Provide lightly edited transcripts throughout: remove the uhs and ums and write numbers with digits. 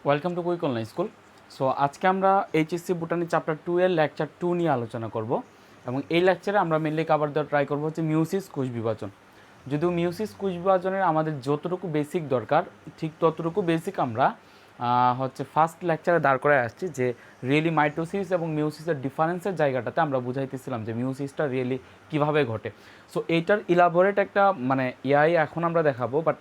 Welcome to quick online school. So আজকে আমরা HSC botany chapter 2 এর লেকচার 2 নিয়ে আলোচনা করব এবং এই লেকচারে আমরা মেনলি কভার দেওয়ার ট্রাই করব হচ্ছে মিউসিস কোষ বিভাজন। যদিও মিউসিস কোষ বিভাজনের আমাদের যতটুকু বেসিক দরকার ঠিক ততটুকু বেসিক আমরা হচ্ছে ফার্স্ট লেকচারে দাঁড় করায় আসছি, যে রিয়েলি মাইটোসিস এবং মিউসিসের ডিফারেন্সের জায়গাটাতে আমরা বুঝাইতেছিলাম যে মিউসিসটা রিয়েলি কীভাবে ঘটে। সো এইটার ইলাবোরেট একটা ইয়াই এখন আমরা দেখাবো, বাট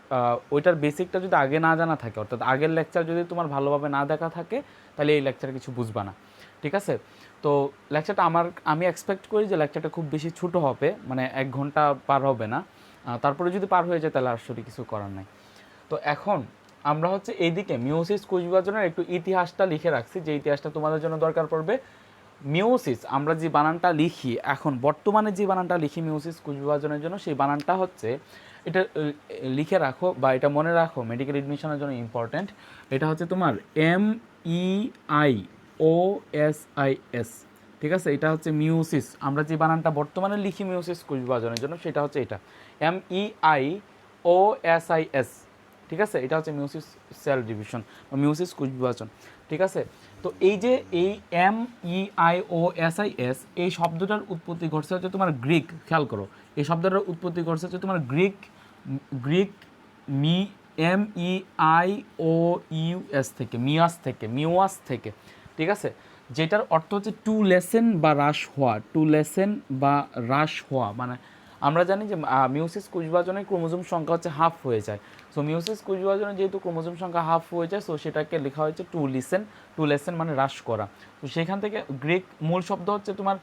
ওইটার বেসিকটা যদি আগে না জানা থাকে, অর্থাৎ আগের লেকচার যদি তোমার ভালোভাবে না দেখা থাকে, তাহলে এই লেকচারে কিছু বুঝবা না। ঠিক আছে, তো লেকচারটা আমি এক্সপেক্ট করি যে লেকচারটা খুব বেশি ছোটো হবে, 1 ঘন্টা পার হবে না। তারপরে যদি পার হয়ে যায় তাহলে আসলে কিছু করার নাই। তো এখন আমরা হচ্ছে এইদিকে মিওসিস কোষ বিভাজনের একটু ইতিহাসটা লিখে রাখছি, যে ইতিহাসটা তোমাদের জন্য দরকার পড়বে। মিওসিস আমরা যে বানানটা লিখি, এখন বর্তমানে যে বানানটা লিখি মিওসিস কোষ বিভাজনের জন্য, সেই বানানটা হচ্ছে, এটা লিখে রাখো বা এটা মনে রাখো, মেডিকেল এডমিশনের জন্য ইম্পর্ট্যান্ট। এটা হচ্ছে তোমার MEIOSIS। ঠিক আছে, এটা হচ্ছে মিওসিস। আমরা যে বানানটা বর্তমানে লিখি মিওসিস কোষ বিভাজনের জন্য, সেটা হচ্ছে এটা MEIOSIS। ঠিক আছে, এটা হচ্ছে মিওসিস সেল ডিভিশন বা মিওসিস কোষ বিভাজন। ঠিক আছে, তো এই যে এই MEIOSIS এই শব্দটার উৎপত্তি ঘটছে হচ্ছে তোমার গ্রিক। খেয়াল করো, এই শব্দটার উৎপত্তি ঘটছে হচ্ছে তোমার গ্রিক গ্রিক মি MEIOUS থেকে, মিওয়াস থেকে। ঠিক আছে, যেটার অর্থ হচ্ছে টু লেসেন বা হ্রাস হওয়া, টু লেসেন বা হ্রাস হওয়া। আমরা জানি যে মিওসিস কোষ বিভাজনের ক্রোমোজোম সংখ্যা হচ্ছে হাফ হয়ে যায়। সো মিওসিস কোষ বিভাজনে যেহেতু ক্রোমোজোম সংখ্যা হাফ হয়ে যায়, সো সেটাকে লেখা হয়েছে টু লেসেন মানে হ্রাস করা। তো সেখান থেকে গ্রিক মূল শব্দ হচ্ছে তোমার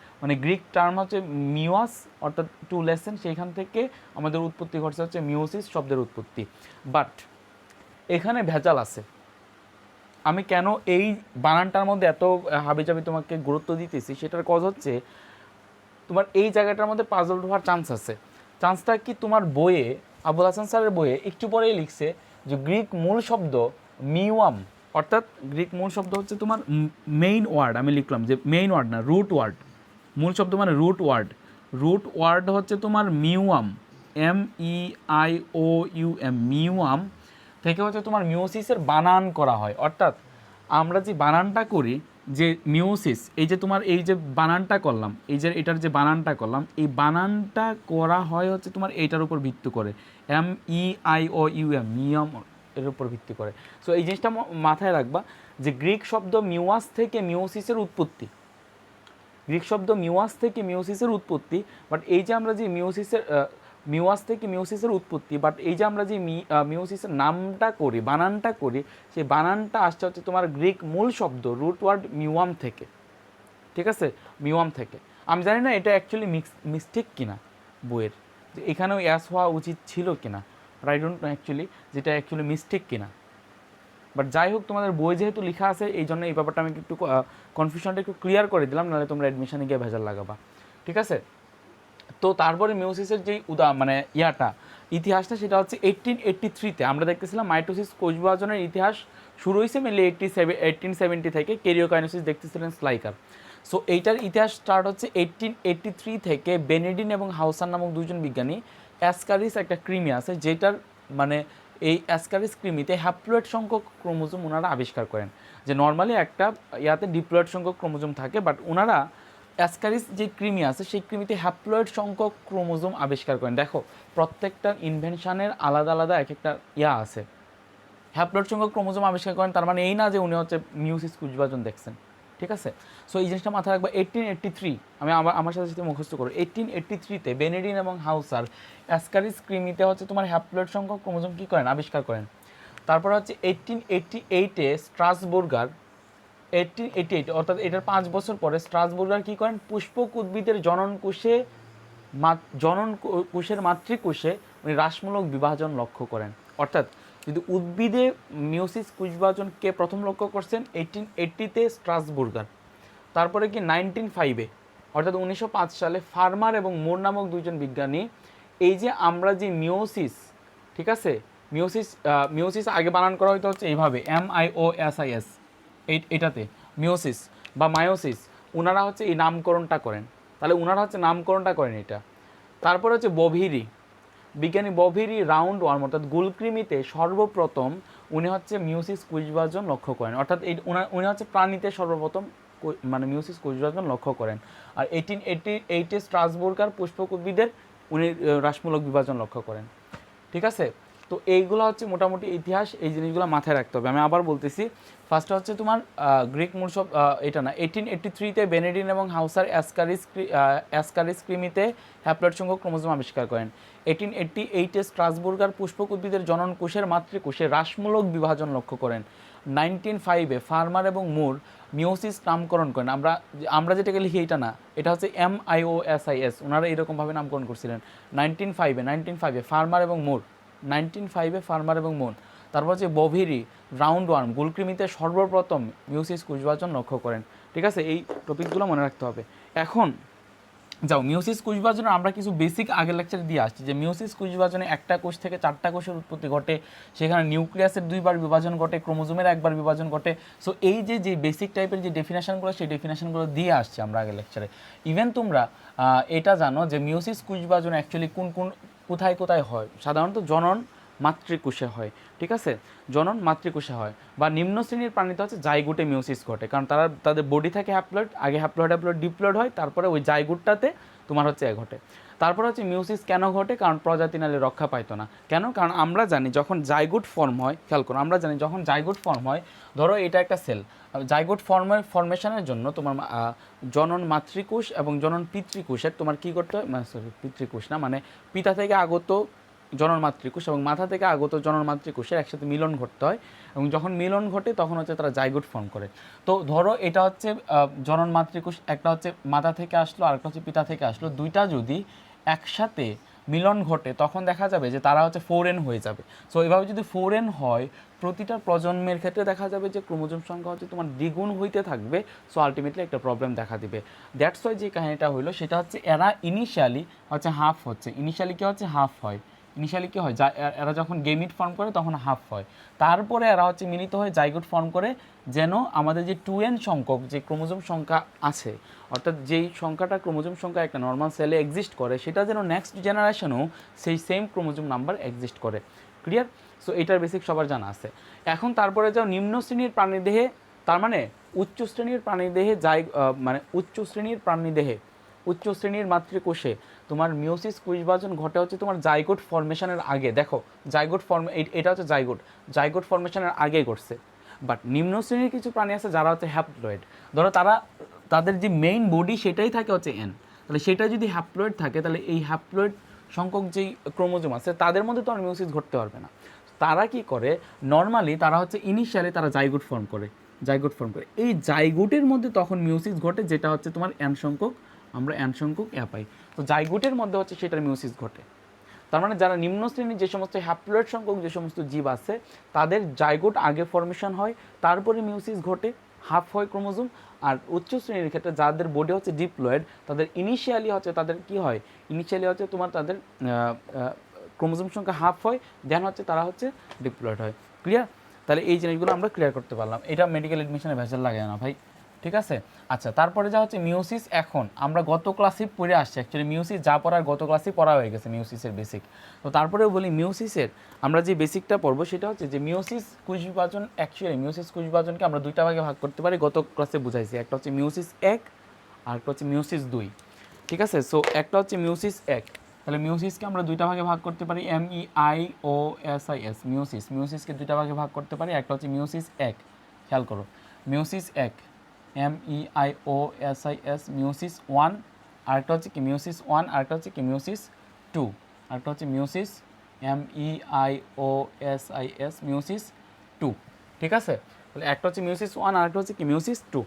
গ্রিক টার্ম হচ্ছে মিওয়াস, অর্থাৎ টু লেসেন। সেইখান থেকে আমাদের উৎপত্তি ঘটছে হচ্ছে মিওসিস শব্দের উৎপত্তি। বাট এখানে ভেজাল আছে। আমি কেন এই বানানটার মধ্যে এত হাবিজাবি তোমাকে গুরুত্ব দিতেছি, সেটার কজ হচ্ছে তোমার এই জায়গাটার মধ্যে পাজল হওয়ার চান্স আছে। চান্সটা কি, তোমার বইয়ে আবুল হাসান স্যারের বইয়ে একটু পরেই লিখছে যে গ্রিক মূল শব্দ মিওয়াম, অর্থাৎ গ্রিক মূল শব্দ হচ্ছে তোমার মেইন ওয়ার্ড। আমি লিখলাম যে মেইন ওয়ার্ড না, রুট ওয়ার্ড। মূল শব্দ মানে রুট ওয়ার্ড হচ্ছে তোমার মিওয়াম, MEIOUM, মিওয়াম থেকে হচ্ছে তোমার মিওসিসের বানান করা হয়। অর্থাৎ আমরা যে বানানটা করি, যে মিওসিস, এই যে তোমার এই যে বানানটা করলাম, এই যে এটার যে বানানটা করলাম, এই বানানটা করা হয় হচ্ছে তোমার এইটার উপর ভিত্তি করে, MEIOUM, মিয়াম, এর উপর ভিত্তি করে। সো এই জিনিসটা মাথায় রাখবা যে গ্রিক শব্দ মিওয়াস থেকে মিওসিসের উৎপত্তি, বাট এই যে আমরা যে মিওয়াস থেকে মিওসিসের উৎপত্তি, বাট এই যে আমরা যে মিওসিসের নামটা করি, বানানটা করি, সেই বানানটা আসছে হচ্ছে তোমার গ্রিক মূল শব্দ রুট ওয়ার্ড মিওয়াম থেকে। ঠিক আছে, মিওয়াম থেকে। আমি জানি না এটা অ্যাকচুয়ালি মিস্টেক কিনা বইয়ের, যে এখানেও অ্যাস হওয়া উচিত ছিল কিনা, but I don't know actually যেটা অ্যাকচুয়ালি মিস্টেক কিনা। বাট যাই হোক, তোমাদের বই যেহেতু লেখা আছে, এই জন্য এই ব্যাপারটা আমি একটু কনফিউশনটা একটু ক্লিয়ার করে দিলাম, নাহলে তোমরা অ্যাডমিশনে গিয়ে ভেজাল লাগাবা। ঠিক আছে, তো তারপরে মিওসিসের যেই ইতিহাসটা, সেটা হচ্ছে 1883-তে আমরা দেখতেছিলাম মাইটোসিস কোষ বিভাজনের ইতিহাস শুরু হয়েছে মেনলি 1870 থেকে। ক্যারিওকাইনেসিস দেখতেছিলেন স্লাইকার। সো এইটার ইতিহাস স্টার্ট হচ্ছে 1883 থেকে। বেনেডিন এবং হাউসার নামক দুজন বিজ্ঞানী, অ্যাসকারিস একটা কৃমি আছে, যেটার এই অ্যাসকারিস কৃমিতে হ্যাপ্লয়েড সংখ্যক ক্রোমোজোম ওনারা আবিষ্কার করেন। যে নর্মালি একটা ইয়াতে ডিপ্লয়েড সংখ্যক ক্রোমোজোম থাকে, বাট ওনারা অ্যাসকারিস যে কৃমি আছে, সেই কৃমিতে হ্যাপ্লয়েড সংখ্যক ক্রোমোজোম আবিষ্কার করেন। দেখো, প্রত্যেকটা ইনভেনশনের আলাদা আলাদা এক একটা আছে। হ্যাপ্লয়েড সংখ্যক ক্রোমোজোম আবিষ্কার করেন, তার মানে এই না যে উনি হচ্ছে মিওসিস কোষ বিভাজন দেখছেন। ঠিক আছে, সো এই জিনিসটা মাথায় রাখবো। 1883, আমি আমার সাথে সাথে মুখস্থ করো। 1883-তে বেনেডিন এবং হাউসার অ্যাসকারিস কৃমিতে হচ্ছে তোমার হ্যাপ্লয়েড সংখ্যক ক্রোমোজোম কী করেন, আবিষ্কার করেন। তারপর হচ্ছে 1888-এ স্ট্রাসবুর্গার, 1888 অর্থাৎ এটার 5 বছর পরে স্ট্রাসবুর্গার কী করেন, পুষ্পক উদ্ভিদের জনন কোষের মাতৃকোষে উনি হ্রাসমূলক বিভাজন লক্ষ্য করেন। অর্থাৎ যদি উদ্ভিদে মিওসিস কোষ বিভাজনকে প্রথম লক্ষ্য করছেন 1880-তে স্ট্রাসবুর্গার। তারপরে কি 1905-এ অর্থাৎ 1905 সালে ফার্মার এবং মোর নামক দুইজন বিজ্ঞানী, এই যে আমরা যে মিওসিস, ঠিক আছে, মিওসিস আগে বানান করা হয়তো হচ্ছে এইভাবে MIOSIS, এটাতে মিওসিস বা মায়োসিস, ওনারা হচ্ছে এই নামকরণটা করেন। তাহলে ওনারা হচ্ছে নামকরণটা করেন এটা। তারপরে হচ্ছে বিজ্ঞানী বভিরি রাউন্ড ওয়ার্ম অর্থাৎ গুলকৃমিতে সর্বপ্রথম উনি হচ্ছে মিওসিস কোষ বিভাজন লক্ষ্য করেন, অর্থাৎ উনি হচ্ছে প্রাণীতে সর্বপ্রথম মানে মিওসিস কোষ বিভাজন লক্ষ্য করেন। আর 1888 স্ট্রাসবুর্গার পুষ্পক উদ্ভিদের উনি হ্রাসমূলক বিভাজন লক্ষ্য করেন। ঠিক আছে, তো এইগুলো হচ্ছে মোটামুটি ইতিহাস, এই জিনিসগুলো মাথায় রাখতে হবে। আমি আবার বলতেছি, ফার্স্টে হচ্ছে তোমার গ্রিক মূলসব, এটা না, 1883-তে বেনেডিন এবং হাউসার অ্যাসকারিস ক্রিমিতে হ্যাপ্লয়েড সংখ্যক ক্রোমোজোম আবিষ্কার করেন। 1888-এ স্ট্রাসবুর্গার পুষ্পক উদ্ভিদের জনন কোষের মাতৃকোষে হ্রাসমূলক বিভাজন লক্ষ্য করেন। 1905-এ ফার্মার এবং মুর মিওসিস নামকরণ করেন। আমরা যেটাকে লিখি এটা না, এটা হচ্ছে MIOSIS, ওনারা এরকমভাবে নামকরণ করছিলেন 1905-এ ফার্মার এবং মুর, 1905-এ ফার্মার এবং মুর। তারপর হচ্ছে বভিরি রাউন্ড ওয়ার্ম গুলকৃমিতে সর্বপ্রথম মিওসিস কোষ বিভাজন লক্ষ্য করেন। ঠিক আছে, এই টপিকগুলো মনে রাখতে হবে। এখন যাও, মিওসিস কোষ বিভাজনে আমরা কিছু বেসিক আগের লেকচারে দিয়ে আসছি যে মিওসিস কোষ বিভাজনে একটা কোষ থেকে 4টা কোষের উৎপত্তি ঘটে, সেখানে নিউক্লিয়াসের 2বার বিভাজন ঘটে, ক্রোমোজোমের 1বার বিভাজন ঘটে। সো এই যে বেসিক টাইপের যে ডেফিনেশনগুলো, সেই ডেফিনেশনগুলো দিয়ে আসছি আমরা আগের লেকচারে। ইভেন তোমরা এটা জানো যে মিওসিস কোষ বিভাজন অ্যাকচুয়ালি কোথায় কোথায় হয়, সাধারণত জনন মাতৃকোষে হয়। ঠিক আছে, জনন মাতৃকোষে হয়, বা নিম্ন শ্রেণীর প্রাণীতে হচ্ছে জাইগোটে মিওসিস ঘটে, কারণ তাদের বডি থাকে হ্যাপ্লয়েড, আগে হ্যাপ্লয়েড ডিপ্লয়েড হয়, তারপরে ওই জাইগোটটাতে তোমার হচ্ছে ঘটে। তারপর হচ্ছে মিওসিস কেন ঘটে, কারণ প্রজাতি নালে রক্ষা পাইতো না। কেন? কারণ আমরা জানি যখন জাইগোট ফর্ম হয়, খেয়াল করো, আমরা জানি যখন জাইগোট ফর্ম হয়, ধরো এটা একটা সেল, জাইগোট ফর্মেশনের জন্য তোমার জনন মাতৃকোষ এবং জনন পিতৃকোষের তোমার কী করতে হয়, সরি পিতৃকোষ না, মানে পিতা থেকে আগত জনন মাতৃকোষ এবং মাথা থেকে আগত জনন মাতৃকোষের একসাথে মিলন ঘটতে হয়, এবং যখন মিলন ঘটে তখন হচ্ছে তারা জাইগোট ফর্ম করে। তো ধরো এটা হচ্ছে জনন মাতৃকোষ, একটা হচ্ছে মাথা থেকে আসলো, আরেকটা হচ্ছে পিতা থেকে আসলো, দুইটা যদি একসাথে মিলন ঘটে তখন দেখা যাবে যে তারা হচ্ছে 4n হয়ে যাবে। সো এভাবে যদি 4n হয়, প্রতিটা প্রজন্মের ক্ষেত্রে দেখা যাবে যে ক্রোমোজোম সংখ্যা হচ্ছে তোমার দ্বিগুণ হইতে থাকবে। সো আলটিমেটলি একটা প্রবলেম দেখা দিবে। দ্যাটস ওয়াই যে কাহিনীটা হইলো সেটা হচ্ছে এরা ইনিশিয়ালি হচ্ছে হাফ হচ্ছে, ইনিশিয়ালি কি হচ্ছে হাফ হয়, ইনিশিয়ালি কী হয়, এরা যখন গেমিট ফর্ম করে তখন হাফ হয়, তারপরে এরা হচ্ছে মিলিত হয়ে জাইগোট ফর্ম করে, যেন আমাদের যে 2n সংখ্যক যে ক্রোমোজোম সংখ্যা আছে, অর্থাৎ যেই সংখ্যাটা ক্রোমোজোম সংখ্যা একটা নর্মাল সেলে এক্সিস্ট করে, সেটা যেন নেক্সট জেনারেশনেও সেই সেম ক্রোমোজোম নাম্বার এক্সিস্ট করে। ক্লিয়ার? সো এটার বেসিক সবার জানা আছে। এখন তারপরে যাও নিম্ন শ্রেণীর প্রাণীদেহে, তার মানে উচ্চ শ্রেণীর প্রাণীদেহে উচ্চ শ্রেণীর মাতৃকোষে তোমার মিওসিস কোষ বিভাজন ঘটে হচ্ছে তোমার জাইগোট ফর্মেশনের আগে। দেখো জাইগোট এটা হচ্ছে জাইগোট ফর্মেশনের আগে ঘটছে। বাট নিম্ন শ্রেণীর কিছু প্রাণী আছে যারা হচ্ছে হ্যাপ্লয়েড, ধরো তাদের যে মেইন বডি সেটাই থাকে হচ্ছে এন, তাহলে সেটা যদি হ্যাপ্লয়েড থাকে, তাহলে এই হ্যাপ্লয়েড সংখ্যক যেই ক্রোমোজোম আছে তাদের মধ্যে তো আর মিওসিস ঘটতে পারবে না। তারা কি করে, নর্মালি তারা হচ্ছে ইনিশিয়ালি তারা জাইগোট ফর্ম করে, এই জাইগোটের মধ্যে তখন মিওসিস ঘটে, যেটা হচ্ছে তোমার আমরা এন সংখ্যক পাই। তো জাইগোটের মধ্যে হচ্ছে সেটার মিওসিস ঘটে। তার মানে যারা নিম্ন শ্রেণীর যে সমস্ত হ্যাপ্লয়েড সংখ্যক যে সমস্ত জীব আছে, তাদের জাইগোট আগে ফর্মেশন হয়, তারপরে মিওসিস ঘটে, হাফ হয় ক্রোমোজোম। আর উচ্চ শ্রেণীর ক্ষেত্রে যাদের বডি হচ্ছে ডিপ্লয়েড, তাদের ইনিশিয়ালি হচ্ছে তোমার তাদের ক্রোমোজোম সংখ্যা হাফ হয়, দেন হচ্ছে তারা হচ্ছে ডিপ্লয়েড হয়। ক্লিয়ার? তাহলে এই জিনিসগুলো আমরা ক্লিয়ার করতে পারলাম। এটা মেডিকেল এডমিশনে ভেজাল লাগে না ভাই। ঠিক আছে, আচ্ছা, তারপরে যা হচ্ছে মিওসিস। এখন আমরা গত ক্লাসে পড়ে আসছি, অ্যাকচুয়ালি মিওসিস যা পড়ার গত ক্লাসে পড়া হয়ে গেছে, মিওসিসের বেসিক। তো তারপরেও বলি, মিওসিসের আমরা যে বেসিকটা পড়বো সেটা হচ্ছে যে মিওসিস কোষ বিভাজনকে আমরা 2টা ভাগে ভাগ করতে পারি, গত ক্লাসে বুঝাইছি। একটা হচ্ছে মিওসিস 1 আর একটা হচ্ছে মিওসিস 2। ঠিক আছে, সো একটা হচ্ছে মিওসিস 1, তাহলে মিওসিসকে আমরা 2টা ভাগে ভাগ করতে পারি, MEIOSIS, মিওসিসকে 2টা ভাগে ভাগ করতে পারি। একটা হচ্ছে মিওসিস 1, খেয়াল করো, মিওসিস 1 MEIOSIS, মিওসিস 1, আরেকটা হচ্ছে কি মিওসিস 1, আরেকটা হচ্ছে কি মিওসিস 2, আরেকটা হচ্ছে মিওসিস MEIOSIS, মিওসিস 2। ঠিক আছে, তাহলে একটা হচ্ছে মিওসিস 1, আরেকটা হচ্ছে কি মিওসিস 2।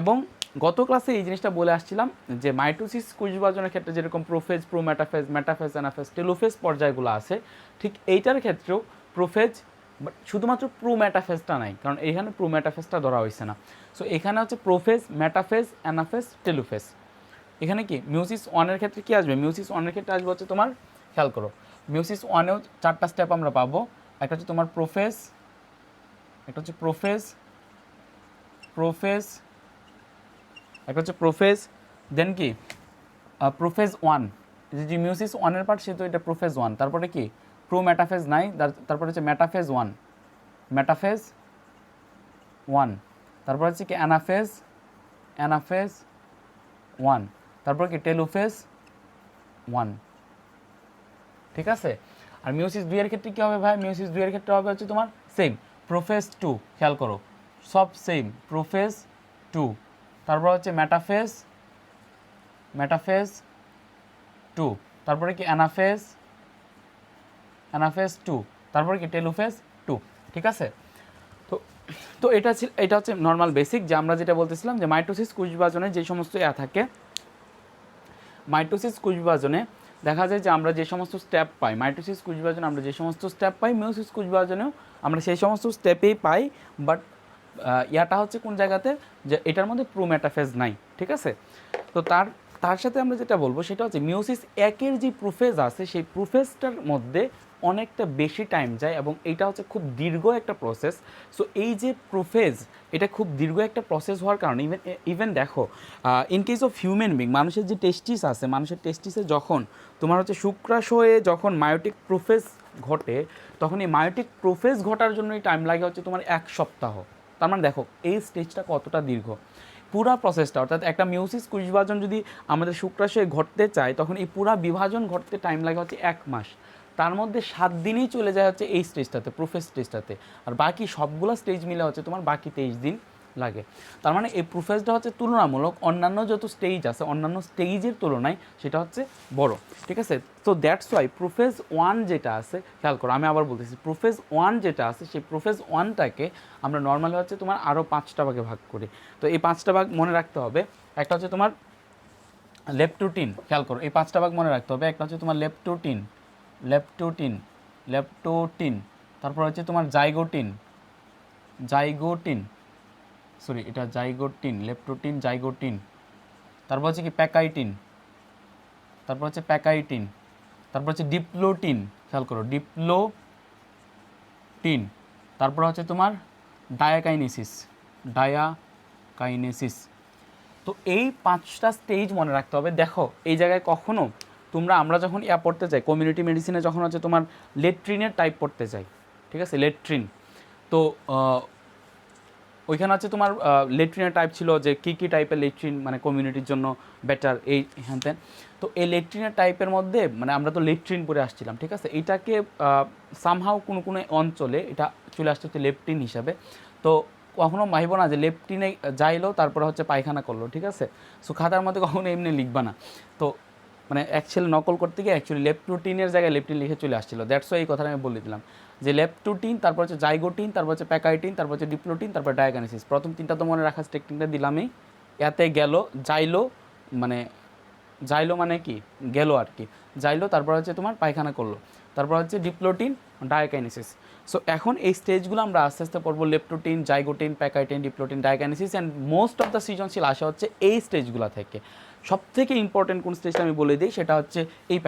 এবং গত ক্লাসে এই জিনিসটা বলে আসছিলাম যে মাইটোসিস কোষ বিভাজনের ক্ষেত্রে যেরকম prophase, prometaphase, metaphase, anaphase, telophase পর্যায়গুলো আছে, ঠিক এইটার ক্ষেত্রেও প্রোফেজ, বাট শুধুমাত্র প্রোমেটাফেজটা নাই, কারণ এইখানে প্রোমেটাফেজটা ধরা হয়েছে না। সো এখানে হচ্ছে প্রোফেজ, মেটাফেজ, অ্যানাফেজ, টেলোফেজ। এখানে কি মিওসিস 1-এর ক্ষেত্রে কি আসবে, মিওসিস 1-এর ক্ষেত্রে আসবে হচ্ছে তোমার, খেয়াল করো, মিওসিস 1-এও 4টা স্টেপ আমরা পাবো। একটা হচ্ছে তোমার প্রোফেজ, একটা হচ্ছে প্রোফেজ, দেন কি প্রোফেজ 1, যে মিওসিস 1-এর পার্ট সে তো এটা প্রোফেজ 1, তারপরে কি প্রোমেটাফেজ নাই, তারপরে হচ্ছে মেটাফেজ 1, মেটাফেজ 1, তারপর হচ্ছে কি অ্যানাফেজ 1, তারপর কি টেলোফেজ 1, ঠিক আছে। আর মিওসিস 2 এর ক্ষেত্রে কী হবে ভাই, মিওসিস 2 এর ক্ষেত্রে হবে হচ্ছে তোমার সেম প্রোফেজ 2, খেয়াল করো সব সেম প্রোফেজ 2, তারপর হচ্ছে মেটাফেজ 2, তারপরে কি অ্যানাফেজ 2, তারপরে কি টেলোফেজ 2, ঠিক আছে। তো তো এটা হচ্ছে নর্মাল বেসিক, যে আমরা যেটা বলতেছিলাম যে মাইটোসিস কোষ বিভাজনে যে সমস্ত থাকে, মাইটোসিস কোষ বিভাজনে দেখা যায় যে আমরা যে সমস্ত স্টেপ পাই, মাইটোসিস কোষ বিভাজনে আমরা যে সমস্ত স্টেপ পাই, মিওসিস কোষ বিভাজনেও আমরা সেই সমস্ত স্টেপেই পাই, বাট ইয়াটা হচ্ছে কোন জায়গাতে, যে এটার মধ্যে প্রোমেটাফেজ নাই, ঠিক আছে। তো তার সাথে আমরা যেটা বলবো সেটা হচ্ছে মিওসিস 1 এর যে প্রোফেজ আছে সেই প্রোফেজটার মধ্যে অনেকটা বেশি টাইম যায় এবং এটা হচ্ছে খুব দীর্ঘ একটা প্রসেস। সো এই যে প্রোফেজ, এটা খুব দীর্ঘ একটা প্রসেস হওয়ার কারণে ইভেন দেখো in case of human being, মানুষের যে টেস্টিস আছে, মানুষের টেস্টিসে যখন তোমার হচ্ছে শুক্রাশয়ে যখন মায়োটিক প্রোফেজ ঘটে, তখন এই মায়োটিক প্রোফেজ ঘটার জন্যই টাইম লাগে হচ্ছে তোমার 1 সপ্তাহ। তার মানে দেখো এই স্টেজটা কতটা দীর্ঘ, পুরা প্রসেসটা, অর্থাৎ একটা মিওসিস কোষ বিভাজন যদি আমাদের শুক্রাশয়ে ঘটতে চায়, তখন এই পুরা বিভাজন ঘটতে টাইম লাগে হচ্ছে 1 মাস। তার মধ্যে 7 দিনই চলে যায় হচ্ছে এই স্টেজটাতে, প্রোফেজ স্টেজটাতে, আর বাকি সবগুলো স্টেজ মিলে হচ্ছে তোমার বাকি 23 দিন লাগে। তার মানে এই প্রোফেজটা হচ্ছে তুলনামূলক অন্যান্য যত স্টেজ আছে, অন্যান্য স্টেজের তুলনায় সেটা হচ্ছে বড়, ঠিক আছে। তো দ্যাটস ওয়াই প্রোফেজ 1 যেটা আছে, খেয়াল করো আমি আবার বলতেছি, প্রোফেজ 1 যেটা আছে সেই প্রোফেজ 1টাকে আমরা নর্মালি হচ্ছে তোমার আরও 5টা ভাগে ভাগ করি। তো এই 5টা ভাগ মনে রাখতে হবে, একটা হচ্ছে তোমার লেপটোটিন, খেয়াল করো এই 5টা ভাগ মনে রাখতে হবে। একটা হচ্ছে তোমার লেপটোটিন, তারপর হচ্ছে তোমার জাইগোটিন, এটা জাইগোটিন, লেপটোটিন, জাইগোটিন, তারপর হচ্ছে কি প্যাকাইটিন, তারপর হচ্ছে ডিপ্লোটিন, খেয়াল করো ডিপ্লোটিন, তারপর হচ্ছে তোমার ডায়াকাইনেসিস। তো এই 5টা স্টেজ মনে রাখতে হবে। দেখো এই জায়গায় কখনো আমরা যখন পড়তে যাই কমিউনিটি মেডিসিনে, যখন হচ্ছে তোমার লেট্রিনের টাইপ পড়তে যাই, ঠিক আছে, লেট্রিন, তো ওইখানে হচ্ছে তোমার লেট্রিনের টাইপ ছিল যে কী টাইপের লেট্রিন মানে কমিউনিটির জন্য বেটার, এই হ্যান তেন। তো এই লেট্রিনের টাইপের মধ্যে মানে আমরা তো লেট্রিন পরে আসছিলাম, ঠিক আছে, এইটাকে সামহাও কোনো অঞ্চলে এটা চলে আসতে হচ্ছে লেপটিন হিসাবে। তো কখনো ভাইব না যে লেপটিনে যাইলো তারপরে হচ্ছে পায়খানা করলো, ঠিক আছে। সো খাতার মধ্যে কখনো এমনি লিখবা না। তো মানে অ্যাকচুয়ালি নকল করতে গিয়ে অ্যাকচুয়ালি লেপটোটিনের জায়গায় লেপটিন লিখে চলে আসছিলো, দ্যাটস ওয়াই এই কথাটা আমি বলে দিলাম যে লেপটোটিন, তারপর হচ্ছে জাইগোটিন, তারপর হচ্ছে প্যাকাইটিন, তারপর হচ্ছে ডিপ্লোটিন, তারপর ডায়াকাইনেসিস। প্রথম 3টা তো মনে রাখার টেকনিকটা দিলামই। এতে গেল জাইলো মানে কি গেল আর কি, জাইলো, তারপর হচ্ছে তোমার পায়খানা করলো, তারপর হচ্ছে ডিপ্লোটিন, ডায়াকাইনেসিস। সো এখন এই স্টেজগুলো আমরা আস্তে আস্তে পড়বো, leptotene, zygotene, pachytene, diplotene, diakinesis, and most of the সৃজনশীল আসা হচ্ছে এই স্টেজগুলো থেকে। সবথেকে ইম্পর্টেন্ট কোন স্টেজটা আমি বলে দিই, সেটা হচ্ছে এই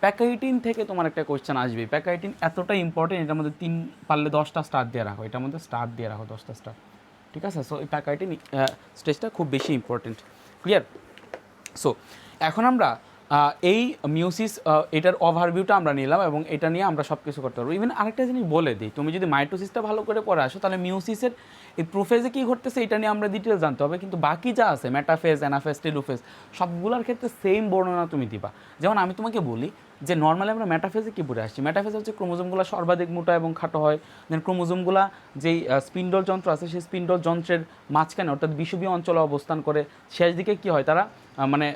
প্যাকাইটিন থেকে তোমার একটা কোয়েশ্চেন আসবে। প্যাকাইটিন এতটা ইম্পর্টেন্ট, এটার মধ্যে 3 পারলে 10টা স্টার দিয়ে রাখো, এটার মধ্যে স্টার দিয়ে রাখো 10টা স্টার, ঠিক আছে। সো এই প্যাকাইটিন স্টেজটা খুব বেশি ইম্পর্টেন্ট, ক্লিয়ার। সো এখন আমরা এই মিওসিস এটার ওভারভিউটা আমরা নিলাম এবং এটা নিয়ে আমরা সব কিছু করতে পারবো। ইভেন আরেকটা জিনিস বলে দিই, তুমি যদি মাইটোসিসটা ভালো করে পড়ে আসো, তাহলে মিওসিসের এই প্রোফেজে কী ঘটতেছে এটা নিয়ে আমরা ডিটেলস জানতে হবে, কিন্তু বাকি যা আছে মেটাফেজ, অ্যানাফেজ, টেলোফেজ, সবগুলোর ক্ষেত্রে সেম বর্ণনা তুমি দিবা। যেমন আমি তোমাকে বলি যে নর্মালি আমরা মেটাফেজে কী পড়ে আসছি, মেটাফেজ হচ্ছে ক্রোমোজোমগুলো সর্বাধিক মোটা এবং খাটো হয়, দেন ক্রোমোজোমগুলো যেই স্পিন্ডল যন্ত্র আছে সেই স্পিন্ডল যন্ত্রের মাঝখানে অর্থাৎ বিষুবীয় অঞ্চলে অবস্থান করে, শেষ দিকে কী হয় তারা মানে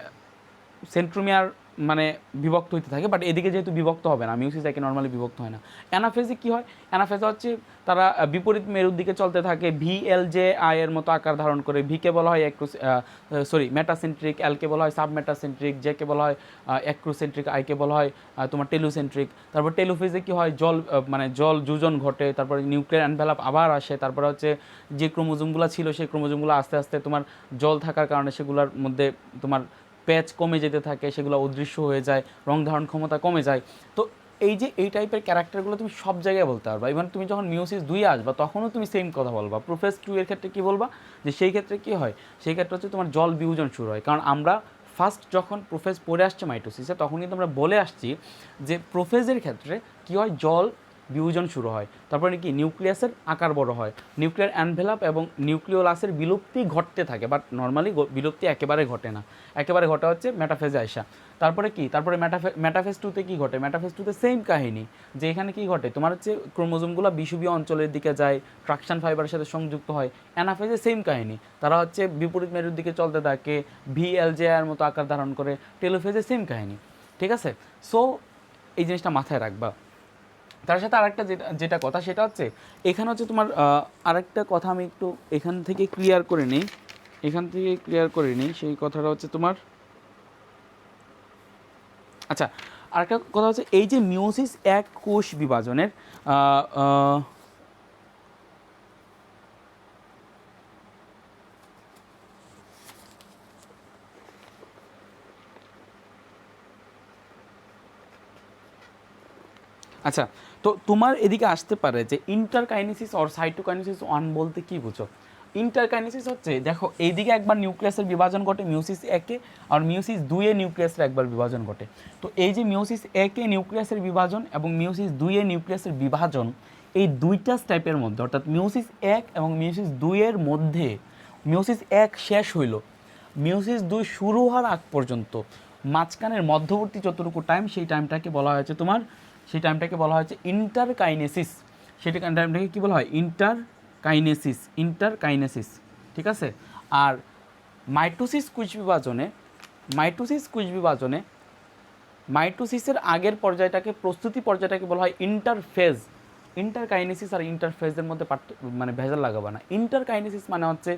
সেন্ট্রোমিয়ার মানে বিভক্ত হইতে থাকে, বাট এদিকে যেহেতু বিভক্ত হবে না, মিওসিস একে নর্মালি বিভক্ত হয় না। অ্যানাফেজে কী হয়, অ্যানাফেজে হচ্ছে তারা বিপরীত মেরুর দিকে চলতে থাকে, VLJ-I এর মতো আকার ধারণ করে। ভিকে বলা হয় মেটাসেন্ট্রিক, এলকে বলা হয় সাবমেটাসেন্ট্রিক, জেকে বলা হয় অ্যাক্রোসেন্ট্রিক, আইকে বলা হয় তোমার টেলোসেন্ট্রিক। তারপর টেলোফেজে কী হয়, জল যুজন ঘটে, তারপরে নিউক্লিয়ার অ্যানভেলাপ আবার আসে, তারপরে হচ্ছে যে ক্রোমোজোমগুলো ছিল সেই ক্রোমোজোমগুলো আস্তে আস্তে তোমার জল থাকার কারণে সেগুলোর মধ্যে তোমার প্যাচ কমে যেতে থাকে, সেগুলো অদৃশ্য হয়ে যায়, রং ধারণ ক্ষমতা কমে যায়। তো এই টাইপের ক্যারেক্টারগুলো তুমি সব জায়গায় বলতে পারবা। ইভেন তুমি যখন মিওসিস 2 আসবা তখনও তুমি সেম কথা বলবা। প্রোফেজ 2 এর ক্ষেত্রে কী বলবা, যে সেই ক্ষেত্রে কী হয়, সেই ক্ষেত্রে হচ্ছে তোমার জল বিয়োজন শুরু হয়। কারণ আমরা ফার্স্ট যখন প্রোফেজ পড়ে আসছে মাইটোসিসে, তখন কিন্তু আমরা বলে আসছি যে প্রোফেজের ক্ষেত্রে কী হয়, জল বিভাজন শুরু হয়। তারপরে কি নিউক্লিয়াসের আকার বড় হয়, নিউক্লিয়ার অ্যানভেলাপ এবং নিউক্লিওলাসের বিলুপ্তি ঘটতে থাকে, বাট নর্মালি বিলুপ্তি একেবারে ঘটে না, একেবারে ঘটে হচ্ছে মেটাফেজে আইসা। তারপরে কি, তারপরে মেটাফেজ টুতে কী ঘটে, মেটাফেজ টুতে সেম কাহিনী, যে এখানে কী ঘটে, তোমার হচ্ছে ক্রোমোজোমগুলো বিষুবীয় অঞ্চলের দিকে যায়, ট্রাকশন ফাইবারের সাথে সংযুক্ত হয়। অ্যানাফেজে সেম কাহিনী, তারা হচ্ছে বিপরীত মেরুর দিকে চলতে থাকে, VLJ-এর মতো আকার ধারণ করে। টেলোফেজে সেম কাহিনী, ঠিক আছে। সো এই জিনিসটা মাথায় রাখবা। তার সাথে আরেকটা যেটা কথা সেটা হচ্ছে, এখানে হচ্ছে তোমার আরেকটা কথা আমি একটু এখান থেকে ক্লিয়ার করে নিই, সেই কথাটা হচ্ছে তোমার, আচ্ছা আরেকটা কথা হচ্ছে এই যে মিওসিস এক কোষ বিভাজনের আচ্ছা, তো তোমার এদিকে আসতে পারে যে ইন্টারকাইনেসিস অর সাইটোকাইনেসিস 1 বলতে কী বুঝো। ইন্টারকাইনেসিস হচ্ছে, দেখো এইদিকে একবার নিউক্লিয়াসের বিভাজন ঘটে মিওসিস একে, আর মিওসিস 2-এ নিউক্লিয়াসের একবার বিভাজন ঘটে। তো এই যে মিওসিস একে নিউক্লিয়াসের বিভাজন এবং মিওসিস 2-এ নিউক্লিয়াসের বিভাজন, এই দুইটা স্টেপের মধ্যে, অর্থাৎ মিওসিস 1 এবং মিওসিস 2-এর মধ্যে, মিওসিস 1 শেষ হইল, মিওসিস 2 শুরু হওয়ার আগ পর্যন্ত মাঝখানের মধ্যবর্তী যতটুকু টাইম, সেই টাইমটাকে বলা হয়েছে তোমার, সেই টাইমটাকে বলা হয়েছে ইন্টারকাইনেসিস। সেটা টাইমটাকে কী বলা হয়, ইন্টারকাইনেসিস, ঠিক আছে। আর মাইটোসিস কোষ বিভাজনে মাইটোসিসের আগের পর্যায়টাকে, প্রস্তুতি পর্যায়টাকে বলা হয় ইন্টারফেজ। ইন্টারকাইনেসিস আর ইন্টারফেজের মধ্যে মানে ভেজাল লাগাবা না। ইন্টারকাইনেসিস মানে হচ্ছে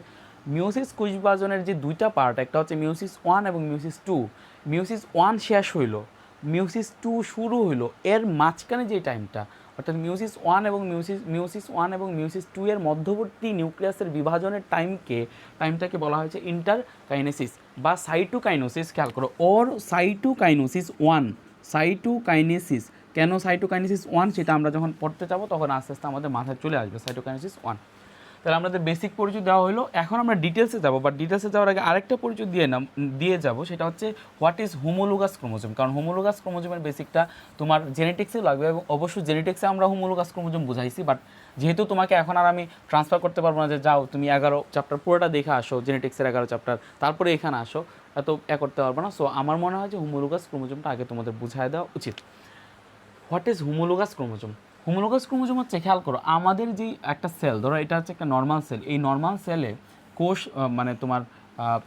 মিওসিস কোষ বিভাজনের যে দুইটা পার্ট, একটা হচ্ছে মিওসিস 1 এবং মিওসিস 2, মিওসিস 1 শেষ হইল, মিওসিস 2 শুরু হইল, এর মাঝখানে যে টাইমটা, অর্থাৎ মিওসিস 1 এবং মিওসিস 2 এর মধ্যবর্তী নিউক্লিয়াসের বিভাজনের টাইমটাকে বলা হয়েছে ইন্টারকাইনেসিস বা সাইটোকাইনেসিস। খেয়াল করো, ওর সাইটোকাইনেসিস 1, সাইটোকাইনেসিস কেন সাইটোকাইনেসিস 1 সেটা আমরা যখন পড়তে যাবো তখন আস্তে আস্তে আমাদের মাথায় চলে আসবে সাইটোকাইনেসিস 1। তাহলে আমাদের বেসিক পরিচয় দেওয়া হলো, এখন আমরা ডিটেলসে যাব, বাট ডিটেলসে যাওয়ার আগে আরেকটা পরিচয় দিয়ে যাব, সেটা হচ্ছে হোয়াট ইজ হোমোলোগাস ক্রোমোজোম। কারণ হোমোলোগাস ক্রোমোজোমের বেসিকটা তোমার জেনেটিক্সে লাগবে, এবং অবশ্যই জেনেটিক্সে আমরা হোমোলোগাস ক্রোমোজোম বুঝাইছি, বাট যেহেতু তোমাকে এখন আর আমি ট্রান্সফার করতে পারবো না যে যাও তুমি 11 চ্যাপ্টার পুরোটা দেখে আসো, জেনেটিক্সের 11 চ্যাপ্টার, তারপরে এখানে আসো, এত করতে পারবো না। সো আমার মনে হয় যে হোমোলোগাস ক্রোমোজোমটা আগে তোমাদের বুঝাই দেওয়া উচিত। What is homologous chromosome? Homologous chromosome হচ্ছে, খেয়াল করো, আমাদের যে একটা সেল, ধরো এটা হচ্ছে একটা নর্মাল সেল, এই নর্মাল সেলে কোষ মানে তোমার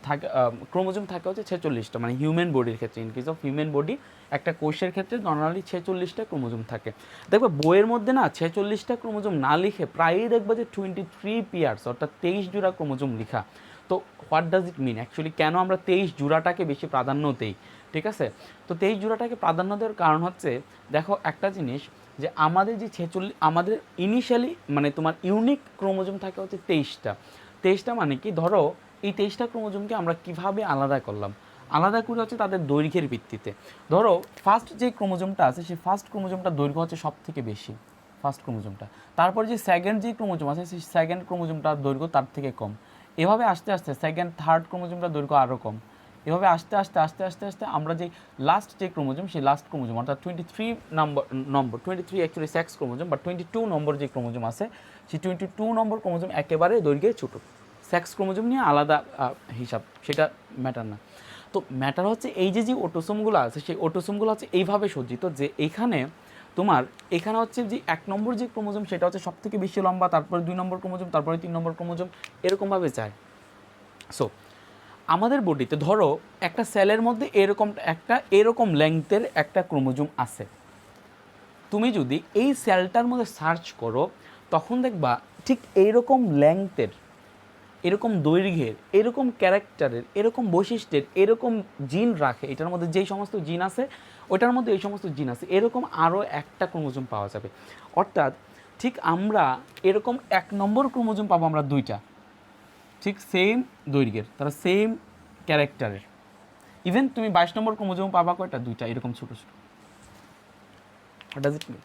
থাকে ক্রোমোজোম থাকে হচ্ছে 46টা, মানে হিউম্যান বডির ক্ষেত্রে, in case of human body একটা কোষের ক্ষেত্রে নর্মালি 46টা ক্রোমোজোম থাকে। দেখবে বইয়ের মধ্যে না 46টা ক্রোমোজোম না লিখে প্রায়ই দেখবে যে 23 পেয়ার্স, অর্থাৎ 23 জোড়া ক্রোমোজোম লেখা। তো what does it mean actually, কেন আমরা 23 জোড়াটাকে বেশি প্রাধান্য দেই? ঠিক আছে, তো 23 জোড়াটাকে প্রাধান্য দেওয়ার কারণ হচ্ছে, দেখো একটা জিনিস, যে আমাদের যে 46, আমাদের ইনিশিয়ালি মানে তোমার ইউনিক ক্রোমোজোম থাকে হচ্ছে 23টা মানে কি, ধরো এই 23টা ক্রোমোজোমকে আমরা কিভাবে আলাদা করলাম, আলাদা করে হচ্ছে তাদের দৈর্ঘ্যের ভিত্তিতে। ধরো ফার্স্ট যে ক্রোমোজোমটা আছে, সেই ফার্স্ট ক্রোমোজোমটার দৈর্ঘ্য হচ্ছে সব থেকে বেশি, ফার্স্ট ক্রোমোজোমটা। তারপর যে সেকেন্ড যে ক্রোমোজোম আছে, সেই সেকেন্ড ক্রোমোজোমটার দৈর্ঘ্য তার থেকে কম। এভাবে আস্তে আস্তে সেকেন্ড থার্ড ক্রোমোজোমটার দৈর্ঘ্য আরও কম। এভাবে আস্তে আস্তে আস্তে আস্তে আস্তে আমরা যে লাস্ট যে ক্রোমোজোম, সেই লাস্ট ক্রোমোজোম অর্থাৎ 23 নম্বর 23 অ্যাকচুয়ালি সেক্স ক্রোমোজোম, বা 22 নম্বর যে ক্রোমোজোম আছে, সেই 22 নম্বর ক্রোমোজোম একেবারে দৈর্ঘ্যে ছোটো। সেক্স ক্রোমোজোম নিয়ে আলাদা হিসাব, সেটা ম্যাটার না। তো ম্যাটার হচ্ছে এই যে যে অটোসোমগুলো আছে, সেই অটোসোমগুলো হচ্ছে এইভাবে সজ্জিত যে এখানে তোমার, এখানে হচ্ছে যে 1 নম্বর যে ক্রোমোজোম সেটা হচ্ছে সব থেকে বেশি লম্বা, তারপরে 2 নম্বর ক্রোমোজোম, তারপরে 3 নম্বর ক্রোমোজোম, এরকমভাবে যায়। সো আমাদের বডিতে ধরো একটা সেলের মধ্যে এরকম লেংথের একটা ক্রোমোজোম আছে। তুমি যদি এই সেলটার মধ্যে সার্চ করো, তখন দেখবা ঠিক এইরকম লেংথের, এরকম দৈর্ঘ্যের, এরকম ক্যারেক্টারের, এরকম বৈশিষ্ট্যের, এরকম জিন রাখে, এটার মধ্যে যেই সমস্ত জিন আছে ওটার মধ্যে এই সমস্ত জিন আছে, এরকম আরও একটা ক্রোমোজোম পাওয়া যাবে। অর্থাৎ ঠিক আমরা এরকম 1 নম্বর ক্রোমোজোম পাবো আমরা 2টা, ঠিক সেম দৈর্ঘ্যের, তারা সেম ক্যারেক্টারের। ইভেন তুমি 22 নম্বর ক্রোমোজোম পাবা কয়টা? 2টা, এরকম ছোটো ছোটো। What does it mean?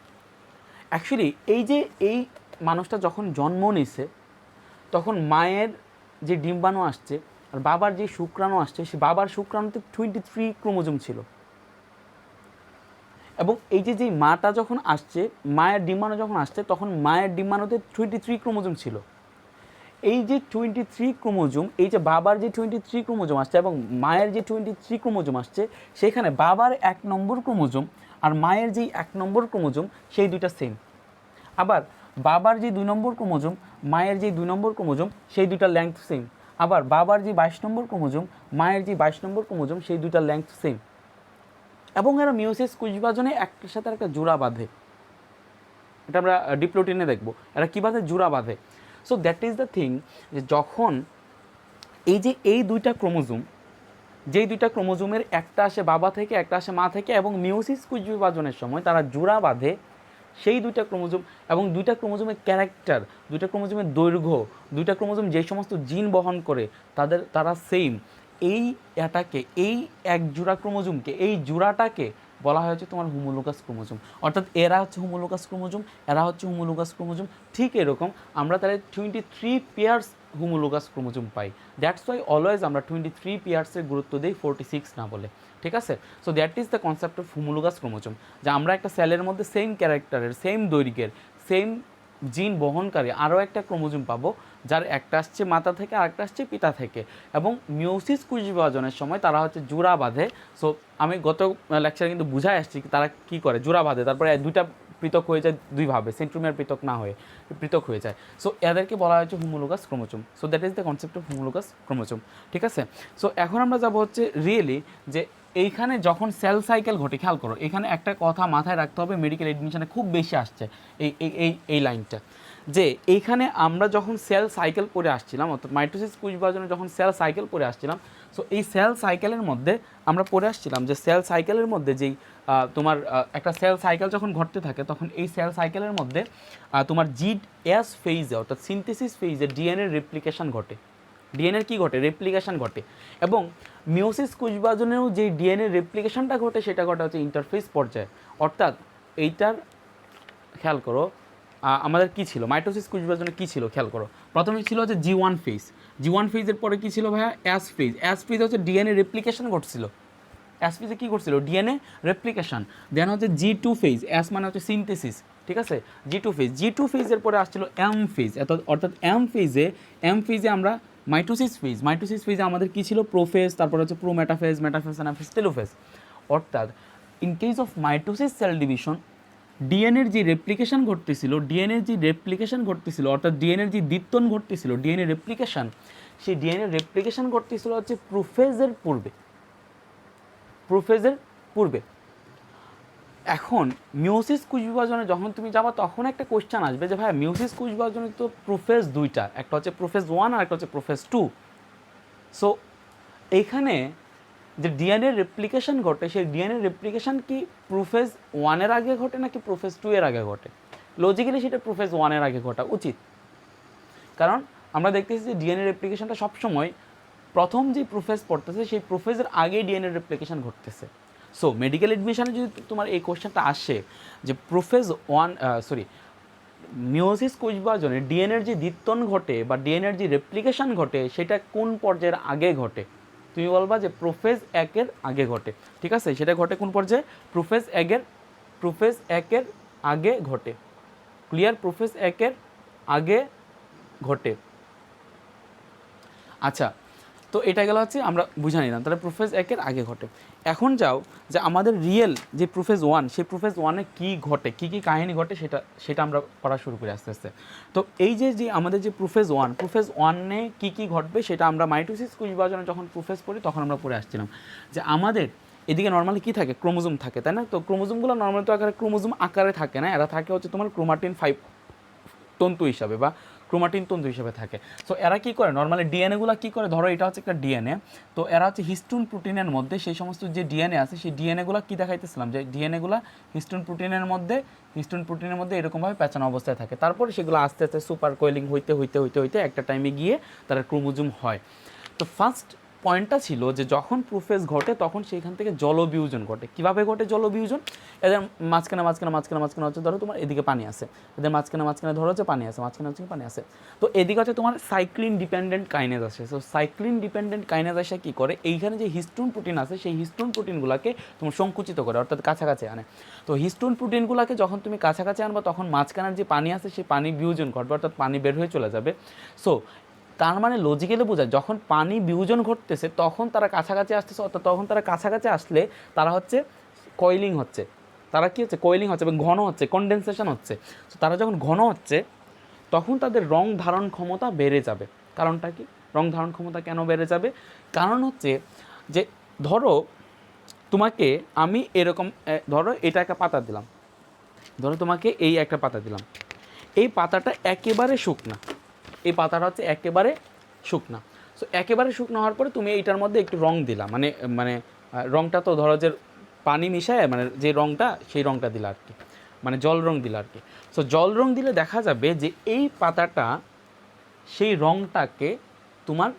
Actually এই মানুষটা যখন জন্ম নিছে, তখন মায়ের যে ডিম্বাণু আসছে আর বাবার যে শুক্রাণু আসছে, সে বাবার শুক্রাণুতে 23 ক্রোমোজোম ছিল। এবং এই যে যেই মাটা যখন আসছে, মায়ের ডিম্বাণু যখন আসছে, তখন মায়ের ডিম্বাণুতে 23 ক্রোমোজোম ছিল। এই যে 23 ক্রোমোজোম, এই যে বাবার যে 23 ক্রোমোজোম আসছে এবং মায়ের যে 23 ক্রোমোজোম আসছে, সেখানে বাবার 1 নম্বর ক্রোমোজোম আর মায়ের যেই 1 নম্বর ক্রোমোজোম সেই দুইটা সেম। আবার বাবার যে 2 নম্বর ক্রোমোজোম, মায়ের যে 2 নম্বর ক্রোমোজোম সেই দুইটা লেংথ সেম। আবার বাবার যে 22 নম্বর ক্রোমোজোম, মায়ের যে 22 নম্বর ক্রোমোজোম সেই দুইটা লেংথ সেম। এবং এরা মিওসিস কোষ বিভাজনে একটার সাথে একটা জোড়া বাঁধে। এটা আমরা ডিপ্লোটিনে দেখব এরা কী বাঁধে, জোড়া বাঁধে। So that is the thing, যে যখন এই যে এই দুইটা ক্রোমোজোম, যেই দুইটা ক্রোমোজোমের একটা আসে বাবা থেকে, একটা আসে মা থেকে, এবং মিওসিস কোষ বিভাজনের সময় তারা জোড়া বাঁধে, সেই দুইটা ক্রোমোজোম এবং দুইটা ক্রোমোজোমের ক্যারেক্টার, দুইটা ক্রোমোজোমের দৈর্ঘ্য, দুইটা ক্রোমোজোম যেই সমস্ত জিন বহন করে তারা সেম। এটাকে এই এক জোড়া ক্রোমোজোমকে, এই জোড়াটাকে বলা হয় হচ্ছে তোমার হোমোলোগাস ক্রোমোজোম। অর্থাৎ এরা হচ্ছে হোমোলোগাস ক্রোমোজোম, এরা হচ্ছে হোমোলোগাস ক্রোমোজোম। ঠিক এরকম আমরা তাহলে 23 pairs homologous chromosome pi. That's why always আমরা 23 পেয়ার্সের গুরুত্ব দিই 46 না বলে। ঠিক আছে? So that is the concept of homologous chromosome, যে আমরা একটা সেলের মধ্যে সেম ক্যারেক্টারের, সেম দৈর্ঘ্যের, সেম জিন বহনকারী আরও একটা ক্রোমোজোম পাবো, যার একটা আসছে মাতা থেকে আর একটা আসছে পিতা থেকে। এবং মিওসিস কোষ বিভাজনের সময় তারা হচ্ছে জোড়া বাঁধে। সো আমি গত লেকচারে কিন্তু বুঝাই আসছি তারা কী করে, জোড়া বাঁধে, তারপরে দুইটা পৃথক হয়ে যায় দুইভাবে, সেন্ট্রোমিয়ার পৃথক না হয়ে পৃথক হয়ে যায়। সো এদেরকে বলা হয়েছে homologous chromosome. So that is the concept of homologous chromosome. ঠিক আছে? সো এখন আমরা যাব হচ্ছে রিয়েলি যে এইখানে যখন সেল সাইকেল ঘটে, খেয়াল করো এখানে একটা কথা মাথায় রাখতে হবে, মেডিকেল এডমিশনে খুব বেশি আসছে এই এই এই লাইনটা, যে এইখানে আমরা যখন সেল সাইকেল পড়ে আসছিলাম, অর্থাৎ মাইটোসিস কোষ বিভাজনে যখন সেল সাইকেল পড়ে আসছিলাম, সো এই সেল সাইকেলের মধ্যে আমরা পড়ে আসছিলাম যে সেল সাইকেলের মধ্যে যেই তোমার একটা সেল সাইকেল যখন ঘটতে থাকে, তখন এই সেল সাইকেলের মধ্যে তোমার জিএস ফেজে, অর্থাৎ সিনথেসিস ফেজে ডিএনএর রেপ্লিকেশন ঘটে। ডিএনএর কী ঘটে? রেপ্লিকেশন ঘটে। এবং মিওসিস কোষ বিভাজনেও যে ডিএনএর রেপ্লিকেশনটা ঘটে সেটা ঘটে হচ্ছে ইন্টারফেস পর্যায়ে। অর্থাৎ এইটার খেয়াল করো আমাদের কী ছিল, মাইটোসিস কোষ বিভাজনে কী ছিল খেয়াল করো। প্রথমে ছিল হচ্ছে G1 ফেজ, G1 ফেজের পরে কী ছিল ভাইয়া? S phase. অ্যাস ফেজ হচ্ছে ডিএনএ রেপ্লিকেশন ঘটছিল। অ্যাস ফেজে কী করছিল? DNA replication. দেন হচ্ছে G2 ফেজ, অ্যাস মানে হচ্ছে সিনথেসিস। ঠিক আছে? G2 ফেজ, G2 ফেজের পরে আসছিল এম ফেজ। অর্থাৎ এম ফেজে আমরা মাইটোসিস ফেজ, মাইটোসিস ফেজে আমাদের কী ছিল? প্রোফেজ, তারপর হচ্ছে প্রোমেটাফেজ, মেটাফেজ, অ্যানাফেজ, টেলোফেজ। অর্থাৎ in case of mitosis cell division, ডিএনএর যে রেপ্লিকেশন ঘটতেছিল, অর্থাৎ ডিএনএর যে দ্বিত্বন ঘটতেছিল, ডিএনএ রেপ্লিকেশন, সেই ডিএনএ রেপ্লিকেশন ঘটতেছিল হচ্ছে প্রোফেজের পূর্বে। এখন মিওসিস কোষ বিভাজনে যখন তুমি যাবা, তখন একটা কোশ্চেন আসবে যে ভাই মিওসিস কোষ বিভাজনে তো প্রোফেজ দুইটা, একটা হচ্ছে প্রোফেজ 1 আর একটা হচ্ছে প্রোফেজ 2। সো এইখানে যে ডিএনএ রেপ্লিকেশন ঘটে, সেই ডিএনএ রেপ্লিকেশন কি প্রোফেজ 1-এর আগে ঘটে নাকি প্রোফেজ 2-এর আগে ঘটে? লজিক্যালি সেটা প্রোফেজ 1-এর আগে ঘটা উচিত, কারণ আমরা দেখতেছি যে ডিএনএ রেপ্লিকেশনটা সবসময় প্রথম যে প্রোফেজ পড়তেছে সেই প্রোফেজের আগেই ডিএনএ রেপ্লিকেশন ঘটতেছে। সো মেডিকেল এডমিশনে যদি তোমার এই কোশ্চেনটা আসে যে মিওসিস কোষ বিভাজনে ডিএনএর যে দ্বিত্বন ঘটে বা ডিএনএর যে রেপ্লিকেশন ঘটে, সেটা কোন পর্যায়ের আগে ঘটে? তুমি বলবা যে প্রোফেজ 1-এর আগে ঘটে। ঠিক আছে? সেটা ঘটে কোন পর্যায়ে? প্রোফেজ 1-এর আগে ঘটে। ক্লিয়ার? প্রোফেজ 1-এর আগে ঘটে। আচ্ছা, তো এটা গেল হচ্ছে আমরা বুঝে নিলাম, তাহলে প্রোফেজ 1-এর আগে ঘটে। এখন যাও যে আমাদের রিয়েল যে প্রোফেজ 1, সেই প্রোফেজ 1-এ কী ঘটে, কী কাহিনী ঘটে সেটা আমরা পড়া শুরু করি আস্তে আস্তে। তো এই যে আমাদের যে প্রোফেজ 1-এ কী ঘটবে সেটা আমরা মাইটোসিস কোষ বিভাজনে যখন প্রোফেজ পড়ি তখন আমরা পড়ে আসছিলাম যে আমাদের এদিকে নর্মালি কী থাকে? ক্রোমোজোম থাকে, তাই না? তো ক্রোমোজোমগুলো নর্মালি তো ক্রোমোজোম আকারে থাকে না, এরা থাকে হচ্ছে তোমার ক্রোমাটিন 5 তন্তু হিসাবে বা ক্রোমাটিন তন্তু হিসেবে থাকে। সো এরা কী করে? নর্মালি ডিএনএগুলো কী করে? ধরো এটা হচ্ছে একটা ডিএনএ, তো এরা হচ্ছে হিস্টোন প্রোটিনের মধ্যে সেই সমস্ত যে ডিএনএ আছে সেই ডিএনএগুলো কী দেখাইতেছিলাম যে ডিএনএগুলো হিস্টোন প্রোটিনের মধ্যে এরকমভাবে পেঁচানো অবস্থায় থাকে। তারপরে সেগুলো আস্তে আস্তে সুপার কোয়েলিং হইতে একটা টাইমে গিয়ে তারা ক্রোমোজোম হয়। তো ফার্স্ট পয়েন্টটা ছিল যে যখন প্রোফেজ ঘটে তখন সেইখান থেকে জলবিয়োজন ঘটে। কীভাবে ঘটে জলবিয়োজন? এদের মাঝখানে মাঝখানে মাঝখানে মাঝখানে হচ্ছে ধরো তোমার এদিকে পানি আছে, এদের মাঝখানে মাঝখানে ধরো হচ্ছে পানি আছে, মাঝখানে হচ্ছে পানি আছে, তো এদিকে হচ্ছে তোমার সাইক্লিন ডিপেন্ডেন্ট কাইনেজ আসে। সো সাইক্লিন ডিপেন্ডেন্ট কাইনেজ আসে কী করে, এইখানে যে হিস্টোন প্রোটিন আছে সেই হিস্টোন প্রোটিনগুলোকে তোমার সংকুচিত করে, অর্থাৎ কাছাকাছি আনে। তো হিস্টোন প্রোটিনগুলোকে যখন তুমি কাছাকাছি আনবা তখন মাঝখানের যে পানি আছে সেই পানি বিয়োজন ঘটবে, অর্থাৎ পানি বের হয়ে চলে যাবে। সো তার মানে লজিক্যালি বোঝায় যখন পানি বিয়োজন ঘটতেছে তখন তারা কাছাকাছি আসতেছে, অর্থাৎ তখন তারা কাছাকাছি আসলে তারা হচ্ছে কয়েলিং হচ্ছে, তারা কী হচ্ছে কয়েলিং হচ্ছে এবং ঘন হচ্ছে, কনডেনসেশন হচ্ছে। তো তারা যখন ঘন হচ্ছে তখন তাদের রং ধারণ ক্ষমতা বেড়ে যাবে। কারণটা কি, রং ধারণ ক্ষমতা কেন বেড়ে যাবে? কারণ হচ্ছে যে ধরো তোমাকে আমি এরকম ধরো এটা একটা পাতা দিলাম, ধরো তোমাকে এই একটা পাতা দিলাম, এই পাতাটা একেবারে শুকনা, এই পাতাটা হচ্ছে একেবারে শুকনা। সো একেবারে শুকনো হওয়ার পরে তুমি এইটার মধ্যে একটু রং দিলা, মানে মানে রংটা তো ধরো যে পানি মিশায় মানে যে রংটা সেই রংটা দিলা আর কি, মানে জল রং দিলা আর কি। সো জল রং দিলে দেখা যাবে যে এই পাতাটা সেই রংটাকে তোমার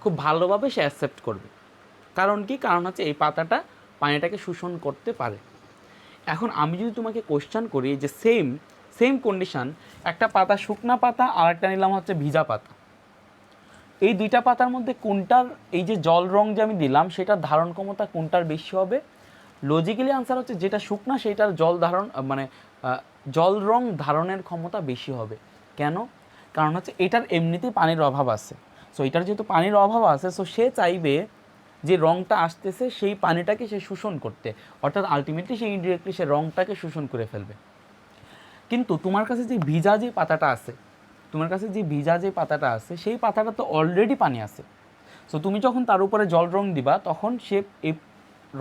খুব ভালোভাবে সে অ্যাকসেপ্ট করবে। কারণ কি, কারণ হচ্ছে এই পাতাটা পানিটাকে শোষণ করতে পারে। এখন আমি যদি তোমাকে কোশ্চেন করি যে সেম সেম কন্ডিশান, একটা পাতা শুকনা পাতা আর একটা নিলাম হচ্ছে ভিজা পাতা, এই দুইটা পাতার মধ্যে কোনটার এই যে জল রং যে আমি দিলাম সেটার ধারণ ক্ষমতা কোনটার বেশি হবে? লজিক্যালি আনসার হচ্ছে যেটা শুকনা সেইটার জল ধারণ মানে জল রং ধারণের ক্ষমতা বেশি হবে। কেন? কারণ হচ্ছে এটার এমনিতেই পানির অভাব আছে। সো এটার যেহেতু পানির অভাব আছে, সো সে চাইবে যে রংটা আসতেছে সেই পানিটাকে সে শোষণ করতে, অর্থাৎ আলটিমেটলি সে ইনডিরেক্টলি সে রংটাকে শোষণ করে ফেলবে। কিন্তু তোমার কাছে যে ভিজা যে পাতাটা আছে, তোমার কাছে যে ভিজা যে পাতাটা আছে সেই পাতাটা তো অলরেডি পানি আছে। সো তুমি যখন তার উপরে জল রং দিবা তখন সে এই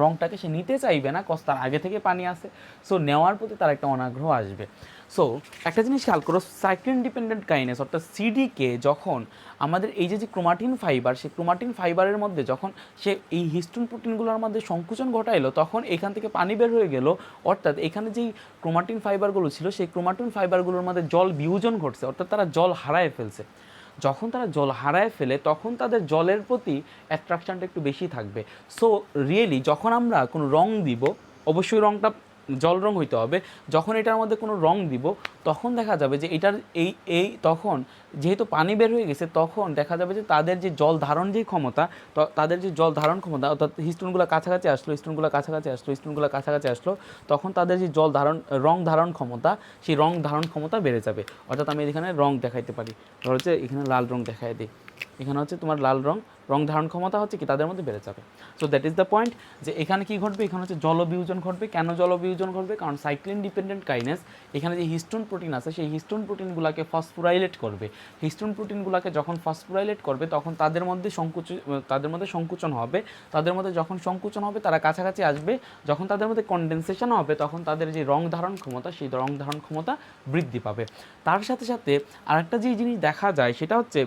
রংটাকে সে নিতে চাইবে না, কজ তার আগে থেকে পানি আছে। সো নেওয়ার প্রতি তার একটা অনাগ্রহ আসবে। সো একটা জিনিস খেয়াল করো, সাইক্লিন ডিপেন্ডেন্ট কাইনেস অর্থাৎ সিডিকে যখন আমাদের এই যে ক্রোমাটিন ফাইবার, সেই ক্রোমাটিন ফাইবারের মধ্যে যখন সে এই হিস্টোন প্রোটিনগুলোর মধ্যে সংকুচন ঘটাইলো তখন এখান থেকে পানি বের হয়ে গেল, অর্থাৎ এখানে যেই ক্রোমাটিন ফাইবারগুলো ছিল সেই ক্রোমাটিন ফাইবারগুলোর মধ্যে জল বিয়োজন ঘটছে, অর্থাৎ তারা জল হারায় ফেলছে। যখন তারা জল হারায় ফেলে তখন তাদের জলের প্রতি অ্যাট্রাকশানটা একটু বেশি থাকবে। সো রিয়েলি যখন আমরা কোনো রং দিব, অবশ্যই রংটা জল রং হইতে হবে। যখন এটার মধ্যে কোনো রং দিব তখন দেখা যাবে যে এটার এই তখন যেহেতু পানি বের হয়ে গেছে তখন দেখা যাবে যে তাদের যে জল ধারণ যে ক্ষমতা, তাদের যে জল ধারণ ক্ষমতা, অর্থাৎ হিস্টোনগুলো কাছাকাছি আসলো, হিস্টোনগুলো কাছাকাছি আসলো, হিস্টোনগুলো কাছাকাছি আসলো, তখন তাদের যে জল ধারণ রং ধারণ ক্ষমতা, সেই রং ধারণ ক্ষমতা বেড়ে যাবে। অর্থাৎ আমি এখানে রং দেখাইতে পারি, ধরো হচ্ছে এখানে লাল রং দেখাই দিই, এখানে হচ্ছে তোমার লাল রং, রং ধারণ ক্ষমতা হচ্ছে কি তাদের মধ্যে বেড়ে যাবে। So that is the point যে এখানে কি ঘটবে, এখানে হচ্ছে জলবিয়োজন ঘটবে। কেন জলবিয়োজন ঘটবে? কারণ সাইক্লিন ডিপেন্ডেন্ট কাইনেস এখানে যে হিস্টোন প্রোটিন আছে সেই হিস্টোন প্রোটিনগুলোকে ফসফোরাইলেট করবে। হিস্টোন প্রোটিনগুলোকে যখন ফসফোরাইলেট করবে তখন তাদের মধ্যে সংকুচন হবে, তাদের মধ্যে যখন সংকুচন হবে তারা কাছাকাছি আসবে, যখন তাদের মধ্যে কনডেনসেশন হবে তখন তাদের যে রং ধারণ ক্ষমতা সেই রং ধারণ ক্ষমতা বৃদ্ধি পাবে। তার সাথে সাথে আরেকটা যে জিনিস দেখা যায় সেটা হচ্ছে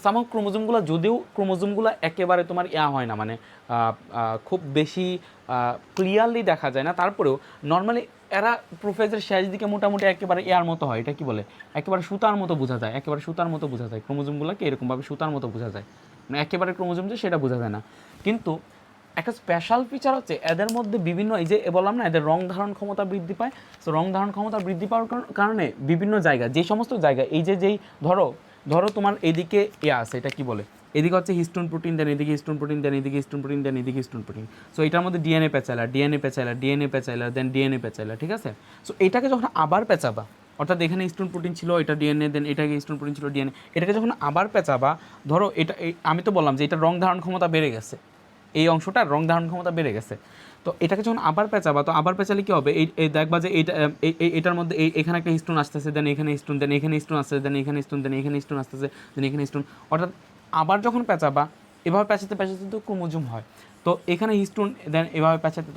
সাম ক্রোমোজোমগুলো, যদিও ক্রোমোজোমগুলো একেবারে তোমার হয় না, মানে খুব বেশি ক্লিয়ারলি দেখা যায় না, তারপরেও নর্মালি এরা প্রোফেজের শেষ দিকে মোটামুটি একেবারে এয়ার মতো হয়। এটা কি বলে, একেবারে সুতার মতো বোঝা যায়, একেবারে সুতার মতো বোঝা যায় ক্রোমোজোমগুলোকে, এরকমভাবে সুতার মতো বোঝা যায়, মানে একেবারে ক্রোমোজোম যে সেটা বোঝা যায় না। কিন্তু একটা স্পেশাল ফিচার হচ্ছে এদের মধ্যে বিভিন্ন, এই যে বললাম না এদের রং ধারণ ক্ষমতা বৃদ্ধি পায়। সো রং ধারণ ক্ষমতা বৃদ্ধি পাওয়ার কারণে বিভিন্ন জায়গা, যে সমস্ত জায়গা এই যেই ধরো তোমার এইদিকে আছে, এটা কি বলে, এদিকে হচ্ছে হিস্টোন প্রোটিন, দেন এদিকে হিস্টোন প্রোটিন, দেন এদিকে হিস্টোন প্রোটিন, দেন এদিকে হিস্টোন প্রোটিন। সো এটার মধ্যে ডিএনএ প্যাচাইলার, দেন ডিএনএ প্যাচাইলার, ঠিক আছে। সো এটাকে যখন আবার পেঁচাবা, অর্থাৎ এখানে হিস্টোন প্রোটিন ছিল, এটা ডিএনএ, দেন এটাকে হিস্টোন প্রোটিন ছিল ডিএনএ, এটাকে যখন আবার পেঁচাবা, ধরো এটা আমি তো বললাম যে এটা রং ধারণ ক্ষমতা বেড়ে গেছে, এই অংশটার রং ধারণ ক্ষমতা বেড়ে গেছে। তো এটাকে যখন আবার পেঁচাবা, তো আবার পেঁচালে কী হবে, এই দেখবা যে এটার মধ্যে এখানে একটা হিস্টোন আসতেছে, দেন এখানে হিস্টোন, দেন এখানে হিস্টোন আসতেছে, দেন এখানে হিস্টোন, দেন এখানে হিস্টোন আসতেছে, দেন এখানে হিস্টোন, অর্থাৎ আবার যখন পেঁচাবা এভাবে পেঁচাতে তো ক্রোমোজোম হয়। তো এখানে হিস্টোন, দেন এভাবে পেঁচাতে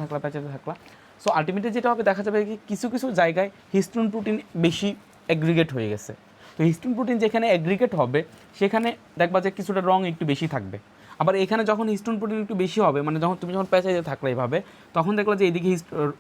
থাকলা। সো আলটিমেটলি যেটা হবে দেখা যাবে কি কিছু কিছু জায়গায় হিস্টোন প্রোটিন বেশি অ্যাগ্রিগেট হয়ে গেছে। তো হিস্টোন প্রোটিন যেখানে অ্যাগ্রিগেট হবে সেখানে দেখবা যে কিছুটা রং একটু বেশি থাকবে। আবার এখানে যখন হিস্টোন প্রোটিন একটু বেশি হবে, মানে তুমি যখন পেঁচাইতে থাকলে এইভাবে, তখন দেখলা যে এইদিকে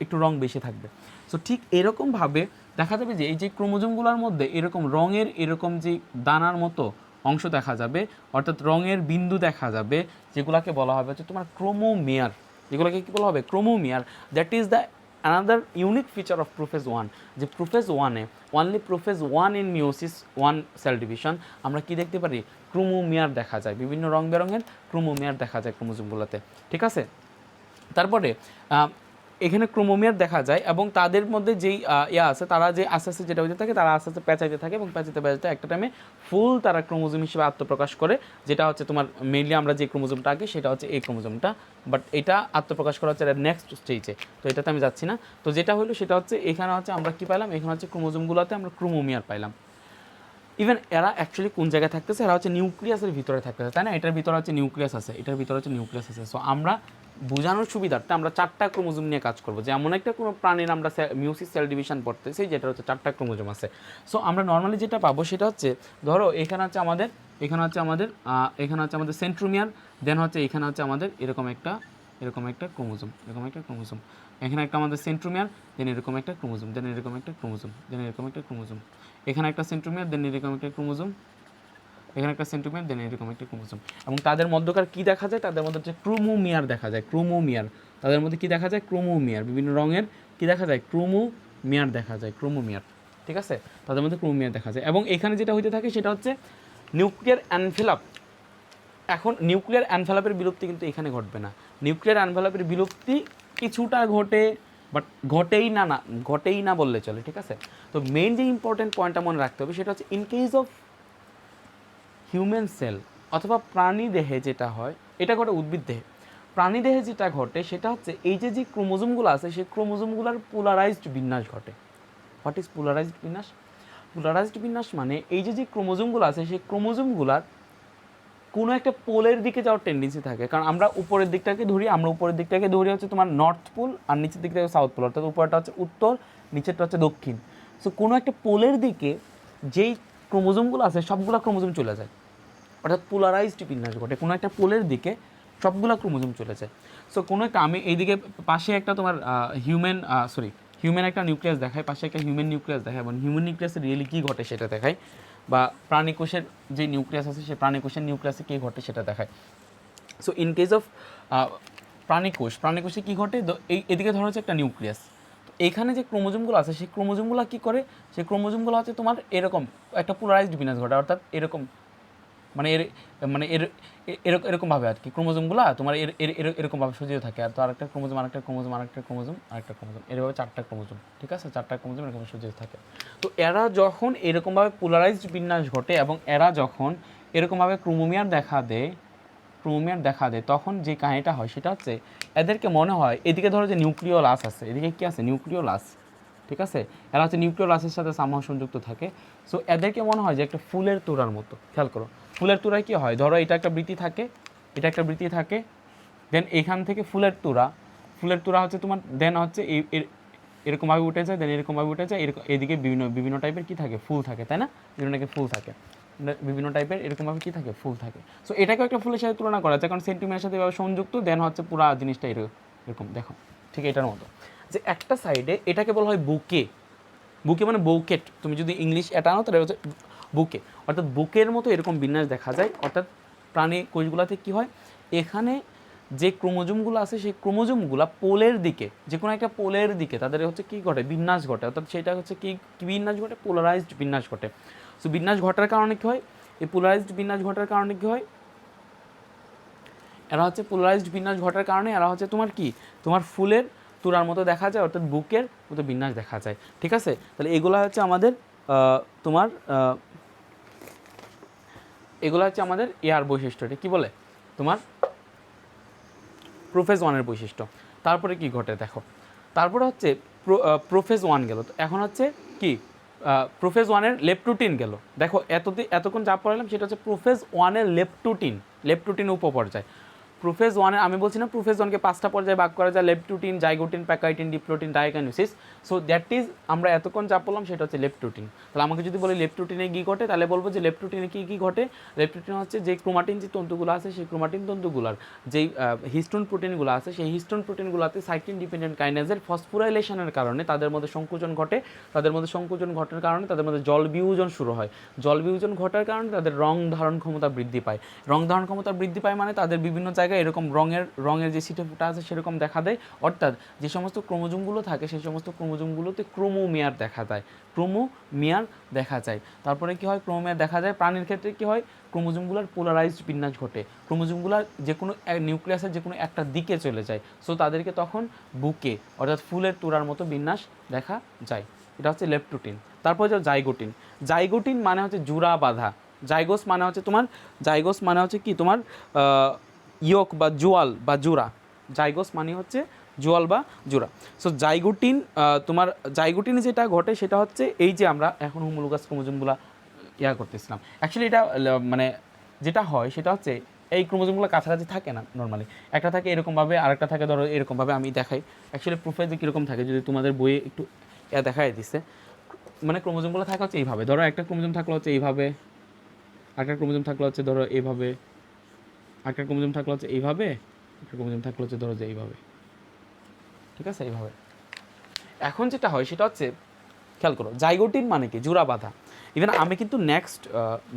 একটু রং বেশি থাকবে। সো ঠিক এরকমভাবে দেখা যাবে যে এই যে ক্রোমোজোমগুলোর মধ্যে এরকম রঙের এরকম যে দানার মতো অংশ দেখা যাবে, অর্থাৎ রঙের বিন্দু দেখা যাবে, যেগুলোকে বলা হবে হচ্ছে তোমার ক্রোমোমিয়ার, যেগুলোকে কী বলা হবে chromomere. That is the another unique feature of prophase one, যে প্রোফেজ ওয়ানে only prophase one in meiosis one cell division আমরা কি দেখতে পারি, ক্রোমোমিয়ার দেখা যায়, বিভিন্ন রং বেরঙের ক্রোমোমিয়ার দেখা যায় ক্রোমোজোমগুলোতে, ঠিক আছে। তারপরে এখানে ক্রোমোমিয়ার দেখা যায় এবং তাদের মধ্যে যেই আছে তারা যে আস্তে আস্তে যেটা হতে থাকে তারা আস্তে আস্তে পেঁচাইতে থাকে এবং পেঁচাইতে একটা টাইমে ফুল তারা ক্রোমোজোম হিসেবে আত্মপ্রকাশ করে, যেটা হচ্ছে তোমার মেইনলি আমরা যে ক্রোমোজোমটা আগে সেটা হচ্ছে এই ক্রোমোজোমটা, বাট এটা আত্মপ্রকাশ করা হচ্ছে নেক্সট স্টেজে, তো এটাতে আমি যাচ্ছি না। তো যেটা হলো সেটা হচ্ছে এখানে হচ্ছে আমরা কি পাইলাম, এখানে হচ্ছে ক্রোমোজোমগুলোতে আমরা ক্রোমোমিয়ার পাইলাম। ইভেন এরা অ্যাকচুয়ালি কোন জায়গায় থাকতেছে, এরা হচ্ছে নিউক্লিয়াসের ভিতরে থাকতেছে, তাই না, এটার ভিতরে হচ্ছে নিউক্লিয়াস আছে, এটার ভিতরে হচ্ছে নিউক্লিয়াস আছে। সো আমরা বোঝানোর সুবিধার্থে আমরা 4টা ক্রোমোজোম নিয়ে কাজ করবো, যে এমন একটা কোনো প্রাণীর আমরা মিওসিস সেল ডিভিশন পড়তেছি যেটা হচ্ছে 4টা ক্রোমোজোম আছে। সো আমরা নর্মালি যেটা পাবো সেটা হচ্ছে ধরো এখানে হচ্ছে আমাদের সেন্ট্রোমিয়ার, দেন হচ্ছে এখানে হচ্ছে আমাদের এরকম একটা ক্রোমোজোম, এখানে একটা আমাদের সেন্ট্রোমিয়ার, দেন এরকম একটা ক্রোমোজোম, দেন এরকম একটা ক্রোমোজোম, দেন এরকম একটা ক্রোমোজোম, এখানে একটা সেন্ট্রোমিয়ার, দেন এরকম একটা ক্রোমোজোম, এখানে একটা সেন্ট্রোমিয়ার, দেন এরকম একটা ক্রোমোজোম। এবং তাদের মধ্যকার কি দেখা যায়, তাদের মধ্যে হচ্ছে ক্রোমোমিয়ার দেখা যায়, ক্রোমোমিয়ার, তাদের মধ্যে কি দেখা যায়, ক্রোমোমিয়ার, বিভিন্ন রঙের কি দেখা যায়, ক্রোমোমিয়ার দেখা যায়, ক্রোমোমিয়ার, ঠিক আছে, তাদের মধ্যে ক্রোমোমিয়ার দেখা যায়। এবং এখানে যেটা হইতে থাকে সেটা হচ্ছে নিউক্লিয়ার অ্যানভেলাপ। এখন নিউক্লিয়ার অ্যানভেলাপের বিলুপ্তি কিন্তু এখানে ঘটবে না, নিউক্লিয়ার অ্যানভেলাপের বিলুপ্তি কিছুটা ঘটে, বাট ঘটেই না বললে চলে, ঠিক আছে। তো মেইন যে ইম্পর্টেন্ট পয়েন্টটা মনে রাখতে হবে সেটা হচ্ছে in case of human sell অথবা প্রাণী দেহে যেটা হয়, এটা ঘটে উদ্ভিদ দেহে, প্রাণী দেহে যেটা ঘটে সেটা হচ্ছে এই যে ক্রোমোজোমগুলো আছে সেই ক্রোমোজোমগুলোর পোলারাইজড বিন্যাস ঘটে। হোয়াট ইজ পোলারাইজড বিন্যাস? পোলারাইজড বিন্যাস মানে এই যে ক্রোমোজোমগুলো আছে সেই ক্রোমোজোমগুলার কোনো একটা পোলের দিকে যাওয়ার টেন্ডেন্সি থাকে, কারণ আমরা উপরের দিকটাকে ধরি হচ্ছে তোমার নর্থ পোল, আর নিচের দিকটা সাউথ পোল, অর্থাৎ উপরটা হচ্ছে উত্তর, নিচেরটা হচ্ছে দক্ষিণ। সো কোনো একটা পোলের দিকে যেই ক্রোমোজোমগুলো আছে সবগুলো ক্রোমোজোম চলে যায়, অর্থাৎ পোলারাইজড বিন্যাস ঘটে, কোনো একটা পোলের দিকে সবগুলো ক্রোমোজোম চলে যায়। সো কোনো একটা আমি এইদিকে পাশে একটা তোমার হিউম্যান একটা নিউক্লিয়াস দেখায়, পাশে একটা হিউম্যান নিউক্লিয়াস দেখায়, এবং হিউম্যান নিউক্লিয়াসে রিয়েলি কী ঘটে সেটা দেখায়, বা প্রাণীকোষের যে নিউক্লিয়াস আছে সেই প্রাণীকোষের নিউক্লিয়াসে কী ঘটে সেটা দেখায়। সো ইন কেস অফ প্রাণীকোষে কী ঘটে, এদিকে ধরো হচ্ছে একটা নিউক্লিয়াস, তো এখানে যে ক্রোমোজোমগুলো আছে সেই ক্রোমোজোমগুলো কী করে, সেই ক্রোমোজোমগুলো হচ্ছে তোমার এরকম একটা পোলারাইজড বিন্যাস ঘটে, অর্থাৎ এরকম এরকমভাবে আর কি ক্রোমোজোমগুলো তোমার এরকমভাবে সজ্জিত থাকে, আর তো আরেকটা ক্রোমোজোম এরভাবে 4টা ক্রোমোজোম, ঠিক আছে, 4টা ক্রোমোজোম এরকম সজ্জিত থাকে। তো এরা যখন এরকমভাবে পোলারাইজড বিন্যাস ঘটে এবং এরা যখন এরকমভাবে ক্রোমোমিয়ার দেখা দেয় তখন যে কাহিনীটা হয় সেটা হচ্ছে এদেরকে মনে হয় এদিকে ধরো যে নিউক্লিওলাস আছে, এদিকে কি আছে, নিউক্লিওলাস, ঠিক আছে, এরা হচ্ছে নিউক্লিওলাসের সাথে সামহ সংযুক্ত থাকে। সো এদেরকে মনে হয় যে একটা ফুলের তোড়ার মতো, খেয়াল করো ফুলের তোড়ায় কী হয়, ধরো এটা একটা বৃত্তি থাকে, দেন এখান থেকে ফুলের তোড়া হচ্ছে তোমার, দেন হচ্ছে এরকমভাবে উঠে যায়, দেন এরকমভাবে উঠে যায়, এদিকে বিভিন্ন টাইপের কী থাকে, ফুল থাকে, তাই না, বিভিন্ন টাইপের এরকমভাবে কী থাকে, ফুল থাকে। সো এটাকেও একটা ফুলের সাথে তুলনা করা যায়, কারণ সেন্টিমিটার সাথে এভাবে সংযুক্ত, দেন হচ্ছে পুরো জিনিসটা এরকম দেখো, ঠিক এটার মতো, যে একটা সাইডে এটাকে বলা হয় বুকে মানে বৌকেট, তুমি যদি ইংলিশ এটা আনো তাহলে হচ্ছে বুকে, অর্থাৎ বুকের মতো এরকম বিন্যাস দেখা যায়। অর্থাৎ প্রাণী কোষগুলোতে কী হয়, এখানে যে ক্রোমোজোমগুলো আছে সেই ক্রোমোজোমগুলো পোলের দিকে, যে কোনো একটা পোলের দিকে তাদের হচ্ছে কী ঘটে, বিন্যাস ঘটে, অর্থাৎ সেটা হচ্ছে কী বিন্যাস ঘটে, পোলারাইজড বিন্যাস ঘটে। সো বিন্যাস ঘটার কারণে কী হয়, এই পোলারাইজড বিন্যাস ঘটার কারণে কী হয়, এরা হচ্ছে পোলারাইজড বিন্যাস ঘটার কারণে এরা হচ্ছে তোমার ফুলের তুরার মতো দেখা যায়, অর্থাৎ বুকের মতো বিন্যাস দেখা যায়, ঠিক আছে। তাহলে এগুলো হচ্ছে আমাদের এয়ার বৈশিষ্ট্য, এটা কী বলে তোমার প্রোফেজ ওয়ানের বৈশিষ্ট্য। তারপরে কি ঘটে দেখো, তারপরে হচ্ছে প্রোফেজ ওয়ান গেল, তো এখন হচ্ছে কি প্রোফেজ ওয়ানের লেপটুটিন গেল। দেখো এতক্ষণ যা পড়ালাম সেটা হচ্ছে প্রোফেজ ওয়ানের লেপটুটিন উপপর্যায়। প্রোফেজ ওয়ানে আমি বলছি না প্রোফেজ ওয়ানকে 5টা পর্যায়ে ভাগ করা যায়, leptotene, zygotene, pachytene, diplotene, diakinesis. So that is আমরা এতক্ষণ যা বললাম সেটা হচ্ছে লেপটুটিন। তাহলে আমাকে যদি বলি লেপটুটিনে কী ঘটে, তাহলে বলবো যে লেপটুটিনে কী ঘটে। লেপটুটিন হচ্ছে যে ক্রোমাটিন যে তন্তুগুলো আছে সেই ক্রোমাটিন তন্তুগুলোর যেই হিস্টোন প্রোটিনগুলো আছে সেই হিস্টোন প্রোটিনগুলোতে সাইক্লিন ডিপেন্ডেন্ট কাইনেজের ফসফোরাইলেশনের কারণে তাদের মধ্যে সংকোচন ঘটে। তাদের মধ্যে সংকোচন ঘটার কারণে তাদের মধ্যে জল বিয়োজন শুরু হয়। জল বিয়োজন ঘটার কারণে তাদের রং ধারণ ক্ষমতা বৃদ্ধি পায়। রং ধারণ ক্ষমতা বৃদ্ধি পায় মানে তাদের বিভিন্ন জায়গায় এরকম রঙের যে ছিটে ফোঁটা আছে সেরকম দেখা দেয়। অর্থাৎ যে সমস্ত ক্রোমোজোমগুলো থাকে সেই সমস্ত ক্রোমোজোমগুলোতে ক্রোমোমিয়ার দেখা যায়, ক্রোমোমিয়ার দেখা যায়। তারপরে কি হয়, ক্রোমোমিয়ার দেখা যায়। প্রাণীর ক্ষেত্রে কি হয়, ক্রোমোজোমগুলোর পোলারাইজড বিন্যাস ঘটে, ক্রোমোজোমগুলোর যে কোনো নিউক্লিয়াসের যে কোনো একটা দিকে চলে যায়। সো তাদেরকে তখন বুকে অর্থাৎ ফুলের তোড়ার মতো বিন্যাস দেখা যায়। এটা হচ্ছে লেপটুটিন। তারপর যাও জাইগোটিন। জাইগোটিন মানে হচ্ছে জোড়া বাঁধা। জাইগোস মানে হচ্ছে তোমার, জাইগোস মানে হচ্ছে কি তোমার ইয়ক বা জোয়াল বা জোড়া। জাইগোস মানে হচ্ছে জোয়াল বা জোড়া। সো জাইগোটিন তোমার জাইগোটিনে যেটা ঘটে সেটা হচ্ছে এই যে আমরা এখন হোমোলোগাস ক্রোমোজোমগুলো করতেছিলাম। অ্যাকচুয়ালি এটা মানে যেটা হয় সেটা হচ্ছে এই ক্রোমোজোমগুলো কাছাকাছি থাকে না নর্মালি, একটা থাকে এরকমভাবে আরেকটা থাকে ধরো এরকমভাবে। আমি দেখাই অ্যাকচুয়ালি প্রোফাইলে কীরকম থাকে, যদি তোমাদের বইয়ে একটু দেখাই দিচ্ছে, মানে ক্রোমোজোমগুলো থাকে হচ্ছে এইভাবে। ধরো একটা ক্রোমোজোম থাকলে হচ্ছে এইভাবে, একটা ক্রোমোজোম থাকলে হচ্ছে ধরো এইভাবে, একটা ক্রোমোজোম থাকলে হচ্ছে এইভাবে, একটা ক্রোমোজোম থাকলে হচ্ছে ধরো যে এইভাবে, ঠিক আছে এইভাবে। এখন যেটা হয় সেটা হচ্ছে খেয়াল করো, জাইগোটিন মানে কি, জোড়া বাঁধা। ইভেন আমি কিন্তু নেক্সট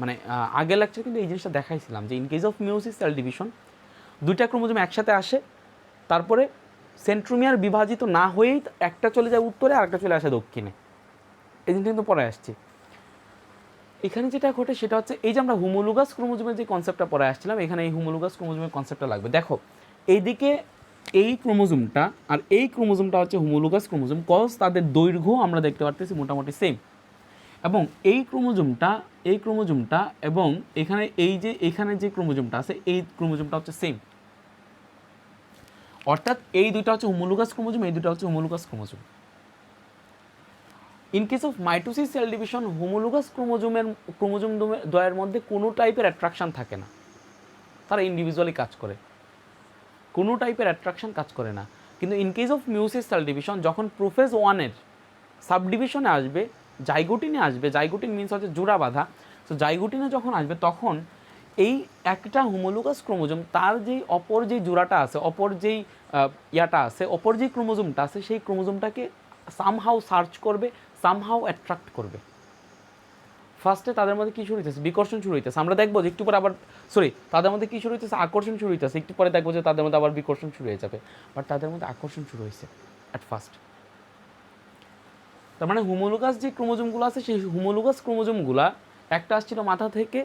মানে আগের লেকচার কিন্তু এই জিনিসটা দেখাইছিলাম যে in case of meiosis cell division দুইটা ক্রোমোজোম একসাথে আসে, তারপরে সেন্ট্রোমিয়ার বিভাজিত না হয়েই একটা চলে যায় উত্তরে আর একটা চলে আসে দক্ষিণে। এই জিনিসটা কিন্তু পরে আসছে। এখানে যেটা ঘটে সেটা হচ্ছে এই যে আমরা হোমোলোগাস ক্রোমোজোমের যে কনসেপ্টটা পরে আসছিলাম, এখানে এই হোমোলোগাস ক্রোমোজোমের কনসেপ্টটা লাগবে। দেখো এইদিকে এই ক্রোমোজোমটা আর এই ক্রোমোজোমটা হচ্ছে হোমোলোগাস ক্রোমোজোম, কজ তাদের দৈর্ঘ্য আমরা দেখতে পারতেছি মোটামুটি সেম। এবং এই ক্রোমোজোমটা এবং এখানে যে ক্রোমোজোমটা আছে এই ক্রোমোজোমটা হচ্ছে সেম। অর্থাৎ এই দুইটা হচ্ছে হোমোলোগাস ক্রোমোজোম, এই দুটো হচ্ছে homologous chromosome. In case of mitosis cell division homologous chromosome দ্বয়ের মধ্যে কোনো টাইপের অ্যাট্রাকশন থাকে না, তারা ইন্ডিভিজুয়ালি কাজ করে, কোনো টাইপের অ্যাট্রাকশন কাজ করে না। কিন্তু in case of meiosis cell division যখন প্রোফেজ ওয়ানের সাবডিভিশনে আসবে, জাইগোটিনে আসবে, জাইগোটিন মিনস হচ্ছে জোড়া বাঁধা। তো জাইগোটিনে যখন আসবে তখন এই একটা হোমোলোগাস ক্রোমোজোম তার যেই অপর যেই জোড়াটা আছে, অপর যেই অপর যেই ক্রোমোজোমটা আছে সেই ক্রোমোজোমটাকে সামহাউ সার্চ করবে, সামহাউ অ্যাট্রাক্ট করবে। ফার্স্টে তাদের মধ্যে কী শুরু হইতেছে, বিকর্ষণ শুরু হইতেছে। আমরা দেখবো যে একটু পরে আবার তাদের মধ্যে কী শুরু হইতেছে, আকর্ষণ শুরু হইতেছে। একটু পরে দেখবো যে তাদের মধ্যে আবার বিকর্ষণ শুরু হয়ে যাবে, বাট তাদের মধ্যে আকর্ষণ শুরু হয়েছে অ্যাট ফার্স্ট। তার মানে হোমোলোগাস যে ক্রোমোজোমগুলো আছে সেই হোমোলোগাস ক্রোমোজোমগুলা একটা আসছিল মাথা থেকে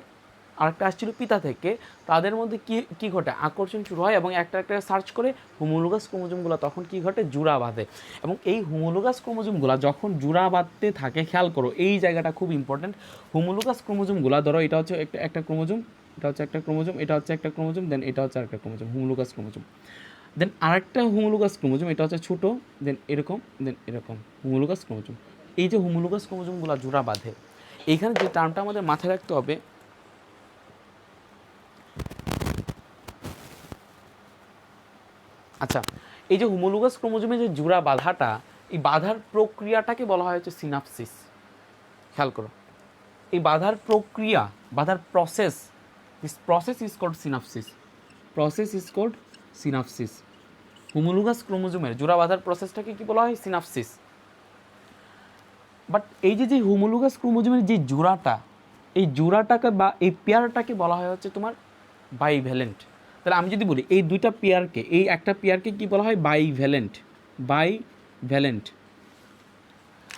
আরেকটা আসছিল পিতা থেকে, তাদের মধ্যে কী ঘটে, আকর্ষণ শুরু হয় এবং একটা সার্চ করে হোমোলোগাস ক্রোমোজোমগুলো তখন কী ঘটে, জোড়া বাঁধে। এবং এই হোমোলোগাস ক্রোমোজোমগুলো যখন জোড়া বাঁধতে থাকে, খেয়াল করো এই জায়গাটা খুব ইম্পর্টেন্ট। হোমোলোগাস ক্রোমোজোমগুলো ধরো এটা হচ্ছে একটা ক্রোমোজোম, এটা হচ্ছে একটা ক্রোমোজোম, এটা হচ্ছে একটা ক্রোমোজোম, দেন এটা হচ্ছে আরেকটা ক্রোমোজোম, হোমোলোগাস ক্রোমোজোম। দেন আরেকটা হোমোলোগাস ক্রোমোজোম, এটা হচ্ছে ছোটো, দেন এরকম, দেন এরকম, হোমোলোগাস ক্রোমোজোম। এই যে হোমোলোগাস ক্রোমোজোমগুলো জোড়া বাঁধে, এইখানে যে টার্মটা আমাদের মাথায় রাখতে হবে, আচ্ছা এই যে হোমোলোগাস ক্রোমোজোমের যে জোড়া বাঁধাটা, এই বাঁধার প্রক্রিয়াটাকে বলা হয় হচ্ছে সিনাপসিস। খেয়াল করো এই বাঁধার প্রক্রিয়া, বাঁধার process, this process is called synapsis, process is called synapsis. Homologous ক্রোমোজোমের জোড়া বাঁধার প্রসেসটাকে কি বলা হয়, সিনাপসিস। বাট এই যে হোমোলোগাস ক্রোমোজোমের যে জোড়াটা, এই জোড়াটাকে বা এই পেয়ারটাকে বলা হয় হচ্ছে তোমার বাইভ্যালেন্ট। তাহলে আমি যদি বলি এই দুইটা পেয়ারকে, এই একটা পেয়ারকে কি বলা হয়, বাইভ্যালেন্ট, বাইভ্যালেন্ট।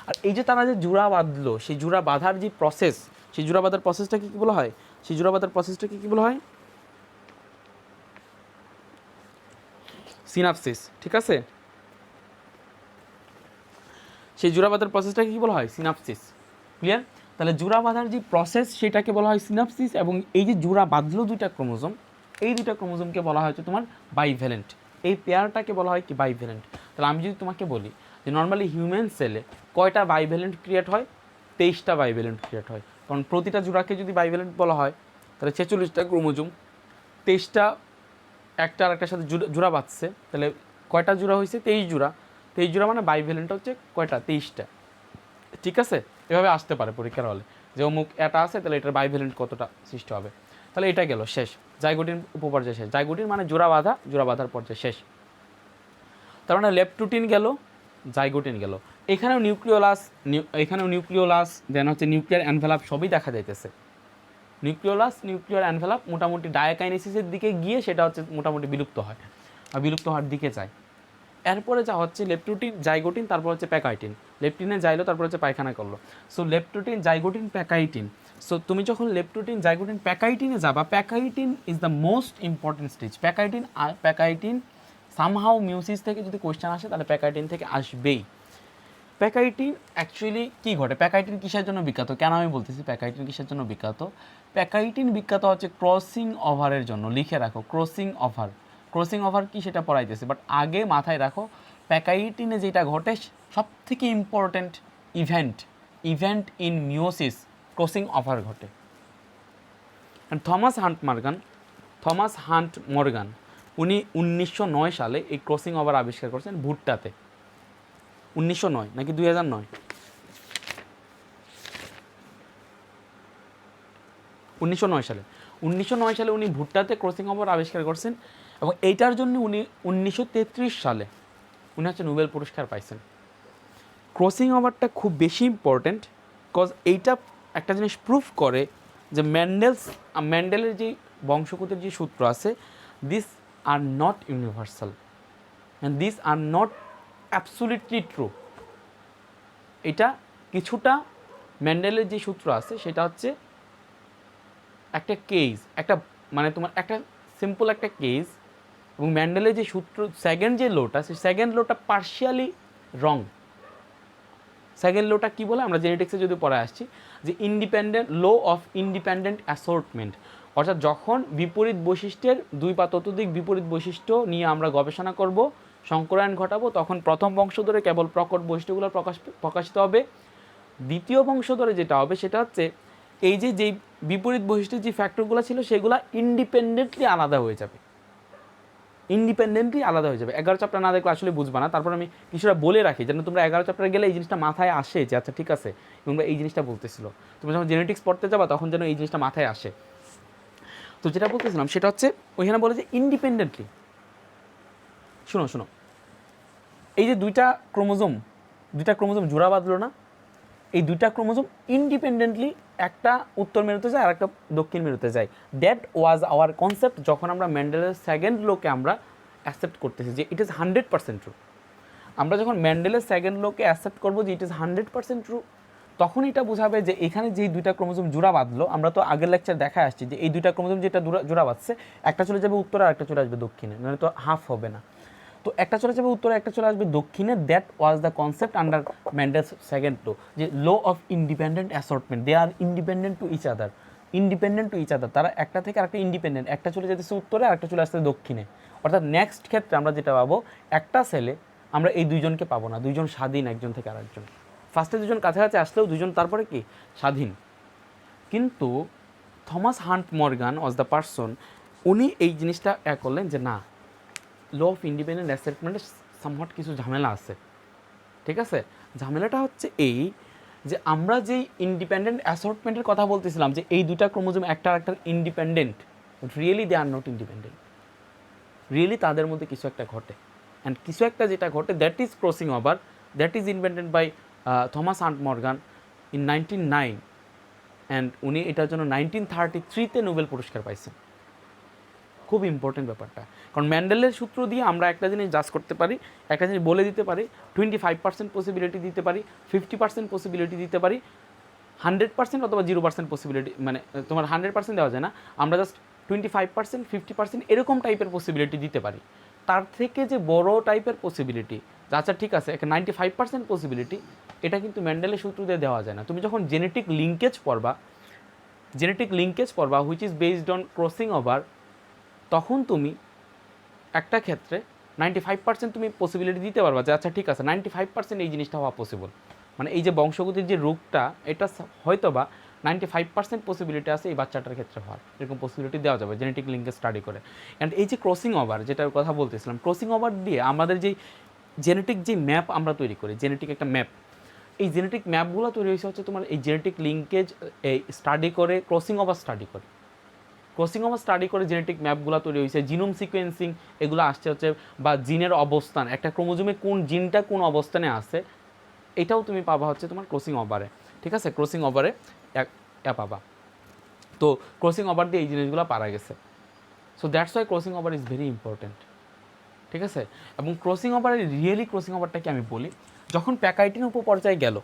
আর এই যে তারা যে জোড়া বাঁধলো, সেই জোড়া বাঁধার যে প্রসেস, সেই জোড়া বাঁধার প্রসেসটাকে কি বলা হয়, সেই জোড়া বাঁধার প্রসেসটাকে কি বলা হয়, সিনাপসিস। ঠিক আছে, সেই জোড়া বাঁধার প্রসেসটাকে কি বলা হয়, সিনাপসিস। ক্লিয়ার? তাহলে জোড়া বাঁধার যে প্রসেস সেটাকে বলা হয় সিনাপসিস, এবং এই যে জোড়া বাঁধলো দুইটা ক্রোমোজোম, এই দুইটা ক্রোমোজোমকে বলা হয় তোমার বাইভ্যালেন্ট। এই পেয়ারটাকে বলা হয় কি, বাইভ্যালেন্ট। তাহলে আমি যদি তোমাকে বলি যে নর্মালি হিউম্যান সেলে কয়টা বাইভ্যালেন্ট ক্রিয়েট হয়, 23টা বাইভ্যালেন্ট ক্রিয়েট হয়। কারণ প্রতিটা জোড়াকে যদি বাইভ্যালেন্ট বলা হয় তাহলে 46টা ক্রোমোজোম, 23টা একটা আর একটার সাথে জোড়া বাঁধছে, তাহলে কয়টা জোড়া হয়েছে? 23 জোড়া। 23 জোড়া মানে বাইভ্যালেন্টটা হচ্ছে কয়টা? 23টা। ঠিক আছে, এভাবে আসতে পারে পরীক্ষার হলে যে অমুক এটা আছে, তাহলে এটার বাইভ্যালেন্ট কতটা সৃষ্টি হবে। তাহলে এটা গেল শেষ, জাইগোটিন উপপর্যায় শেষ। জাইগোটিন মানে জোড়া বাঁধার পর্যায়ে শেষ। তার মানে লেপটুটিন গেল, জাইগোটিন গেল। এখানেও নিউক্লিওলাস দেন হচ্ছে নিউক্লিয়ার অ্যানভেলাপ সবই দেখা যাইতেছে। নিউক্লিয়ার অ্যানভেলাপ মোটামুটি ডায়াকাইনেসিসের দিকে গিয়ে সেটা হচ্ছে মোটামুটি বিলুপ্ত হয় আর বিলুপ্ত হওয়ার দিকে যায়। এরপরে যা হচ্ছে লেপটুটিন, জাইগোটিন, তারপর হচ্ছে প্যাকাইটিন। লেপটিনে যাইলো, তারপর হচ্ছে পায়খানা করলো। So leptotene, zygotene, pachytene. So তুমি যখন লেপটুটিন, জাইগোটিন, প্যাকাইটিনে যাবা, pachytene is the most important stage. Pachytene somehow meiosis থেকে যদি কোয়েশ্চেন আসে তাহলে প্যাকাইটিন থেকে আসবেই। প্যাকাইটিন অ্যাকচুয়ালি কী ঘটে? প্যাকাইটিন কিসের জন্য বিখ্যাত? কেন আমি বলতেছি প্যাকাইটিন কিসের জন্য বিখ্যাত? প্যাকাইটিন বিখ্যাত হচ্ছে ক্রসিং ওভারের জন্য। লিখে রাখো, ক্রসিং ওভার। ক্রসিং ওভার কি সেটা পড়াইতেছে, বাট আগে মাথায় রাখো প্যাকাইটিনে যেটা ঘটে সবথেকে important event in meiosis crossing over ঘটে। থমাস হান্ট মর্গান উনি 1909 সালে এই ক্রসিং ওভার আবিষ্কার করেছেন ভুট্টাতে। 1909 নাকি 2009? 1909 সালে। 1909 সালে উনি ভুট্টাতে ক্রসিং ওভার আবিষ্কার করছেন এবং এইটার জন্য উনি 1933 সালে উনি হচ্ছে নোবেল পুরস্কার পাইছেন। ক্রসিং ওভারটা খুব বেশি ইম্পর্ট্যান্ট, বিকজ এইটা একটা জিনিস প্রুফ করে যে ম্যান্ডেলের যে বংশগতির যে সূত্র আছে, this are not universal and this are not absolutely true. এটা কিছুটা ম্যান্ডেলের যে সূত্র আছে সেটা হচ্ছে একটা কেস, একটা মানে তোমার একটা সিম্পল একটা কেস, এবং ম্যান্ডেলের যে সূত্র সেকেন্ড যে লোটা, সেই সেকেন্ড লোটা পার্শিয়ালি রং। সেকেন্ড লোটা কী বলে আমরা জেনেটিক্সে যদি পড়ে আসছি যে লো অফ ইন্ডিপেন্ডেন্ট অ্যাসর্টমেন্ট, অর্থাৎ যখন বিপরীত বৈশিষ্ট্যের দুই বা ততোধিক বিপরীত বৈশিষ্ট্য নিয়ে আমরা গবেষণা করব, সংকরায়ন ঘটাবো, তখন প্রথম বংশধরে কেবল প্রকট বৈশিষ্ট্যগুলো প্রকাশিত হবে। দ্বিতীয় বংশধরে যেটা হবে সেটা হচ্ছে এই যে যেই বিপরীত বৈশিষ্ট্যের যে ফ্যাক্টরগুলো ছিল সেগুলো ইন্ডিপেন্ডেন্টলি আলাদা হয়ে যাবে। 11 চ্যাপ্টার না দেখলে আসলে বুঝবা না। তারপর আমি কিছুটা বলে রাখি যেন তোমরা 11 চ্যাপ্টারে গেলে এই জিনিসটা মাথায় আসে যে আচ্ছা ঠিক আছে তোমরা এই জিনিসটা বলতেছিল, তোমরা যখন জেনেটিক্স পড়তে যাবা তখন যেন এই জিনিসটা মাথায় আসে। তো যেটা বলতেছিলাম সেটা হচ্ছে ওইখানে বলে যে ইন্ডিপেন্ডেন্টলি, শোনো এই যে দুইটা ক্রোমোজোম জোড়া বাঁধলো না, এই দুইটা ক্রোমোজোম ইন্ডিপেন্ডেন্টলি একটা উত্তর মেরুতে যায় আর একটা দক্ষিণ মেরুতে যায়। দ্যাট ওয়াজ আওয়ার কনসেপ্ট যখন আমরা ম্যান্ডেলের সেকেন্ড লোকে আমরা অ্যাকসেপ্ট করতেছি যে ইট ইজ 100% ট্রু। আমরা যখন ম্যান্ডেলের সেকেন্ড লোকে অ্যাকসেপ্ট করবো যে ইট ইজ 100% ট্রু, তখন এটা বোঝাবে যে এখানে যেই দুইটা ক্রোমোজোম জোড়া বাঁধলো, আমরা তো আগের লেকচার দেখা আসছি যে এই দুইটা ক্রোমোজোম যেটা জোড়া বাঁধছে, একটা চলে যাবে উত্তরে আর একটা চলে আসবে দক্ষিণে, মানে তো হাফ হবে না। তো একটা চলে যাবে উত্তরে, একটা চলে আসবে দক্ষিণে। That was the concept under Mendel's second law, যে law of independent assortment. They are independent to each other, তারা একটা থেকে আরেকটা ইন্ডিপেন্ডেন্ট, একটা চলে যেতেছে উত্তরে আর একটা চলে আসছে দক্ষিণে। অর্থাৎ নেক্সট ক্ষেত্রে আমরা যেটা পাবো, একটা সেলে আমরা এই দুইজনকে পাবো না, দুইজন স্বাধীন একজন থেকে আরেকজন। ফার্স্টে দুজন কাছাকাছি আসলেও দুজন তারপরে কি স্বাধীন। কিন্তু Thomas Hunt Morgan was the person, উনি এই জিনিসটা করলেন যে না, ল অফ ইন্ডিপেন্ডেন্ট অ্যাসেটমেন্টের সামহাট কিছু ঝামেলা আছে। ঠিক আছে, ঝামেলাটা হচ্ছে এই যে আমরা যেই ইন্ডিপেন্ডেন্ট অ্যাসর্টমেন্টের কথা বলতেছিলাম যে এই দুইটা ক্রোমোজোম একটা independent, really they are not independent. Really তাদের মধ্যে কিছু একটা ঘটে, অ্যান্ড কিছু একটা যেটা ঘটে that is crossing over, that is invented by Thomas Hunt Morgan in 1909, and উনি এটার জন্য 1933-তে নোবেল পুরস্কার পাইছেন। খুব ইম্পর্টেন্ট ব্যাপারটা, কারণ ম্যান্ডেলের সূত্র দিয়ে আমরা একটা জিনিস জাজ করতে পারি, একটা জিনিস বলে দিতে পারি, 25% পসিবিলিটি দিতে পারি, 50% পসিবিলিটি দিতে পারি, 100% অথবা 0% পসিবিলিটি, মানে তোমার 100% দেওয়া যায় না, আমরা জাস্ট 25%, 50% এরকম টাইপের পসিবিলিটি দিতে পারি। তার থেকে যে বড় টাইপের পসিবিলিটি, আচ্ছা ঠিক আছে, একটা 95% পসিবিলিটি, এটা কিন্তু ম্যান্ডেলের সূত্র দিয়ে দেওয়া যায় না। তুমি যখন জেনেটিক লিঙ্কেজ পড়বা which is based on crossing over, তখন তুমি একটা ক্ষেত্রে 95% তুমি পসিবিলিটি দিতে পারবা যে আচ্ছা ঠিক আছে 95% এই জিনিসটা হওয়া পসিবল। মানে এই যে বংশগতির যে রোগটা, এটা হয়তো বা 95% পসিবিলিটি আছে এই বাচ্চাটার ক্ষেত্রে হওয়ার, এরকম পসিবিলিটি দেওয়া যাবে জেনেটিক লিঙ্কে স্টাডি করে। অ্যান্ড এই যে ক্রসিং ওভার যেটার কথা বলতেছিলাম, ক্রসিং ওভার দিয়ে আমাদের যেই জেনেটিক যে ম্যাপ আমরা তৈরি করি, জেনেটিক একটা ম্যাপ, এই জেনেটিক ম্যাপগুলো তৈরি হয়েছে হচ্ছে তোমার এই জেনেটিক লিঙ্কেজ এই স্টাডি করে, ক্রসিং ওভার স্টাডি করে, ক্রসিং ওভার স্টাডি করে জেনেটিক ম্যাপগুলো তৈরি হয়েছে। জিনোম সিকোয়েন্সিং এগুলো আসছে হচ্ছে, বা জিনের অবস্থান, একটা ক্রোমোজোমে কোন জিনটা কোন অবস্থানে আছে এটাও তুমি পাবা হচ্ছে তোমার ক্রসিং ওভারে, ঠিক আছে, ক্রসিং ওভারে পাবা। তো ক্রসিং ওভার দিয়ে এই জিনিসগুলো পারা গেছে। So that's why crossing over is very important, ঠিক আছে। এবং ক্রসিং ওভারের রিয়েলি ক্রসিং ওভারটাকে আমি বলি, যখন প্যাকাইটিন উপপর্যায়ে গেল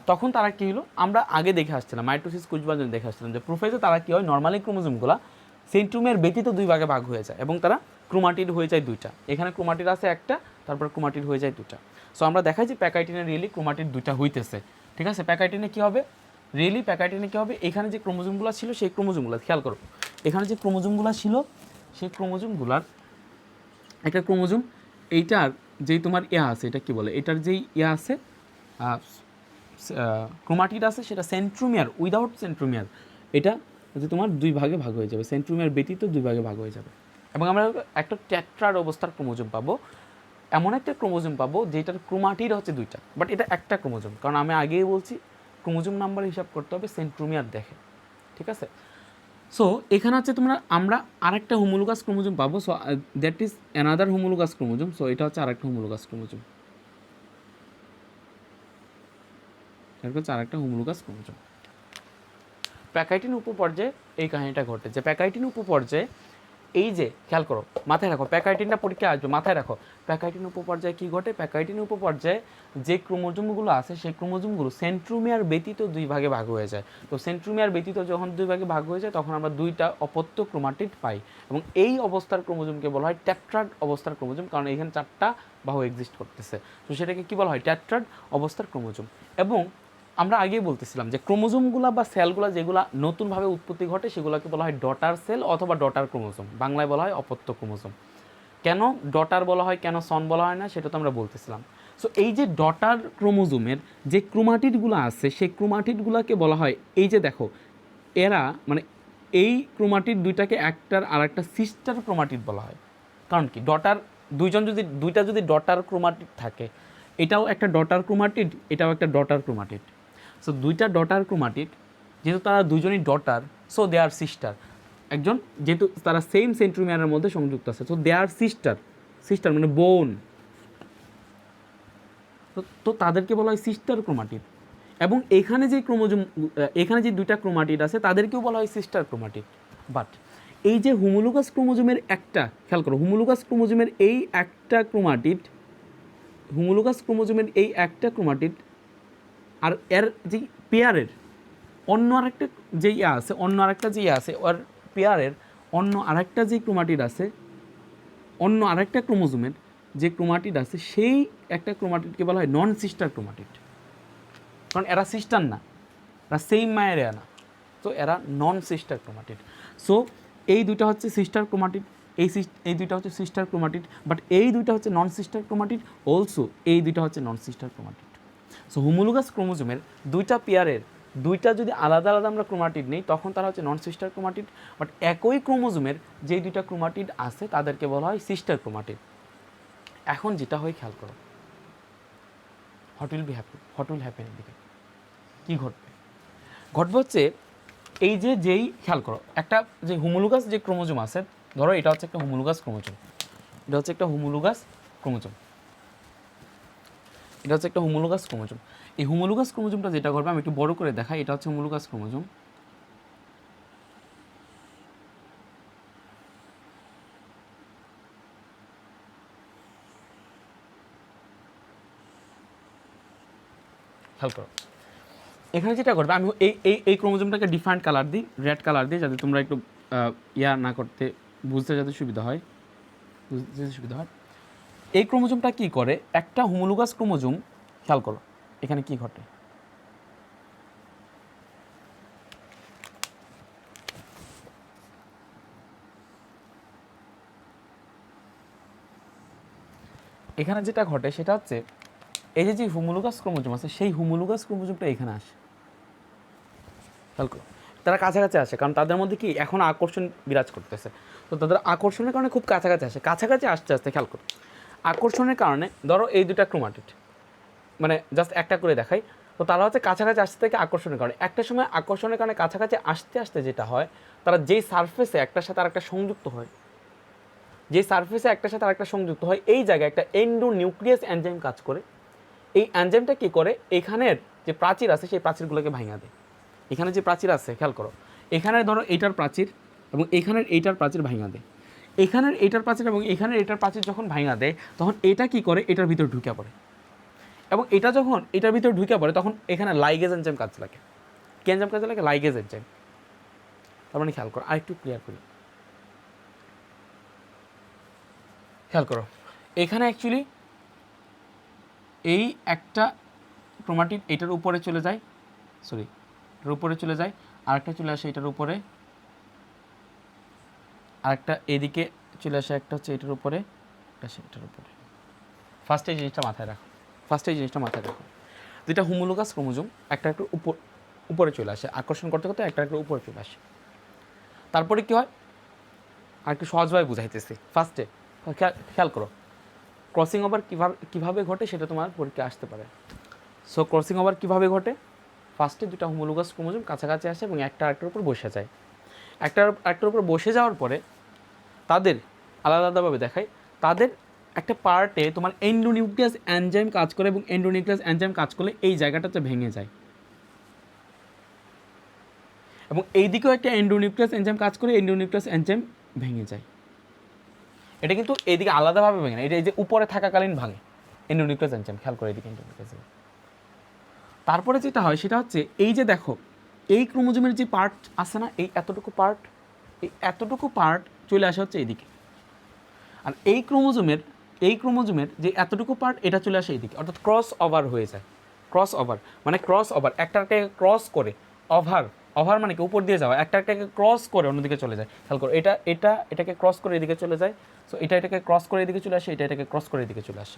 তখন তারা কী হলো, আমরা আগে দেখে আসছিলাম মাইটোসিস কুচবাজন দেখে আসছিলাম যে প্রোফেজে তারা কী হয়, নর্মালি ক্রোমোজোমগুলো সেন্ট্রোমিয়ার ব্যতীত দুই ভাগে ভাগ হয়ে যায় এবং তারা ক্রোমাটিড হয়ে যায় দুইটা। এখানে ক্রোমাটিড আছে একটা, তারপর ক্রোমাটিড হয়ে যায় দুটা। সো আমরা দেখাই যে প্যাকাইটিনে রিয়েলি ক্রোমাটিড দুইটা হইতেছে, ঠিক আছে। প্যাকাইটিনে কী হবে, রিয়েলি প্যাকাইটিনে কী হবে, এখানে যে ক্রোমোজোমগুলো ছিল সেই ক্রোমোজোমগুলো খেয়াল করো, এখানে যে ক্রোমোজোমগুলো ছিল সেই ক্রোমোজোমগুলার একটা ক্রোমোজোম, এইটার যেই তোমার আছে, এটা কি বলে, এটার যেই আছে ক্রোমাটিড আছে সেটা সেন্ট্রোমিয়ার উইদাউট সেন্ট্রোমিয়ার, এটা যে তোমার দুই ভাগে ভাগ হয়ে যাবে, সেন্ট্রোমিয়ার ব্যতীত দুই ভাগে ভাগ হয়ে যাবে। এবং আমরা একটা টেট্রার অবস্থার ক্রোমোজোম পাবো, এমন একটা ক্রোমোজোম পাবো যেটার ক্রোমাটিড হচ্ছে দুইটা, বাট এটা একটা ক্রোমোজোম, কারণ আমি আগেই বলছি ক্রোমোজোম নাম্বার হিসাব করতে হবে সেন্ট্রোমিয়ার দেখে, ঠিক আছে। সো এখানে হচ্ছে তোমরা আমরা আরেকটা হোমোলোগাস ক্রোমোজোম পাবো, so that is another homologous chromosome. So এটা হচ্ছে আরেকটা হোমোলোগাস ক্রোমোজোম, এটা হচ্ছে আরেকটা হোমোলোগাস ক্রোমোজোম। প্যাকাইটিন উপপর্যায়ে এই কাহিনীটা ঘটে, যে প্যাকাইটিন উপপর্যায়ে এই যে খেয়াল করো, মাথায় রাখো, প্যাকাইটিনটা পরীক্ষা আসবে, মাথায় রাখো প্যাকাইটিন উপপর্যায়ে কী ঘটে, প্যাকাইটিন উপপর্যায়ে যে ক্রোমোজোমগুলো আছে সেই ক্রোমোজোমগুলো সেন্ট্রোমিয়ার ব্যতীত দুই ভাগে ভাগ হয়ে যায়। তো সেন্ট্রোমিয়ার ব্যতীত যখন দুই ভাগে ভাগ হয়ে যায় তখন আমরা দুইটা অপত্য ক্রোমাটিড পাই, এবং এই অবস্থার ক্রোমোজোমকে বলা হয় ট্যাট্রাড অবস্থার ক্রোমোজোম, কারণ এখানে চারটা বাহু এক্সিস্ট করতেছে। তো সেটাকে কী বলা হয়, ট্যাট্রাড অবস্থার ক্রোমোজোম। এবং আমরা আগেই বলতেছিলাম যে ক্রোমোজোমগুলা বা সেলগুলা যেগুলো নতুনভাবে উৎপত্তি ঘটে সেগুলোকে বলা হয় ডটার সেল অথবা ডটার ক্রোমোজোম, বাংলায় বলা হয় অপত্য ক্রোমোজোম। কেন ডটার বলা হয়, কেন সন বলা হয় না, সেটা তো আমরা বলতেছিলাম। সো এই যে ডটার ক্রোমোজোমের যে ক্রোমাটিডগুলো আছে সেই ক্রোমাটিডগুলোকে বলা হয়, এই যে দেখো এরা মানে এই ক্রোমাটিড দুইটাকে একটার আর একটা সিস্টার ক্রোমাটিড বলা হয়। কারণ কি, ডটার দুইটা যদি ডটার ক্রোমাটিড থাকে, এটাও একটা ডটার ক্রোমাটিড, এটাও একটা ডটার ক্রোমাটিড। সো দুইটা ডটার ক্রোমাটিড, যেহেতু তারা দুজনই daughter, so they are sister. একজন যেহেতু তারা সেম সেন্ট্রোমিয়ারের মধ্যে সংযুক্ত আছে, so they are sister, sister মানে বোন, তো তাদেরকে বলা হয় সিস্টার ক্রোমাটিড। এবং এখানে যে ক্রোমোজোম, এখানে যে দুইটা ক্রোমাটিড আছে তাদেরকেও বলা হয় সিস্টার ক্রোমাটিড। বাট এই যে হোমোলোগাস ক্রোমোজোমের একটা, খেয়াল করো, হোমোলোগাস ক্রোমোজোমের এই একটা ক্রোমাটিড, হোমোলোগাস ক্রোমোজোমের এই একটা ক্রোমাটিড আর এর যে পেয়ারের অন্য আরেকটা যে আছে, অন্য আরেকটা যে আছে, ওর পেয়ারের অন্য আরেকটা যে ক্রোমাটিড আছে, অন্য আরেকটা ক্রোমোজোমের যে ক্রোমাটিড আছে, সেই একটা ক্রোমাটিডকে বলা হয় নন সিস্টার ক্রোমাটিড। কারণ এরা সিস্টার না, এরা সেম মায়ের না, তো এরা নন সিস্টার ক্রোমাটিড। সো এই দুইটা হচ্ছে সিস্টার ক্রোমাটিড, এই দুইটা হচ্ছে সিস্টার ক্রোমাটিড, বাট এই দুইটা হচ্ছে নন সিস্টার ক্রোমাটিড, অলসো এই দুইটা হচ্ছে নন সিস্টার ক্রোমাটিড। সো হোমোলোগাস ক্রোমোজোমের দুইটা পেয়ারের দুইটা যদি আলাদা আলাদা আমরা ক্রোমাটিড নেই তখন তারা হচ্ছে নন সিস্টার ক্রোমাটিড, বাট একই ক্রোমোজোমের যে দুইটা ক্রোমাটিড আছে তাদেরকে বলা হয় সিস্টার ক্রোমাটিড। এখন যেটা হয় খেয়াল করো, হোয়াট উইল হ্যাপেন এদিকে কী ঘটবে, হচ্ছে এই যে যেই খেয়াল করো একটা যে হোমোলোগাস যে ক্রোমোজোম আছে, ধরো এটা হচ্ছে একটা হোমোলোগাস ক্রোমোজোম, এটা হচ্ছে একটা হোমোলোগাস ক্রোমোজোম, এটা হচ্ছে একটা হোমোলোগাস ক্রোমোজোম। এই হোমোলোগাস ক্রোমোজোমটা যেটা করবে, আমি একটু বড় করে দেখাই, এটা হচ্ছে হোমোলোগাস ক্রোমোজোম। খেয়াল করো এখানে যেটা করবে, আমি এই ক্রোমোজোমটাকে ডিফারেন্ট কালার দিই, রেড কালার দিই, যাতে তোমরা একটু ইয়া না করতে, বুঝতে যাতে সুবিধা হয়, এই ক্রোমোজোমটা কি করে, একটা হোমোলোগাস ক্রোমোজোম, খেয়াল করো এখানে কি ঘটে, এখানে যেটা ঘটে সেটা হচ্ছে এই যে হোমোলোগাস ক্রোমোজোম আছে সেই হোমোলোগাস ক্রোমোজোমটা এখানে আসে, খেয়াল করো, তারা কাছাকাছি আসে কারণ তাদের মধ্যে কি এখন আকর্ষণ বিরাজ করতেছে। তো তাদের আকর্ষণের কারণে খুব কাছাকাছি আসে, কাছাকাছি আসতে আসতে খেয়াল করো আকর্ষণের কারণে ধরো এই দুটা ক্রোমাটিড, মানে জাস্ট একটা করে দেখাই। তো তারা হচ্ছে কাছাকাছি আসতে থেকে আকর্ষণের কারণে, একটা সময় আকর্ষণের কারণে কাছাকাছি আসতে আসতে যেটা হয়, তারা যেই সারফেসে একটার সাথে আরেকটা সংযুক্ত হয়, যেই সারফেসে একটার সাথে আরেকটা সংযুক্ত হয়, এই জায়গায় একটা এন্ডোনিউক্লিয়াস এনজাইম কাজ করে। এই এনজাইমটা কী করে, এখানের যে প্রাচীর আছে সেই প্রাচীরগুলোকে ভাঙা দেয়। এখানে যে প্রাচীর আছে খেয়াল করো, এখানে ধরো এইটার প্রাচীর এবং এখানের এইটার প্রাচীর ভাঙা দেয়। এখানের এইটার প্রাচীর এবং এখানের এইটার প্রাচীর যখন ভাঙা দেয় তখন এটা কি করে, এটার ভিতর ঢুকে পড়ে, এবং এটা যখন এটার ভিতর ঢুকে পড়ে তখন এখানে লাইগেজ এনজাইম কাজ লাগে। কি এনজাইম কাজে লাগে? Ligase enzyme. তার মানে খেয়াল করো, আরেকটু ক্লিয়ার করি, খেয়াল করো এখানে অ্যাকচুয়ালি এই একটা ক্রোমাটিড এটার উপরে চলে যায়, সরি এটার উপরে চলে যায়, আরেকটা চলে আসে এটার উপরে, আরেকটা এদিকে চলে আসে, একটা হচ্ছে এটার উপরে, একটা এটার উপরে। ফার্স্টে এই জিনিসটা মাথায় রাখো, ফার্স্টে এই জিনিসটা মাথায় রাখো, দুইটা হোমোলোগাস ক্রোমোজোম একটা একটু উপরে চলে আসে, আকর্ষণ করতে করতে একটা একটু উপরে চলে আসে। তারপরে কী হয়, আর একটু সহজভাবে বুঝাইতেছি। ফার্স্টে খেয়াল করো ক্রসিং ওভার কীভাবে ঘটে সেটা তোমার পরীক্ষা আসতে পারে। সো ক্রসিং ওভার কীভাবে ঘটে, ফার্স্টে দুটো হোমোলোগাস ক্রোমোজোম কাছাকাছি আসে এবং একটা আরেকটার উপর বসে যায়। একটার উপর বসে যাওয়ার পরে তাদের আলাদা আলাদাভাবে দেখায়, তাদের একটা পার্টে তোমার এন্ডোনিউক্লিয়াস এনজাইম কাজ করে এবং এন্ডোনিউক্লিয়াস এনজাইম কাজ করলে এই জায়গাটাতে ভেঙে যায়, এবং এই দিকেও একটা এন্ডোনিউক্লিয়াস এনজাইম কাজ করে, এন্ডোনিউক্লিয়াস এনজাইম ভেঙে যায়। এটা কিন্তু এইদিকে আলাদাভাবে ভেঙে না, এটা এই যে উপরে থাকাকালীন ভাঙে এন্ডোনিউক্লিয়াস এনজাইম। খেয়াল করে এদিকে এন্ডোনিউক্লিয়াস। তারপরে যেটা হয় সেটা হচ্ছে এই যে দেখো এই ক্রোমোজোমের যে পার্ট আছে না, এই এতটুকু পার্ট চলে আসে হচ্ছে এইদিকে, আর এই ক্রোমোজোমের যে এতটুকু পার্ট এটা চলে আসে এইদিকে, অর্থাৎ ক্রস ওভার হয়ে যায়। ক্রস ওভার মানে একটাকে ক্রস করে, ওভার মানে কি উপর দিয়ে যাওয়া, একটাকে ক্রস করে অন্যদিকে চলে যায়। খেয়াল করো এটাকে ক্রস করে এদিকে চলে যায়, সো এটাকে ক্রস করে এদিকে চলে আসে, এটাকে ক্রস করে এদিকে চলে আসে।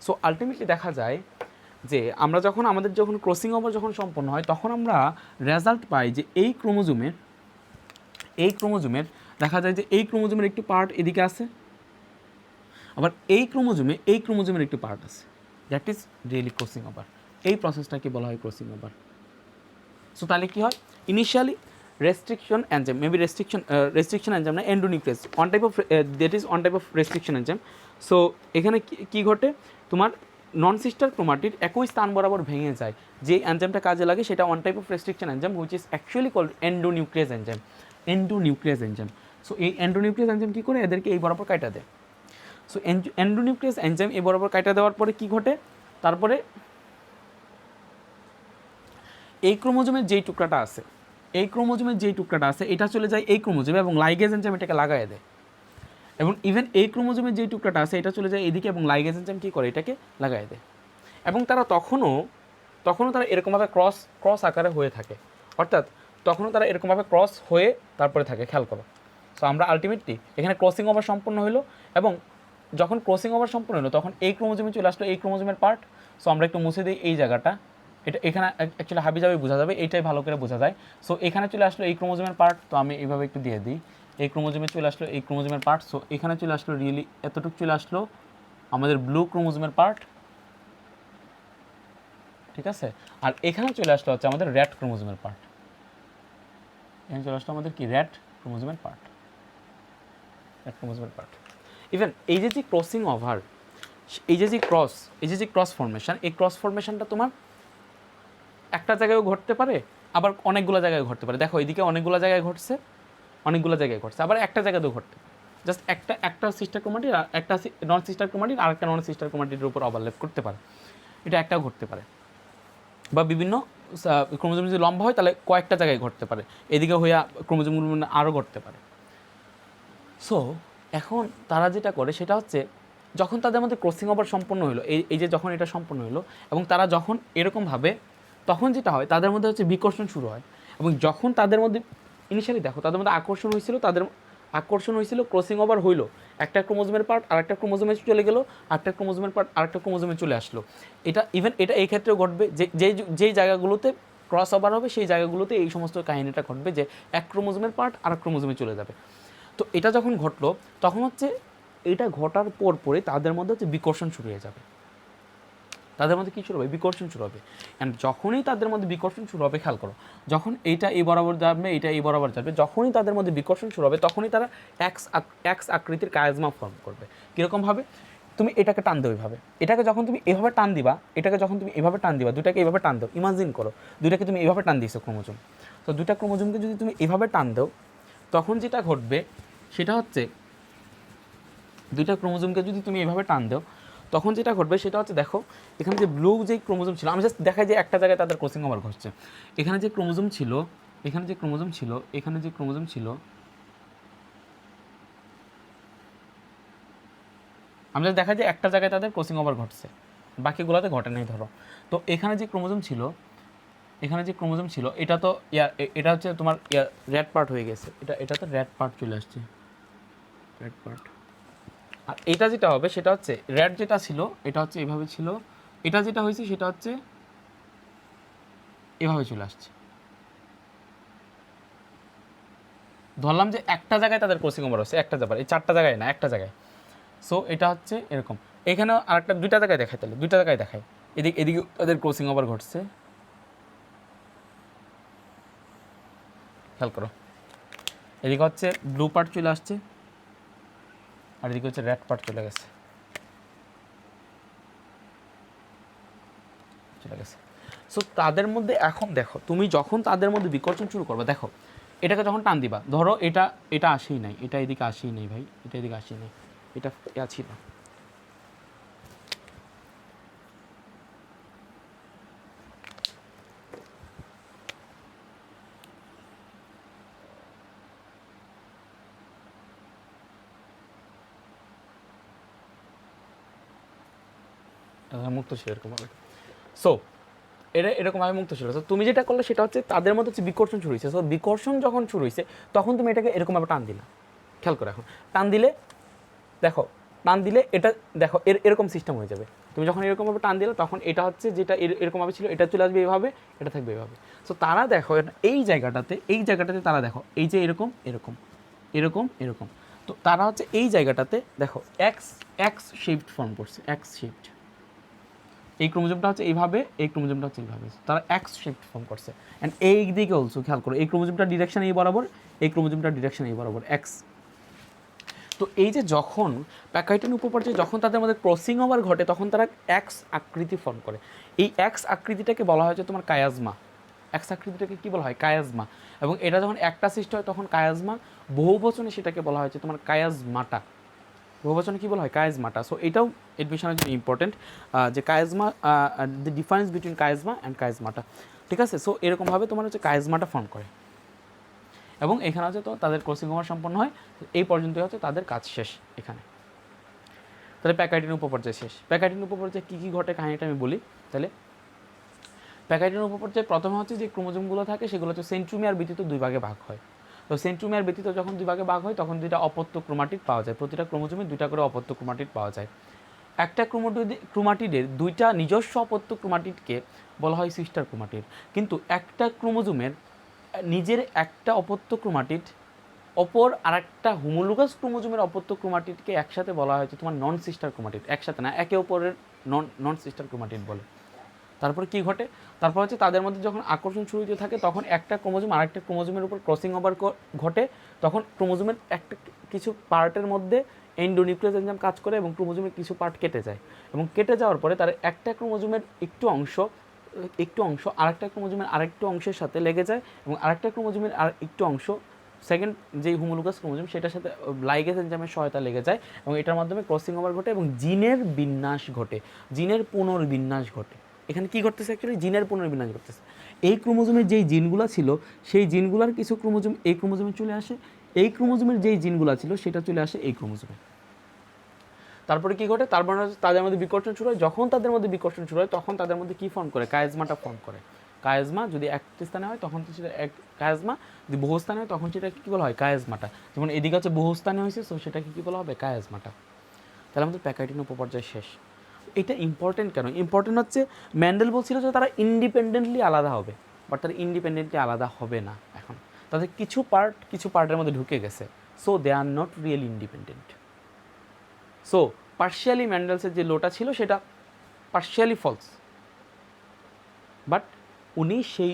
সো আলটিমেটলি দেখা যায় যে আমরা আমাদের যখন ক্রসিং ওভার যখন সম্পন্ন হয় তখন আমরা রেজাল্ট পাই যে এই ক্রোমোজোমের দেখা যায় যে এই ক্রোমোজোমের একটু পার্ট এদিকে আছে, আবার এই ক্রোমোজোমের একটু পার্ট আছে, that is really crossing over. এই প্রসেসটাকে বলা হয় ক্রসিং ওভার। সো তাহলে কী হয়, initially restriction enzyme, maybe restriction enzyme না, endonuclease on type of restriction enzyme. So এখানে কী ঘটে, তোমার নন সিস্টার ক্রোমাটিড একই স্থান বরাবর ভেঙে যায়, যে এনজাইমটা কাজে লাগে সেটা one type of restriction enzyme which is actually called endonuclease enzyme. So এই এন্ডোনিউক্লিয়াস এনজাইম কী করে, এদেরকে এই বরাবর কাটা দেয়। সো এন্ডোনিউক্লিয়াস এনজাইম এই বরাবর কাটা দেওয়ার পরে কী ঘটে, তারপরে এই ক্রোমোজোমের যেই টুকরাটা আছে এটা চলে যায় এই ক্রোমোজোমে এবং লাইগেজ এনজাইম এটাকে লাগায় দেয়, এবং ইভেন এই ক্রোমোজোমের যেই টুকরাটা আছে এটা চলে যায় এদিকে এবং লাইগেজ এনজাইম কী করে, এটাকে লাগায় দেয়। এবং তারা তখনও তারা এরকমভাবে ক্রস আকারে হয়ে থাকে, অর্থাৎ তখনও তারা এরকমভাবে ক্রস হয়ে তারপরে থাকে। খেয়াল করো, সো আমরা আলটিমেটলি এখানে ক্রসিং ওভার সম্পন্ন হলো, এবং যখন ক্রসিং ওভার সম্পন্ন হলো তখন এই ক্রোমোজোমে চলে আসলো এই ক্রোমোজোমের পার্ট। সো আমরা একটু মুছে দিই এই জায়গাটা, এখানে অ্যাকচুয়ালি হাবিজাবি বোঝা যাবে, এইটাই ভালো করে বোঝা যায়। সো এখানে চলে আসলো এই ক্রোমোজোমের পার্ট, তো আমি এইভাবে একটু দিয়ে দিই, এই ক্রোমোজোমে চলে আসলো এই ক্রোমোজোমের পার্ট। সো এখানে চলে আসলো রিয়েলি এতটুকু চলে আসলো আমাদের ব্লু ক্রোমোজোমের পার্ট, ঠিক আছে। আর এখানে চলে আসলো হচ্ছে আমাদের রেড ক্রোমোজোমের পার্ট, এখানে চলে আসলো আমাদের কি রেড ক্রোমোজোমের পার্ট। ইভেন এই যে ক্রসিং ওভার, এই যে ক্রস ফর্মেশন, এই ক্রস ফর্মেশনটা তোমার একটা জায়গায়ও ঘটতে পারে, আবার অনেকগুলো জায়গায় ঘটতে পারে। দেখো এইদিকে অনেকগুলো জায়গায় ঘটছে, আবার একটা জায়গাতেও ঘটতে পারে। জাস্ট একটা সিস্টার ক্রোমাটিড আর একটা নন সিস্টার ক্রোমাটিড আর একটা নন সিস্টার ক্রোমাটিডের উপর ওভারল্যাপ করতে পারে, এটা একটাও ঘটতে পারে। বা বিভিন্ন ক্রোমোজোম যদি লম্বা হয় তাহলে কয়েকটা জায়গায় ঘটতে পারে, এদিকে হইয়া ক্রোমোজোমগুলো আরও ঘটতে পারে। সো এখন তারা যেটা করে সেটা হচ্ছে যখন তাদের মধ্যে ক্রসিং ওভার সম্পন্ন হলো, এই যে যখন এটা সম্পন্ন হলো এবং তারা যখন এরকমভাবে, তখন যেটা হয় তাদের মধ্যে হচ্ছে বিকর্ষণ শুরু হয়। এবং যখন তাদের মধ্যে ইনিশিয়ালি দেখো তাদের মধ্যে আকর্ষণ হয়েছিল ক্রসিং ওভার হইলো, একটা ক্রোমোজোমের পার্ট আরেকটা ক্রোমোজোমে চলে গেলো, আরেকটা ক্রোমোজোমের পার্ট আরেকটা ক্রোমোজোমে চলে আসলো। এটা এই ক্ষেত্রেও ঘটবে যেই জায়গাগুলোতে ক্রস ওভার হবে সেই জায়গাগুলোতে এই সমস্ত কাহিনীটা ঘটবে যে এক ক্রোমোজোমের পার্ট আর এক ক্রোমোজোমে চলে যাবে। তো এটা যখন ঘটলো তখন হচ্ছে এটা ঘটার পরে তাদের মধ্যে হচ্ছে বিকর্ষণ শুরু হয়ে যাবে, তাদের মধ্যে কী শুরু হবে, বিকর্ষণ শুরু হবে। অ্যান্ড যখনই তাদের মধ্যে বিকর্ষণ শুরু হবে, খেয়াল করো, যখন এইটা এই বরাবর যাবে এইটা এই বরাবর যাবে, যখনই তাদের মধ্যে বিকর্ষণ শুরু হবে তখনই তারা এক্স আকৃতির কায়াজমা ফর্ম করবে। কীরকমভাবে, তুমি এটাকে টান দেবে এইভাবে, এটাকে যখন তুমি এভাবে টান দিবা, এটাকে যখন তুমি এভাবে টান দিবা, দুটাকে এইভাবে টান দাও, ইমাজিন করো দুইটাকে তুমি এইভাবে টান দিয়েছো ক্রোমোজোম, তো দুটা ক্রোমোজোমকে যদি তুমি এভাবে টান দাও তখন যেটা ঘটবে সেটা হচ্ছে, দুইটা ক্রোমোজোমকে যদি তুমি এভাবে টান দাও তখন যেটা ঘটবে সেটা হচ্ছে, দেখো এখানে যে ব্লু যে ক্রোমোজোম ছিল, আমি জাস্ট দেখাই যে একটা জায়গায় তাদের ক্রসিং ওভার ঘটছে, এখানে যে ক্রোমোজোম ছিল, এখানে যে ক্রোমোজোম ছিল, এখানে যে ক্রোমোজোম ছিল, আমি জাস্ট দেখাই যে একটা জায়গায় তাদের ক্রসিং ওভার ঘটছে, বাকিগুলোতে ঘটে নাই ধরো। তো এখানে যে ক্রোমোজোম ছিল, এখানে যে ক্রোমোজোম ছিল এটা তো এটা হচ্ছে তোমার রেড পার্ট হয়ে গেছে, এটা তো রেড পার্ট চলে আসছে, রেড পার্ট। আর এটা যেটা হবে সেটা হচ্ছে রেড যেটা ছিল এটা হচ্ছে এভাবে ছিল, এটা যেটা হয়েছে সেটা হচ্ছে এভাবে চলে আসছে। ধরলাম যে একটা জায়গায় তাদের ক্রসিং ওভার হচ্ছে, একটা জায়গায়, এই চারটা জায়গায় না, একটা জায়গায়। সো এটা হচ্ছে এরকম, এখানেও আরেকটা দুইটা জায়গায় দেখায়, তাহলে দুইটা জায়গায় দেখায়, এদিকে তাদের ক্রসিং ওভার ঘটছে, খেয়াল করো, এদিকে হচ্ছে ব্লু পার্ট চলে আসছে আর এদিকে হচ্ছে রেড পার্ট চলে গেছে, চলে গেছে। সো তাদের মধ্যে এখন দেখো, তুমি যখন তাদের মধ্যে বিকর্ষণ শুরু করবে, দেখো এটাকে যখন টান দিবা, ধরো এটা আসেই নাই, এটা এদিকে আসেই নেই ভাই, এটা এদিকে আসেই নেই, এটা ছিল, মুক্ত ছিল এরকমভাবে। সো এটা এরকমভাবে মুক্ত ছিল। তো তুমি যেটা করলে সেটা হচ্ছে তাদের মধ্যে হচ্ছে বিকর্ষণ শুরু হয়েছে। সো বিকর্ষণ যখন শুরু হয়েছে তখন তুমি এটাকে এরকমভাবে টান দিলা, খেয়াল করো, এখন টান দিলে দেখো, টান দিলে এটা দেখো এরকম সিস্টেম হয়ে যাবে। তুমি যখন এরকমভাবে টান দিলে তখন এটা হচ্ছে যেটা এরকমভাবে ছিল এটা চলে আসবে এইভাবে, এটা থাকবে এইভাবে। সো তারা দেখো এই জায়গাটাতে তারা দেখো এই যে এরকম এরকম এরকম এরকম, তো তারা হচ্ছে এই জায়গাটাতে দেখো এক্স শিফট ফর্ম করছে, এক্স শিফট, এই ক্রোমোজোমটা হচ্ছে এইভাবে, এই ক্রোমোজোমটা হচ্ছে এইভাবে, তারা এক্স শিফট ফর্ম করছে। অ্যান্ড এই দিকে অলসো খেয়াল করো, এই ক্রোমোজোমটার ডিরেকশন এই বরাবর, এই ক্রোমোজোমটার ডিরেকশন এই বরাবর, এক্স। তো এই যে যখন প্যাকাইটিন উপপর্যায়ে যখন তাদের মধ্যে ক্রসিং ওভার ঘটে তখন তারা এক্স আকৃতি ফর্ম করে। এই এক্স আকৃতিটাকে বলা হয়েছে তোমার কায়াজমা, এক্স আকৃতিটাকে কী বলা হয়, কায়াজমা। এবং এটা যখন একটা সৃষ্টি হয় তখন কায়াজমা, বহুবচনে সেটাকে বলা হয়েছে তোমার কায়াজমাটা, বহুবচনে কী বলা হয়, কায়াজমাটা। সো এটাও এডমিশনের জন্য ইম্পর্টেন্ট, যে chiasma, the difference between chiasma and chiasmata, ঠিক আছে। সো এরকমভাবে তোমার হচ্ছে কায়াজমাটা ফর্ম করে এবং এখানে হচ্ছে তো তাদের ক্রসিং ওভার সম্পন্ন হয়, এই পর্যন্ত হচ্ছে তাদের কাজ শেষ এখানে। তাহলে প্যাকাইটিন উপপর্যায় শেষ। প্যাকাইটিন উপপর্যায়ে কী কী ঘটে কাহিনীটা আমি বলি তাহলে। প্যাকাইটিন উপপর্যায়ে প্রথমে হচ্ছে যে ক্রোমোজোমগুলো থাকে সেগুলো হচ্ছে সেন্ট্রোমিয়ার ব্যতীত দুই ভাগে ভাগ হয়। তো সেন্ট্রোমিয়ার ব্যতীত যখন দুই ভাগে ভাগ হয় তখন দুইটা অপত্য ক্রোমাটিড পাওয়া যায়, প্রতিটা ক্রোমোজোমে দুইটা করে অপত্য ক্রোমাটিড পাওয়া যায়। একটা ক্রোমাটিডের দুইটা নিজস্ব অপত্য ক্রোমাটিডকে বলা হয় সিস্টার ক্রোমাটিড, কিন্তু একটা ক্রোমোজোমের নিজের একটা অপত্য ক্রোমাটিড অপর আরেকটা হোমোলোগাস ক্রোমোজোমের অপত্য ক্রোমাটিডকে একসাথে বলা হয়েছে তোমার নন সিস্টার ক্রোমাটিড, একসাথে না, একে অপরের নন সিস্টার ক্রোমাটিড বলে। তারপরে কি ঘটে, তারপর হচ্ছে তাদের মধ্যে যখন আকর্ষণ শুরু হতে থাকে তখন একটা ক্রোমোজোম আরেকটা ক্রোমোজোমের উপর ক্রসিং ওভার ঘটে, তখন ক্রোমোজোমের একটা কিছু পার্টের মধ্যে এন্ডোনিউক্লিয়াস এনজাইম কাজ করে এবং ক্রোমোজোমের কিছু পার্ট কেটে যায়, এবং কেটে যাওয়ার পরে তার একটা ক্রোমোজোমের একটু অংশ আরেকটা ক্রোমোজোমের আরেকটু অংশের সাথে লেগে যায়, এবং আরেকটা ক্রোমোজোমের আর একটু অংশ সেকেন্ড যেই হোমোলোগাস ক্রোমোজোম সেটার সাথে লাইগেজ এনজাইমের সহায়তা লেগে যায়, এবং এটার মাধ্যমে ক্রসিং ওভার ঘটে এবং জিনের বিন্যাস ঘটে, জিনের পুনর্বিন্যাস ঘটে। এখানে কী ঘটতেছে, অ্যাকচুয়ালি জিনের পুনর্বিন্যাস ঘটতেছে। এই ক্রোমোজোমের যেই জিনগুলো ছিল সেই জিনগুলোর কিছু ক্রোমোজোম এই ক্রোমোজোমে চলে আসে, এই ক্রোমোজোমের যেই জিনগুলো ছিল সেটা চলে আসে এই ক্রোমোজোমে। তারপরে কী ঘটে, তারপরে তাদের মধ্যে বিকর্ষণ শুরু হয়, যখন তাদের মধ্যে বিকর্ষণ শুরু হয় তখন তাদের মধ্যে কী ফর্ম করে, কায়াজমাটা ফর্ম করে। কায়াজমা যদি একটি স্থানে হয় তখন সেটা এক কায়াজমা, যদি বহুস্থানে হয় তখন সেটা কী বলা হয়, কায়াজমাটা। যেমন এদিকে হচ্ছে বহুস্থানে হয়েছে, সো সেটাকে কী বলা হবে, কায়াজমাটা। তাহলে আমাদের প্যাকাইটিন উপপর্যায় শেষ। এটা ইম্পর্টেন্ট কেন, ইম্পর্টেন্ট হচ্ছে মেন্ডেল বলছিল যে তারা ইন্ডিপেন্ডেন্টলি আলাদা হবে, বাট তারা ইন্ডিপেন্ডেন্টলি আলাদা হবে না এখন, তাদের কিছু পার্টের মধ্যে ঢুকে গেছে, so they are not really independent. So partially ম্যান্ডেলসের যে লোটা ছিল সেটা পার্শিয়ালি ফলস, বাট উনি সেই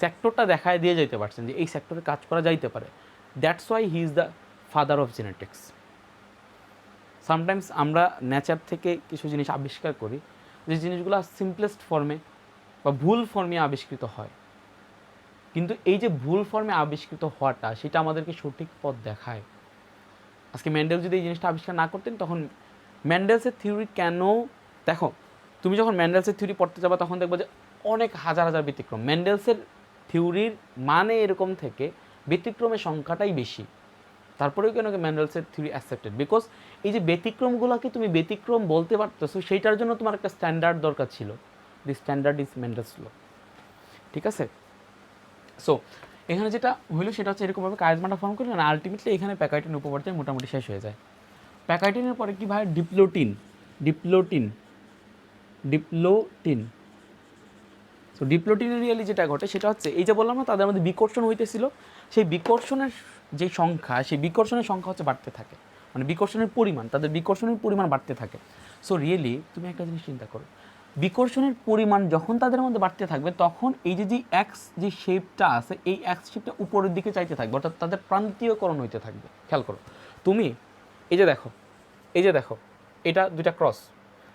সেক্টরটা দেখায় দিয়ে যেতে পারছেন যে এই সেক্টরে কাজ করা যাইতে পারে, that's why he is the father of genetics. Sometimes আমরা নেচার থেকে কিছু জিনিস আবিষ্কার করি, যে জিনিসগুলো সিম্পলেস্ট ফর্মে বা ভুল ফর্মে আবিষ্কৃত হয়, কিন্তু এই যে ভুল ফর্মে আবিষ্কৃত হওয়াটা সেটা আমাদেরকে সঠিক পথ দেখায়। আজকে ম্যান্ডেল যদি এই জিনিসটা আবিষ্কার না করতেন, তখন ম্যান্ডেলসের থিওরি কেন, দেখো তুমি যখন ম্যান্ডেলসের থিওরি পড়তে যাবা তখন দেখবো যে অনেক হাজার হাজার ব্যতিক্রম। ম্যান্ডেলসের থিওরির মানে এরকম থেকে ব্যতিক্রমের সংখ্যাটাই বেশি, তারপরেও কেন ম্যান্ডেলসের থিওরি অ্যাকসেপ্টেড, বিকজ এই যে ব্যতিক্রমগুলোকে তুমি ব্যতিক্রম বলতে পারতেছো, সেইটার জন্য তোমার একটা স্ট্যান্ডার্ড দরকার ছিল। দি স্ট্যান্ডার্ড ইজ ম্যান্ডেলস ল, ঠিক আছে? সো এখানে যেটা হইলো সেটা হচ্ছে এরকমভাবে কায়াজমাটা ফর্ম করলে না, আলটিমেটলি এখানে প্যাকাইটিন উপপর্যায়ে মোটামুটি শেষ হয়ে যায়। প্যাকাইটিনের পরে কি ভাই, ডিপ্লোটিন। সো ডিপ্লোটিনের রিয়েলি যেটা ঘটে সেটা হচ্ছে এই যে বললাম না তাদের মধ্যে বিকর্ষণ হইতেছিল, সেই বিকর্ষণের যে সংখ্যা, সেই বিকর্ষণের সংখ্যা হচ্ছে বাড়তে থাকে, মানে বিকর্ষণের পরিমাণ, তাদের বিকর্ষণের পরিমাণ বাড়তে থাকে। সো রিয়েলি তুমি একটা জিনিস চিন্তা করো, বিকর্ষণের পরিমাণ যখন তাদের মধ্যে বাড়তে থাকবে তখন এই যে এক্স যে শেপটা আছে, এই এক্স শেপটা উপরের দিকে চাইতে থাকবে, অর্থাৎ তাদের প্রান্তীয়করণ হইতে থাকবে। খেয়াল করো তুমি, এই যে দেখো এটা দুইটা ক্রস,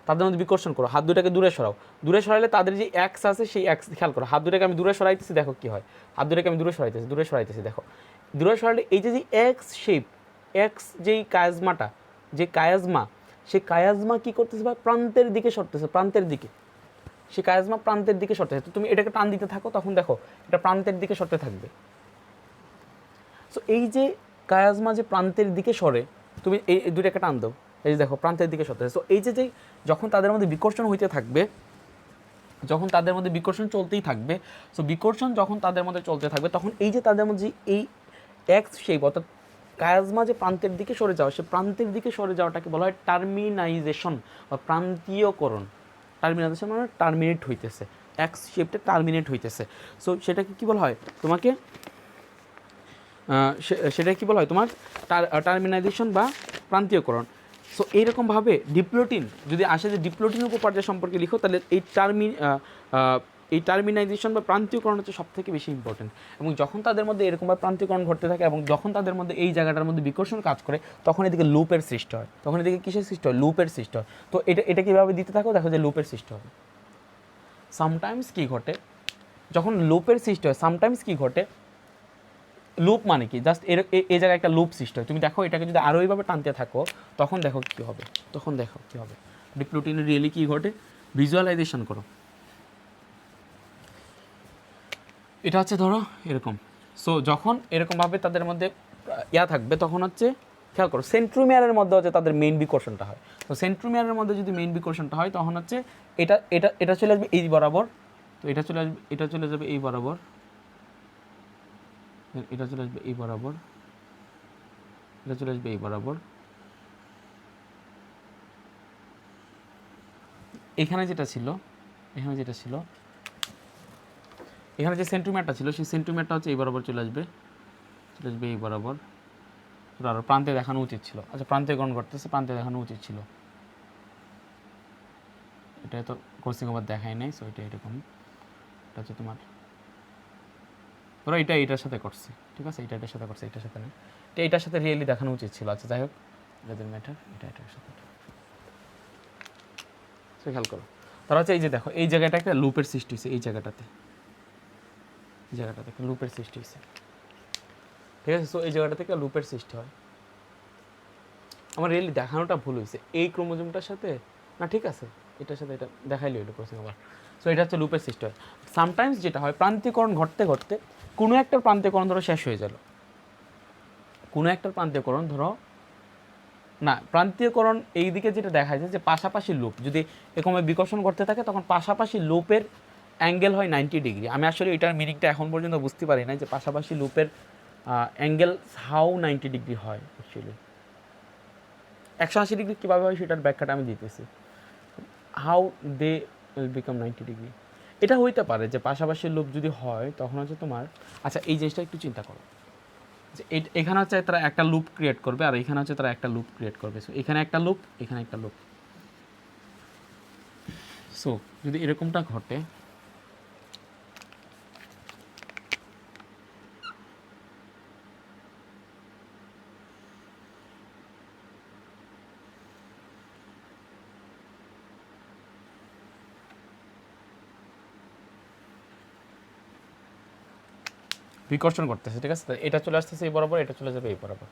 তাদের মধ্যে বিকর্ষণ করো, হাত দুটাকে দূরে সরাও, দূরে সরাইলে তাদের যে এক্স আছে সেই এক্স, খেয়াল করো হাত দুটাকে আমি দূরে সরাইতেছি, দেখো কি হয়, হাত দুটাকে আমি দূরে সরাইতেছি, দেখো দূরে সরাইলে এই যে এক্স শেপ, এক্স যেই কায়াজমাটা, যে কায়াজমা, সেই কায়াজমা কী করতেছে বা প্রান্তের দিকে সরতেছে, সেই কায়াজমা প্রান্তের দিকে সরতেছে। তো তুমি এটাকে টান দিতে থাকো, তখন দেখো এটা প্রান্তের দিকে সরতে থাকবে। সো এই যে কায়াজমা যে প্রান্তের দিকে সরে, তুমি এই দুইটাকে টান দাও, এই যে দেখো প্রান্তের দিকে সরতেছে। সো এই যে যখন তাদের মধ্যে বিকর্ষণ হইতে থাকবে, যখন তাদের মধ্যে বিকর্ষণ চলতেই থাকবে, সো বিকর্ষণ যখন তাদের মধ্যে চলতে থাকবে তখন এই যে তাদের মধ্যে এই এক্স শেপ, অর্থাৎ কায়াজমা যে প্রান্তের দিকে সরে যাওয়া, সে প্রান্তের দিকে সরে যাওয়াটাকে বলা হয় টার্মিনাইজেশন বা প্রান্তীয়করণ। টার্মিনাইজেশন মানে টার্মিনেট হইতেছে, এক্স শেপটা টার্মিনেট হইতেছে। সো সেটাকে কী বলা হয় তোমাকে, সেটা কী বলা হয় তোমার টার্মিনাইজেশন বা প্রান্তীয়করণ। সো এইরকমভাবে ডিপ্লোটিন যদি আসে, যে ডিপ্লোটিন উপপর্যায় সম্পর্কে লিখো, তাহলে এই টার্মিনাইজেশন বা প্রান্তীয়করণ হচ্ছে সবথেকে বেশি ইম্পর্টেন্ট। এবং যখন তাদের মধ্যে এরকমভাবে প্রান্তীয়করণ ঘটতে থাকে এবং যখন তাদের মধ্যে এই জায়গাটার মধ্যে বিকর্ষণ কাজ করে, তখন এদিকে লুপের সৃষ্টি হয়, তখন এদিকে কিসের সৃষ্টি হয়, লুপের সৃষ্টি হয়। তো এটা কীভাবে দিতে থাকো, দেখো যে লুপের সৃষ্টি হবে। সামটাইমস কী ঘটে, যখন লুপের সৃষ্টি হয়, সামটাইমস কী ঘটে, লুপ মানে কি, জাস্ট এই জায়গায় একটা লুপ সৃষ্টি হয়। তুমি দেখো এটাকে যদি আরও এইভাবে টানতে থাকো, তখন দেখো কী হবে, ডিপ্লোটিনের রিয়েলি কী ঘটে, ভিজুয়ালাইজেশন করো। এটা হচ্ছে ধরো এরকম। সো যখন এরকমভাবে তাদের মধ্যে থাকবে, তখন হচ্ছে খেয়াল করো সেন্ট্রোমিয়ারের মধ্যে হচ্ছে তাদের মেইন বিকর্ষণটা হয়। তো সেন্ট্রোমিয়ারের মধ্যে যদি মেইন বিকর্ষণটা হয়, তখন হচ্ছে এটা চলে আসবে এই বরাবর, তো এটা চলে যাবে এই বরাবর, এটা চলে আসবে এই বরাবর, এটা চলে আসবে এই বরাবর। এখানে যেটা ছিল, এখানে যে সেন্টিমিটারটা ছিল, সেই সেন্টিমিটারটা হচ্ছে এই বরাবর চলে আসবে এই বরাবর। আর প্রান্তে দেখানো উচিত ছিল, আচ্ছা প্রান্তে গ্রহণ করতেছে, প্রান্তে দেখানো উচিত ছিল, এটা তো কোর্সিং আবার দেখাই নাই। সো এটা এরকম, এটা হচ্ছে তোমার ধরো এটার সাথে করছে, ঠিক আছে, এটার সাথে করছে, এটার সাথে না, এটার সাথে রিয়েলি দেখানো উচিত ছিল। আচ্ছা যাই হোক, যাদের ম্যাটার এটার সাথে। সো খেয়াল করো, তারা হচ্ছে এই যে দেখো এই জায়গাটা একটা লুপের সৃষ্টি হয়েছে, এই জায়গাটাতে একটা লুপের সৃষ্টি হয়েছে, ঠিক আছে। সো এই জায়গাটা থেকে লুপের সৃষ্টি হয়। আমার রিয়েলি দেখানোটা ভুল হয়েছে, এই ক্রোমোজোমটার সাথে না, ঠিক আছে, এটার সাথে এটা দেখাইলে হইলো কোর্সিং আবার। সো এটা হচ্ছে লুপের সৃষ্টি হয়। সামটাইমস যেটা হয়, প্রান্তীয়করণ ঘটতে ঘটতে কোনো একটা প্রান্তীয়করণ ধরো শেষ হয়ে গেল, কোনো একটা প্রান্তীয়করণ ধরো না, প্রান্তীয়করণ এই দিকে যেটা দেখা যায় যে পাশাপাশি লুপ যদি এরকমভাবে বিকর্ষণ করতে থাকে, তখন পাশাপাশি লুপের অ্যাঙ্গেল হয় 90 ডিগ্রি। আমি আসলে এটার মিনিংটা এখন পর্যন্ত বুঝতে পারি না, যে পাশাপাশি লুপের অ্যাঙ্গেল হাউ 90 ডিগ্রি হয়। অ্যাকচুয়ালি 180 ডিগ্রি কীভাবে হয় সেটার ব্যাখ্যাটা আমি দিতেছি, how they will become 90 degree. এটা হইতে পারে যে পাশাপাশি লুপ যদি হয় তখন হচ্ছে তোমার, আচ্ছা এই জিনিসটা একটু চিন্তা করো যে এখানে হচ্ছে তারা একটা লুপ ক্রিয়েট করবে আর এখানে হচ্ছে তারা একটা লুপ ক্রিয়েট করবে। সো এখানে একটা লুপ, এখানে একটা লুপ। সো যদি এরকমটা ঘটে, বিকর্ষণ করতেছে, ঠিক আছে, এটা চলে আসতেছে এই বরাবর, এটা চলে যাবে এই বরাবর।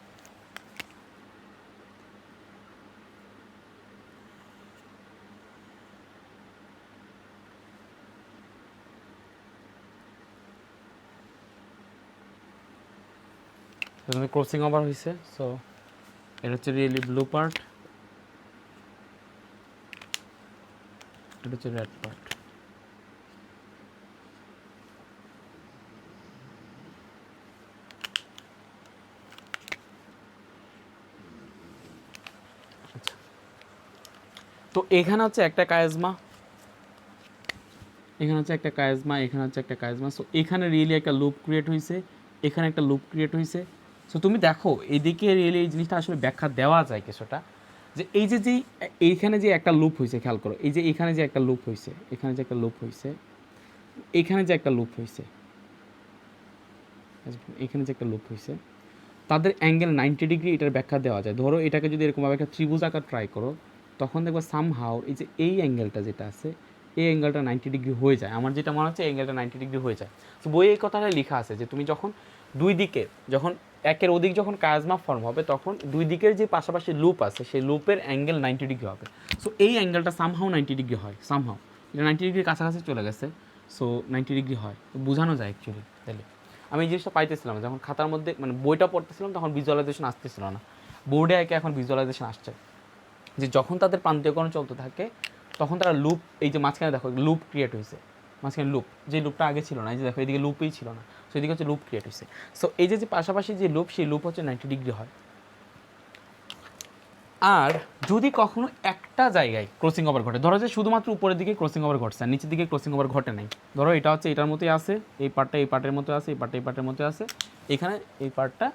তুমি ক্রসিং ওভার হয়েছে। সো এটা হচ্ছে রিয়েলি ব্লু পার্ট, এটা হচ্ছে রেড পার্ট। আচ্ছা, তো এখানে হচ্ছে একটা কায়াজমা, এখানে হচ্ছে একটা কায়াজমা, এখানে হচ্ছে একটা কায়াজমা। সো এখানে রিয়েলি একটা লুপ ক্রিয়েট হয়েছে, এখানে একটা লুপ ক্রিয়েট হয়েছে। সো তুমি দেখো এদিকে রিয়েলি এই জিনিসটা আসলে ব্যাখ্যা দেওয়া যায় কিছুটা, যে এই যে যেই এইখানে যে একটা লুপ হয়েছে, খেয়াল করো, এই যে এখানে যে একটা লুপ হয়েছে, এখানে যে একটা লুপ হয়েছে, এখানে যে একটা লুপ হয়েছে, এখানে যে একটা লুপ হয়েছে, তাদের অ্যাঙ্গেল 90 ডিগ্রি এটার ব্যাখ্যা দেওয়া যায়। ধরো এটাকে যদি এরকমভাবে একটা ত্রিভুজ আকার ট্রাই করো, তখন দেখবো সামহাও এই যে এই অ্যাঙ্গেলটা যেটা আছে, এই অ্যাঙ্গেলটা 90 ডিগ্রি হয়ে যায়। আমার যেটা মনে হচ্ছে এই অ্যাঙ্গেলটা 90 ডিগ্রি হয়ে যায়। তো বইয়ে এই কথাটা লেখা আছে যে তুমি যখন দুই দিকে, যখন একের অধিক যখন কায়াজমা ফর্ম হবে, তখন দুই দিকের যে পাশাপাশি লুপ আছে সেই লুপের অ্যাঙ্গেল 90 ডিগ্রি হবে। সো এই অ্যাঙ্গেলটা সামহাও 90 ডিগ্রি হয়, সামহাও এটা 90 ডিগ্রির কাছাকাছি চলে গেছে। সো 90 ডিগ্রি হয়, তো বোঝানো যায় অ্যাকচুয়ালি। তাহলে আমি এই জিনিসটা পাইতেছিলাম না যখন খাতার মধ্যে, মানে বইটা পড়তেছিলাম তখন ভিজুয়ালাইজেশন আসতেছিল না, বোর্ডে একে এখন ভিজুয়ালাইজেশন আসছে, যে যখন তাদের প্রান্তীয়করণ চলতে থাকে তখন তারা লুপ, এই যে মাঝখানে দেখো লুপ ক্রিয়েট হয়েছে, মাঝখানে লুপ, যে লুপটা আগে ছিল না, এই যে দেখো এদিকে লুপই ছিল না, সো এদিকে হচ্ছে লুপ ক্রিয়েট হয়েছে। সো এই যে পাশাপাশি যে লুপ, সেই লুপ হচ্ছে 90 ডিগ্রি হয়। আর যদি কখনো একটা জায়গায় ক্রসিং ওভার ঘটে, ধরো যে শুধুমাত্র উপরের দিকে ক্রসিং ওভার ঘটছে আর নিচের দিকে ক্রসিং ওভার ঘটে নাই, ধরো এটা হচ্ছে এটার মতোই আছে, এই পার্টটা এই পার্টের মতো আছে, এই পার্টটা এই পার্টের মতো আছে, এখানে এই পার্টটা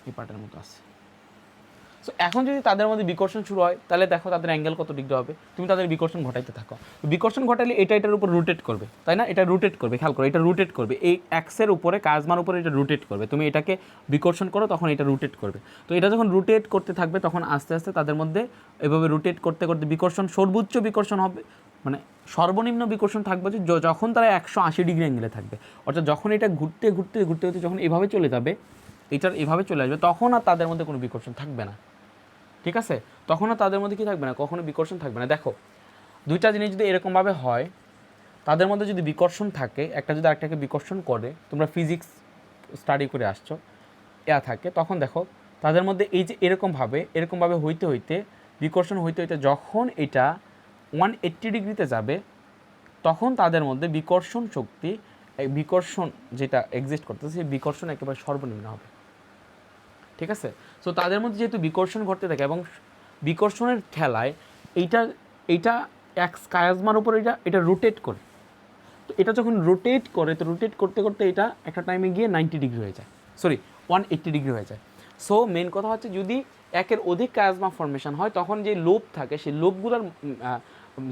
এই পার্টের মতো আছে। সো এখন যদি তাদের মধ্যে বিকর্ষণ শুরু হয়, তাহলে দেখো তাদের অ্যাঙ্গেল কত ডিগ্রি হবে, তুমি তাদের বিকর্ষণ ঘটাইতে থাকো। বিকর্ষণ ঘটালে এটা এটার উপর রোটেট করবে, তাই না, এটা রোটেট করবে, খেয়াল করো এটা রোটেট করবে, এই অ্যাক্সের উপরে কাজমার উপরে এটা রোটেট করবে, তুমি এটাকে বিকর্ষণ করো তখন এটা রোটেট করবে। তো এটা যখন রোটেট করতে থাকবে তখন আস্তে আস্তে তাদের মধ্যে এভাবে রোটেট করতে করতে বিকর্ষণ, সর্বোচ্চ বিকর্ষণ হবে, মানে সর্বনিম্ন বিকর্ষণ থাকবে যে যখন তারা 180 ডিগ্রি অ্যাঙ্গেলে থাকবে, অর্থাৎ যখন এটা ঘুরতে ঘুরতে ঘুরতে ঘুরতে যখন এভাবে চলে যাবে, এটার এভাবে চলে আসবে, তখন আর তাদের মধ্যে কোনো বিকর্ষণ থাকবে না, ঠিক আছে, তখন আর তাদের মধ্যে কি থাকবে না, কখনো বিকর্ষণ থাকবে না। দেখো দুইটা জিনিস যদি এরকমভাবে হয়, তাদের মধ্যে যদি বিকর্ষণ থাকে, একটা যদি আরেকটাকে বিকর্ষণ করে, তোমরা ফিজিক্স স্টাডি করে আসছো, থাকে, তখন দেখো তাদের মধ্যে এই যে এরকমভাবে হইতে হইতে, বিকর্ষণ হইতে হইতে যখন এটা 180 ডিগ্রিতে যাবে, তখন তাদের মধ্যে বিকর্ষণ শক্তি, বিকর্ষণ যেটা এক্সিস্ট করতেছে সেই বিকর্ষণ একেবারে সর্বনিম্ন হবে, ঠিক আছে। সো তাদের মধ্যে যেহেতু বিকর্ষণ ঘটতে থাকে এবং বিকর্ষণের ঠেলায় এইটা এইটা এক কায়াজমার উপর এটা রোটেট করে, তো এটা যখন রোটেট করে, তো রোটেট করতে করতে এটা একটা টাইমে গিয়ে 90 ডিগ্রি হয়ে যায়, সরি 180 ডিগ্রি হয়ে যায়। সো মেন কথা হচ্ছে যদি একের অধিক কায়াজমা ফর্মেশন হয়, তখন যে লোব থাকে সেই লোবগুলোর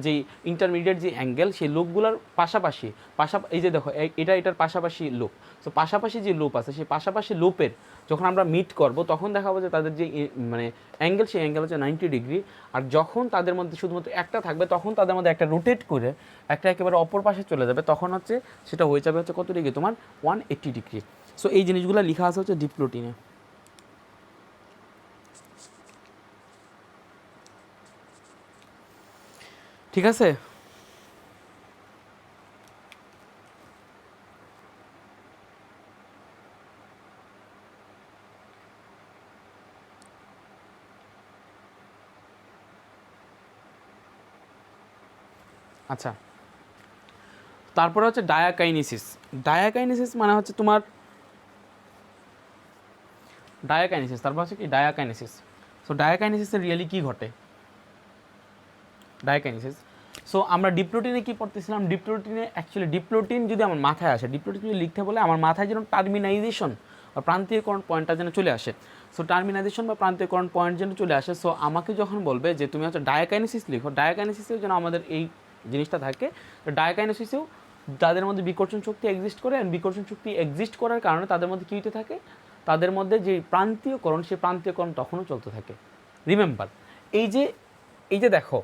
যেই ইন্টারমিডিয়েট যে অ্যাঙ্গেল, সেই লোবগুলোর পাশাপাশি এই যে দেখো এটার পাশাপাশি লোপ, সো পাশাপাশি যে লোপ আছে সেই পাশাপাশি লোপের যখন আমরা মিট করব, তখন দেখাবো যে তাদের যে মানে অ্যাঙ্গেল, সেই অ্যাঙ্গেল হচ্ছে 90 ডিগ্রি। আর যখন তাদের মধ্যে শুধুমাত্র একটা থাকবে, তখন তাদের মধ্যে একটা রোটেট করে একটা একেবারে অপর পাশে চলে যাবে, তখন হচ্ছে সেটা হয়ে যাবে হচ্ছে কত ডিগ্রি, তোমার 180 ডিগ্রি। সো এই জিনিসগুলো লেখা আছে হচ্ছে ডিপ্লোটিনে, ঠিক আছে। আচ্ছা, তারপরে হচ্ছে ডায়াকাইনেসিস। ডায়াকাইনেসিস মানে হচ্ছে তোমার ডায়াকাইনেসিস, তারপর হচ্ছে কি ডায়াকাইনেসিস। সো ডায়াকাইনেসিসের রিয়েলি কী ঘটে, ডায়াকাইনেসিস সো আমরা ডিপ্লোটিনে কী পড়তেছিলাম, ডিপ্লোটিনে অ্যাকচুয়ালি ডিপ্লোটিন যদি আমার মাথায় আসে, ডিপ্লোটিন যদি লিখতে বলে আমার মাথায় যেন টার্মিনাইজেশন বা প্রান্তীয়করণ পয়েন্টটা যেন চলে আসে। সো টার্মিনাইজেশন বা প্রান্তীয়করণ পয়েন্ট যেন চলে আসে। সো আমাকে যখন বলবে যে তুমি হচ্ছে ডায়াকাইনেসিস লিখো, ডায়াকাইনেসিসেও যেন আমাদের এই জিনিসটা থাকে। তো ডায়াকাইনেসিসেও তাদের মধ্যে বিকর্ষণ শক্তি এক্সিস্ট করে, অ্যান্ড বিকর্ষণ শক্তি এক্সিস্ট করার কারণে তাদের মধ্যে কী হতে থাকে, তাদের মধ্যে যে প্রান্তীয়করণ সেই প্রান্তীয়করণ তখনও চলতে থাকে। রিমেম্বার এই যে দেখো,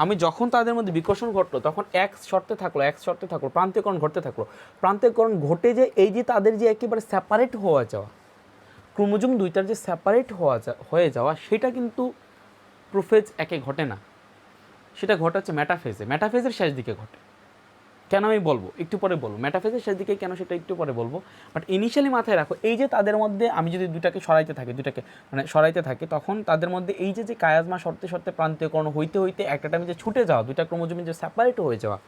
আমি যখন তাদের মধ্যে বিকর্ষণ ঘটলো তখন এক শর্তে থাকলো প্রান্তীয়করণ ঘটতে থাকলো। প্রান্তীয়করণ ঘটে যে এই যে তাদের যে একেবারে সেপারেট হওয়া যাওয়া, ক্রোমোজোম দুইটার যে সেপারেট হয়ে যাওয়া, সেটা কিন্তু প্রোফেজ একে ঘটে না, সেটা ঘটে হচ্ছে মেটাফেজের শেষ দিকে ঘটে। কেন আমি বলবো একটু পরে বলবো, মেটাফেজের শেষ দিকে কেন সেটা একটু পরে বলবো। বাট ইনিশিয়ালি মাথায় রাখো, এই যে তাদের মধ্যে আমি যদি দুটাকে সরাইতে থাকি তখন তাদের মধ্যে এই যে কায়াজমা শর্তে প্রান্তীয়করণ হইতে হইতে একটা টাইমে যে ছুটে যাওয়া, দুইটা ক্রোমোজোমে যে সেপারেট হয়ে যাওয়া,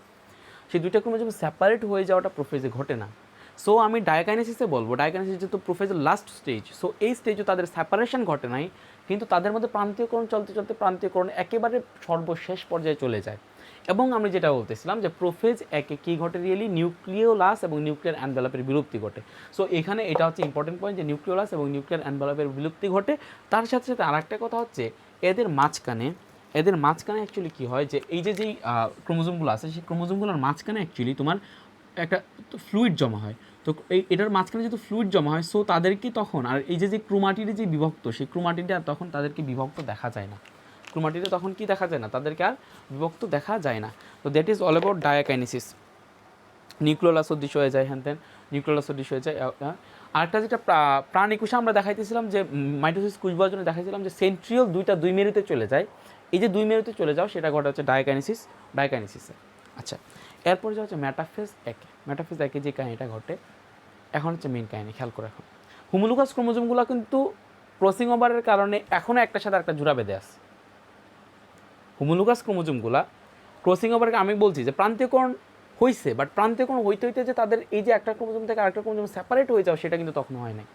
সেই দুইটা ক্রোমোজোম সেপারেট হয়ে যাওয়াটা প্রোফেজে ঘটে না। সো আমি ডায়াকাইনেসিসে বলবো, ডায়াকাইনেসিস যেহেতু প্রোফেজের লাস্ট স্টেজ, সো এই স্টেজও তাদের সেপারেশন ঘটে নাই, কিন্তু তাদের মধ্যে প্রান্তীয়করণ চলতে চলতে প্রান্তীয়করণ একেবারে সর্বশেষ পর্যায়ে চলে যায়। এবং আমি যেটা বলতেছিলাম যে প্রোফেজ একে কী ঘটে রিয়েলি, নিউক্লিওলাস এবং নিউক্লিয়ার অ্যানভেলপের বিলুপ্তি ঘটে। সো এখানে এটা হচ্ছে ইম্পর্টেন্ট পয়েন্ট যে নিউক্লিওলাস এবং নিউক্লিয়ার অ্যানভেলপের বিলুপ্তি ঘটে। তার সাথে সাথে আরেকটা কথা হচ্ছে এদের মাঝখানে অ্যাকচুয়ালি কী হয়, যে এই যেই ক্রোমোজোমগুলো আছে সেই ক্রোমোজোমগুলোর মাঝখানে অ্যাকচুয়ালি তোমার একটা ফ্লুইড জমা হয়। তো এটার মাঝখানে যেহেতু ফ্লুইড জমা হয়, সো তাদেরকে তখন আর এই যে ক্রোমাটিডে যে বিভক্ত, সেই ক্রোমাটিডে আর তখন তাদেরকে বিভক্ত দেখা যায় না। ক্রোমাটিডে তখন কি দেখা যায় না, তাদেরকে আর বিভক্ত দেখা যায় না। তো that is all about diakinesis. Nucleolus অদৃশ্য হয়ে যায়, হ্যান তেন নিউক্লিওলাস অদৃশ্য হয়ে যায়। আরেকটা যেটা প্রাণ একুশে আমরা দেখাইতেছিলাম যে মাইটোসিস কুচবার জন্য দেখাইছিলাম যে সেন্ট্রিওল দুই মেরুতে চলে যায়। এই যে দুই মেরুতে চলে যাও সেটা ঘটে হচ্ছে ডায়াকাইনেসিসে। আচ্ছা, এরপর যে হচ্ছে মেটাফেজ একে যে কাহিনিটা ঘটে, এখন হচ্ছে মেইন কাহিনি, খেয়াল করে। এখন হোমোলোগাস ক্রোমোজোমগুলো কিন্তু ক্রসিং ওভারের কারণে এখনও একটার সাথে একটা জোড়া বেঁধে আছে। হোমোলোগাস ক্রোমোজোমগুলা ক্রসিং ওভারকে আমি বলছি যে প্রান্তীয়করণ হয়েছে, বাট প্রান্তীয়করণ হইতে হইতে যে তাদের এই যে একটা ক্রোমোজোম থেকে আরেকটা ক্রোমোজোম সেপারেট হয়ে যাও, সেটা কিন্তু তখন হয় নাই।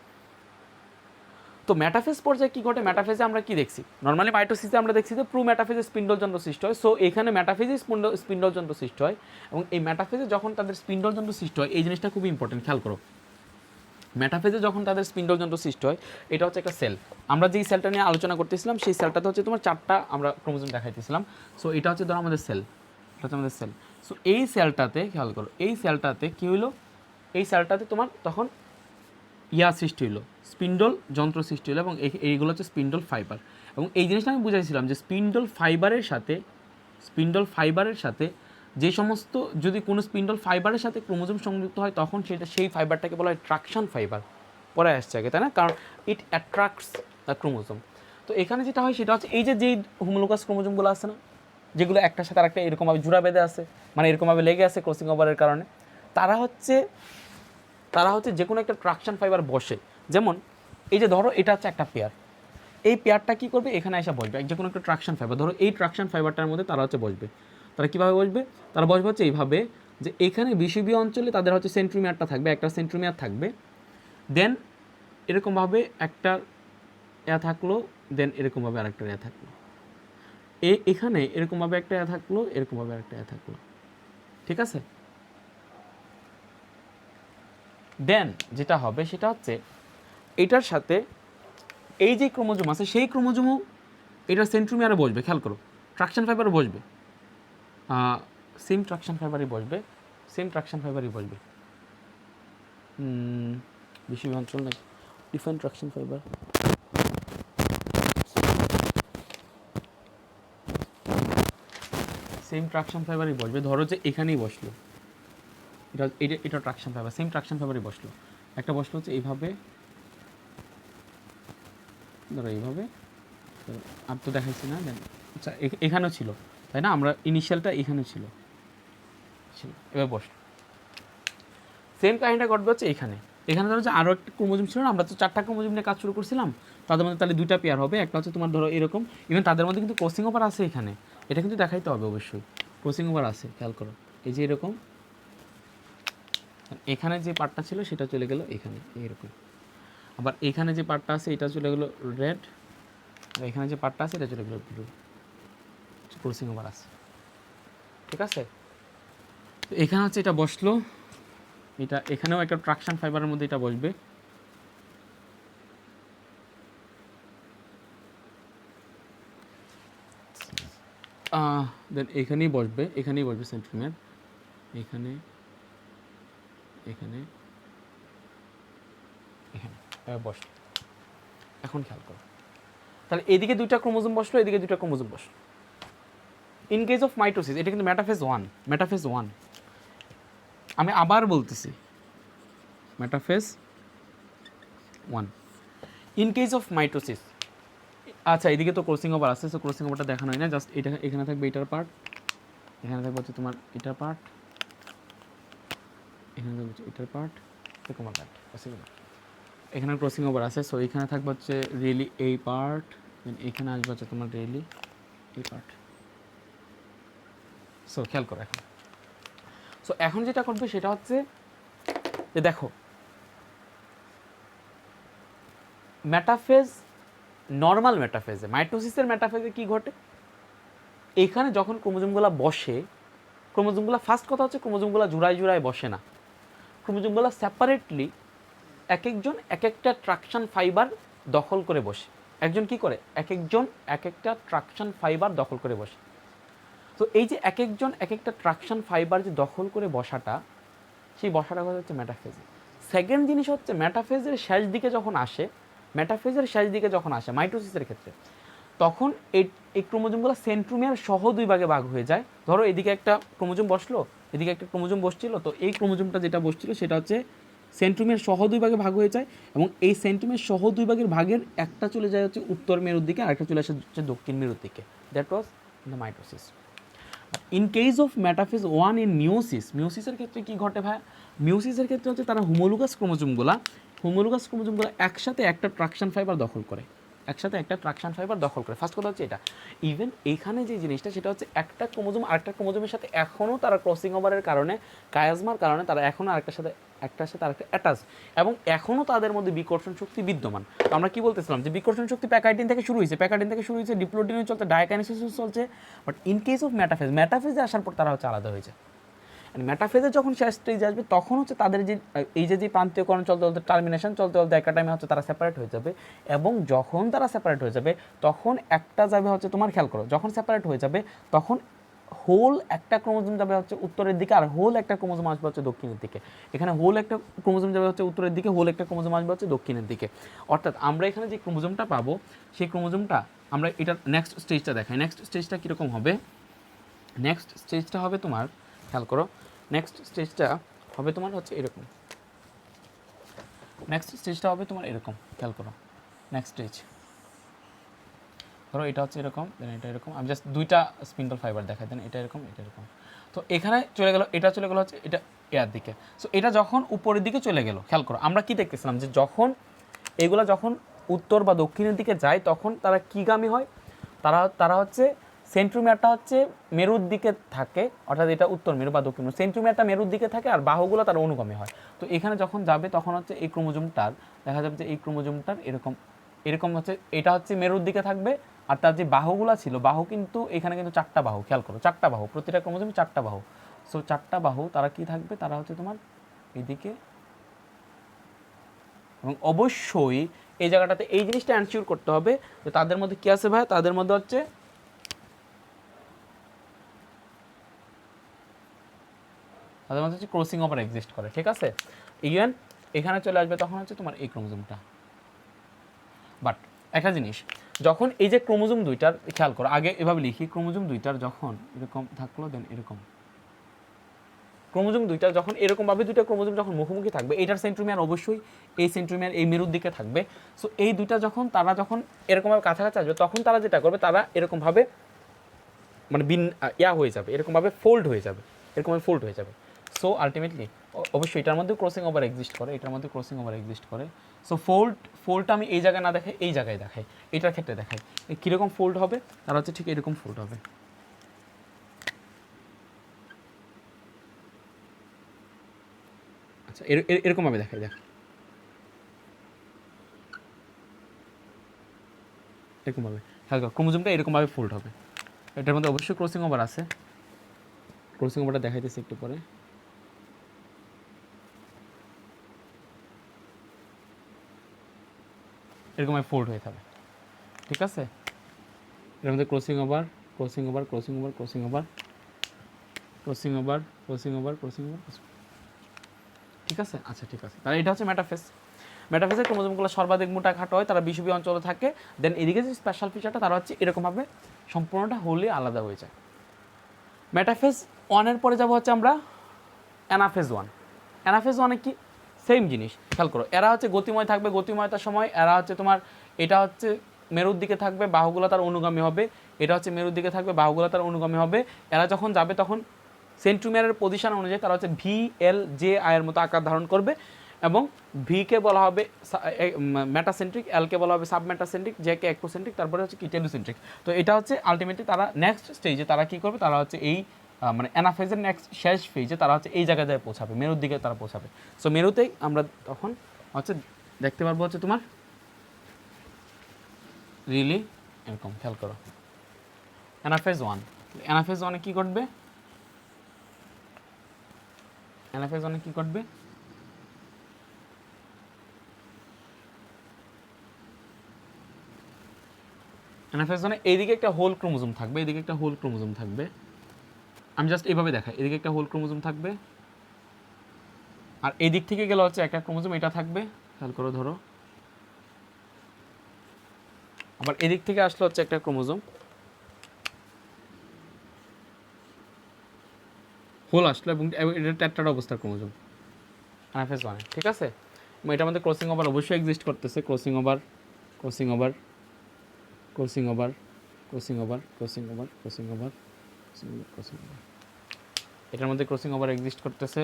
তো মেটাফেজ পর্যায়ে কী ঘটে, মেটাফেজে আমরা কি দেখছি, নর্মালি মাইটোসিসে আমরা দেখছি যে মেটাফেজে স্পিন্ডলযন্ত্র সৃষ্টি হয়। সো এখানে মেটাফেজে স্পিন্ডলযন্ত্র সৃষ্টি হয়, এবং এই মেটাফেজে যখন তাদের স্পিন্ডলযন্ত্র সৃষ্টি হয়, এই জিনিসটা খুবই ইম্পর্টেন্ট, খেয়াল করো। মেটাফেজে যখন তাদের স্পিন্ডলযন্ত্র সৃষ্টি হয়, এটা হচ্ছে একটা সেল। আমরা যেই সেলটা নিয়ে আলোচনা করতেছিলাম সেই সেলটাতে হচ্ছে তোমার চারটা আমরা ক্রোমোজোম দেখাইতেছিলাম। সো এটা হচ্ছে ধরো আমাদের সেল, এটা হচ্ছে আমাদের সেল। সো এই সেলটাতে খেয়াল করো, এই সেলটাতে কী হইলো, এই সেলটাতে তোমার তখন সৃষ্টি হলো, স্পিন্ডল যন্ত্র সৃষ্টি হলো, এবং এইগুলো হচ্ছে স্পিন্ডল ফাইবার। এবং এই জিনিসটা আমি বুঝাইছিলাম যে স্পিন্ডল ফাইবারের সাথে যে সমস্ত, যদি কোনো স্পিন্ডল ফাইবারের সাথে ক্রোমোজোম সংযুক্ত হয় তখন সেই ফাইবারটাকে বলা হয় ট্রাকশন ফাইবার। পরে আসছে আগে, তাই না, কারণ ইট অ্যাট্রাক্টস দ্য ক্রোমোজোম। তো এখানে যেটা হয় সেটা হচ্ছে এই যেই হোমোলোগাস ক্রোমোজোমগুলো আছে না, যেগুলো একটার সাথে আরেকটা এরকমভাবে জোড়া বেঁধে আছে, মানে এরকমভাবে লেগে আছে ক্রসিং ওভারের কারণে, তারা হচ্ছে যে কোনো একটা ট্রাকশন ফাইবার বসে। যেমন এই যে ধরো এটা হচ্ছে একটা পেয়ার, এই পেয়ারটা কী করবে, এখানে এসে বসবে যে কোনো একটা ট্রাকশন ফাইবার, ধরো এই ট্রাকশন ফাইবারটার মধ্যে তারা হচ্ছে বসবে। তারা কীভাবে বসবে, তারা বসবে হচ্ছে এইভাবে, যে এখানে বিষুবীয় অঞ্চলে তাদের হচ্ছে সেন্ট্রোমিয়ারটা থাকবে, একটা সেন্ট্রোমিয়ার থাকবে, দেন এরকমভাবে একটা থাকলো, দেন এরকমভাবে আরেকটা থাকলো, এখানে এরকমভাবে একটা থাকলো, এরকমভাবে আরেকটা থাকলো, ঠিক আছে। দেন যেটা হবে সেটা হচ্ছে এটার সাথে এই যে ক্রোমোজোম আছে সেই ক্রোমোজোমও এটার সেন্ট্রোমিয়ারে বসবে, খেয়াল করো, ট্রাকশন ফাইবারও বসবে, সেম ট্রাকশন ফাইবারই বসবে, বিষুবীয় অঞ্চল নাকি different traction fiber, same traction ফাইবারই বসবে। ধরো যে এখানেই বসলো, এটা ট্রাকশন ফাইবার, সেম ট্রাকশন ফাইবারই বসলো, একটা বসলো হচ্ছে এইভাবে, ধরো এইভাবে, আর তো দেখাইছি না, দেন আচ্ছা এখানেও ছিল, তাই না, আমরা ইনিশিয়ালটা এখানেও ছিল, এবার বসলো। সেম কাহিনীটা ঘটবে হচ্ছে এখানে ধরো যে আরও একটা ক্রোমোজোম ছিল না, আমরা তো 4টা ক্রোমোজোম নিয়ে কাজ শুরু করছিলাম, তাদের মধ্যে তাহলে 2টা পেয়ার হবে, একটা হচ্ছে তোমার ধরো এরকম, ইভেন তাদের মধ্যে কিন্তু ক্রসিং ওভার আছে, এখানে এটা কিন্তু দেখাইতে হবে অবশ্যই, ক্রসিং ওভার আছে, খেয়াল করো, এই যে এরকম, এখানে যে পার্টটা ছিল সেটা চলে গেল এখানে এরকম, আবার এখানে যে পার্টটা আছে এটা চলে গেলো রেড, আর এখানে যে পার্টটা আছে এটা চলে গেলো ব্লু, ক্রসিং ওভার আছে, ঠিক আছে? তো এখানে হচ্ছে এটা বসলো, এটা এখানেও একটা ট্রাকশন ফাইবারের মধ্যে এটা বসবে। দেন এখানেই বসবে সেন্ট্রোমিয়ার, এখানে এখানে এখানে বসলো। এখন খেয়াল করো, তাহলে এদিকে দুইটা ক্রোমোজোম বসলো, এদিকে দুইটা ক্রোমোজোম বসলো। ইন কেস অফ মাইটোসিস এটা কিন্তু মেটাফেজ ওয়ান। আমি আবার বলতেছি metaphase one. In case of mitosis, আচ্ছা এদিকে তো ক্রসিং ওভার আছে, সো ক্রসিং ওভারটা দেখানো হয় না, জাস্ট এটা এখানে থাকবে এটার পার্ট, এখানে থাকবে হচ্ছে তোমার এটার পার্ট, এখানে থাকবে হচ্ছে এটার পার্ট, এরকম পার্ট এখানে ক্রসিং ওভার আছে, সো এখানে থাকবে হচ্ছে রিয়েলি এই পার্ট, দেন এখানে আসবে হচ্ছে তোমার রিয়েলি এই পার্ট। সো খেয়াল করো এখন, সো এখন যেটা করবে সেটা হচ্ছে যে দেখো মেটাফেজ, নর্মাল মেটাফেজে, মাইটোসিসের মেটাফেজে কি ঘটে, এখানে যখন ক্রোমোজোমগুলো বসে, ক্রোমোজোমগুলো ফার্স্ট কথা হচ্ছে ক্রোমোজোমগুলো জোড়ায় বসে না, ক্রোমোজোমগুলো সেপারেটলি এক একজন এক একটা ট্রাকশন ফাইবার দখল করে বসে। একজন কি করে, এক একটা ট্রাকশন ফাইবার দখল করে বসে। তো এই যে এক একজন এক একটা ট্রাকশন ফাইবার যে দখল করে বসাটা, সেই বসাটা হচ্ছে মেটাফেজে। সেকেন্ড জিনিস হচ্ছে মেটাফেজের শেষ দিকে যখন আসে, মাইটোসিসের ক্ষেত্রে, তখন এই ক্রোমোজোমগুলো সেন্ট্রোমিয়ার সহ দুই ভাগে ভাগ হয়ে যায়। ধরো এদিকে একটা ক্রোমোজোম বসলো, এদিকে একটা ক্রোমোজোম বসছিল, তো এই ক্রোমোজোমটা যেটা বসছিল সেটা হচ্ছে সেন্ট্রোমিয়ার সহ দুই ভাগে ভাগ হয়ে যায়, এবং এই সেন্ট্রোমিয়ার সহ দুই ভাগের একটা চলে যায় হচ্ছে উত্তর মেরুর দিকে, আরেকটা চলে আসে হচ্ছে দক্ষিণ মেরুর দিকে। That was the mitosis. In case of metaphase one in মিওসিসের ক্ষেত্রে কি ঘটে ভাই, মিওসিসের ক্ষেত্রে হচ্ছে তারা হোমোলোগাস ক্রোমোজোমগুলো একসাথে একটা ট্রাকশন ফাইবার দখল করে, ফার্স্ট কথা হচ্ছে এটা। ইভেন এইখানে যে জিনিসটা সেটা হচ্ছে একটা ক্রোমোজোম আরেকটা ক্রোমোজোমের সাথে এখনও তারা ক্রসিং ওভারের কারণে, কায়াজমার কারণে তারা এখনও একটার সাথে আরেকটা অ্যাটাচ, এবং এখনও তাদের মধ্যে বিকর্ষণ শক্তি বিদ্যমান। তো আমরা কি বলতেছিলাম যে বিকর্ষণ শক্তি প্যাকাইটিন থেকে শুরু হয়েছে, ডিপ্লোটিনে চলছে, ডাইকাইনেসিস চলছে, বাট ইন কেস অফ মেটাফেজে আসার পর তারা হচ্ছে আলাদা হয়েছে। মেটাফেজে যখন শেষ স্টেজে আসবে তখন হচ্ছে তাদের যে এই যে প্রান্তীয়করণ চলতে টার্মিনেশন চলতে একটা টাইমে হচ্ছে তারা সেপারেট হয়ে যাবে, এবং যখন তারা সেপারেট হয়ে যাবে তখন একটা যাবে হচ্ছে তোমার, খেয়াল করো, যখন সেপারেট হয়ে যাবে তখন হোল একটা ক্রোমোজোম যাবে হচ্ছে উত্তরের দিকে, আর হোল একটা ক্রোমোজোম আসবে হচ্ছে দক্ষিণের দিকে। এখানে হোল একটা ক্রোমোজোম যাবে হচ্ছে উত্তরের দিকে, হোল একটা ক্রোমোজোম আসবে হচ্ছে দক্ষিণের দিকে। অর্থাৎ আমরা এখানে যে ক্রোমোজোমটা পাবো, সেই ক্রোমোজোমটা আমরা এটার নেক্সট স্টেজটা দেখাই। নেক্সট স্টেজটা কীরকম হবে, নেক্সট স্টেজটা হবে তোমার, খেয়াল করো, নেক্সট স্টেজটা হবে তোমার হচ্ছে এরকম, খেয়াল করো, নেক্সট স্টেজ ধরো এটা হচ্ছে এরকম, দেন এটা এরকম, আমি জাস্ট দুইটা স্পিন্ডল ফাইবার দেখাই, দেন এটা এরকম, তো এখানে চলে গেল, এটা চলে গেল হচ্ছে এটা এর দিকে। সো এটা যখন উপরের দিকে চলে গেল, খেয়াল করো, আমরা কি দেখতেছিলাম যে এগুলা যখন উত্তর বা দক্ষিণের দিকে যায় তখন তারা কীগামী হয়, তারা হচ্ছে সেন্ট্রোমিয়ারটা হচ্ছে মেরুর দিকে থাকে, অর্থাৎ এটা উত্তর মেরু বা দক্ষিণ মেরু, সেন্ট্রোমিয়ারটা মেরুর দিকে থাকে আর বাহুগুলো তার অনুগামী হয়। তো এখানে যখন যাবে তখন হচ্ছে এই ক্রোমোজোমটার দেখা যাবে যে এই ক্রোমোজোমটার এরকম হচ্ছে, এটা হচ্ছে মেরুর দিকে থাকবে, আর তার যে বাহুগুলো ছিল, বাহু কিন্তু এখানে কিন্তু চারটা বাহু, খেয়াল করো, চারটা বাহু, প্রতিটা ক্রোমোজোমে চারটা বাহু। সো চারটা বাহু তারা কি থাকবে, তারা হচ্ছে তোমার এদিকে, এবং অবশ্যই এই জায়গাটাতে এই জিনিসটা এনশিওর করতে হবে যে তাদের মধ্যে কি আছে ভাই, তাদের মধ্যে হচ্ছে ক্রসিং ওভার এক্সিস্ট করে, ঠিক আছে। ইভেন এখানে চলে আসবে তখন হচ্ছে তোমার এই ক্রোমোজোমটা। বাট একটা জিনিস, যখন এই যে ক্রোমোজোম দুইটার, খেয়াল করো, আগে এভাবে লিখি, ক্রোমোজোম দুইটার যখন এরকম থাকলো, দেন এরকম, ক্রোমোজোম দুইটা যখন এরকমভাবে দুইটা ক্রোমোজোম যখন মুখোমুখি থাকবে, এটার সেন্ট্রোমিয়ার অবশ্যই এই সেন্ট্রোমিয়ার এই মেরুর দিকে থাকবে। সো এই দুইটা যখন এরকমভাবে কাছাকাছি আসবে তখন তারা যেটা করবে, তারা এরকমভাবে মানে হয়ে যাবে, এরকমভাবে ফোল্ড হয়ে যাবে। সো আলটিমেটলি অবশ্যই এটার মধ্যে ক্রসিং ওভার এক্সিস্ট করে, সো ফোল্ডটা আমি এই জায়গায় না দেখাই, এই জায়গায় দেখাই, এটার ক্ষেত্রে দেখাই কীরকম ফোল্ড হবে, তারা হচ্ছে ঠিক এরকম ফোল্ড হবে। আচ্ছা এরকমভাবে দেখাই, এরকমভাবে হালকা ক্রোমোজোমটা এরকমভাবে ফোল্ড হবে, এটার মধ্যে অবশ্যই ক্রসিং ওভার আছে, ক্রসিং ওভারটা দেখাইতেছি একটু পরে। এরকম ফোল্ড হয়ে থাকে, ঠিক আছে। এর মধ্যে crossing over, crossing over, crossing over, crossing over, crossing over, crossing over, crossing over, ঠিক আছে। আচ্ছা ঠিক আছে, তাহলে এটা হচ্ছে মেটাফেজ। মেটাফেজের ক্রোমোজোমগুলো সর্বাধিক মোটা খাটো হয়, তারা বিষুবীয় অঞ্চলে থাকে। দেন এদিকে যে স্পেশাল ফিচারটা তারা হচ্ছে এরকমভাবে সম্পূর্ণটা হোলি আলাদা হয়ে যায়। মেটাফেজ ওয়ানের পরে যাবো হচ্ছে আমরা অ্যানাফেজ ওয়ান। অ্যানাফেজ ওয়ানে কি সেম জিনিস, খেয়াল করো। এরা হচ্ছে গতিময় থাকবে, গতিময়তার সময় এরা হচ্ছে তোমার, এটা হচ্ছে মেরুর দিকে থাকবে, বাহুগুলো তার অনুগামী হবে। এটা হচ্ছে মেরুর দিকে থাকবে, বাহুগুলো তার অনুগামী হবে। এরা যখন যাবে তখন সেন্ট্রোমিয়ারের পজিশন অনুযায়ী তারা হচ্ছে ভি এল জে আয়ের মতো আকার ধারণ করবে, এবং ভিকে বলা হবে মেটাসেন্ট্রিক, এলকে বলা হবে সাবমেটাসেন্ট্রিক, জেকে একোসেন্ট্রিক, তারপরে হচ্ছে কি টেলোসেন্ট্রিক। তো এটা হচ্ছে আলটিমেটলি তারা নেক্সট স্টেজে তারা কী করবে, তারা হচ্ছে এই মানে অ্যানাফেজের নেক্সট শেষ ফেজে তারা হচ্ছে এই জায়গায় পৌঁছাবে, মেরুর দিকে তারা পৌঁছাবে। সো মেরুতেই আমরা তখন হচ্ছে দেখতে পারবো হচ্ছে তোমার রিলি এরকম, খেয়াল করো। অ্যানাফেজ ওয়ান, অ্যানাফেজ ওয়ানে কী ঘটবে, অ্যানাফেজ ওয়ানে কী ঘটবে, অ্যানাফেজ ওয়ানে এইদিকে একটা হোল ক্রোমোজোম থাকবে, এদিকে একটা হোল ক্রোমোজোম থাকবে। আমি জাস্ট এইভাবে দেখাই, এদিকে একটা হোল ক্রোমোজোম থাকবে, আর এই দিক থেকে গেলে হচ্ছে একটা ক্রোমোজোম এটা থাকবে, খেয়াল করো, ধরো। আবার এদিক থেকে আসলে হচ্ছে একটা ক্রোমোজোম, হোল আসলো, এবং এটা টেট্রাড অবস্থার ক্রোমোজোম অ্যানাফেজ ওয়ানে, ঠিক আছে। এবং এটার মধ্যে ক্রসিং ওভার অবশ্যই এক্সিস্ট করতেছে, crossing over, crossing over, crossing over, crossing over, crossing over, crossing over, crossing over, এটার মধ্যে ক্রসিং ওভার এক্সিস্ট করতেছে।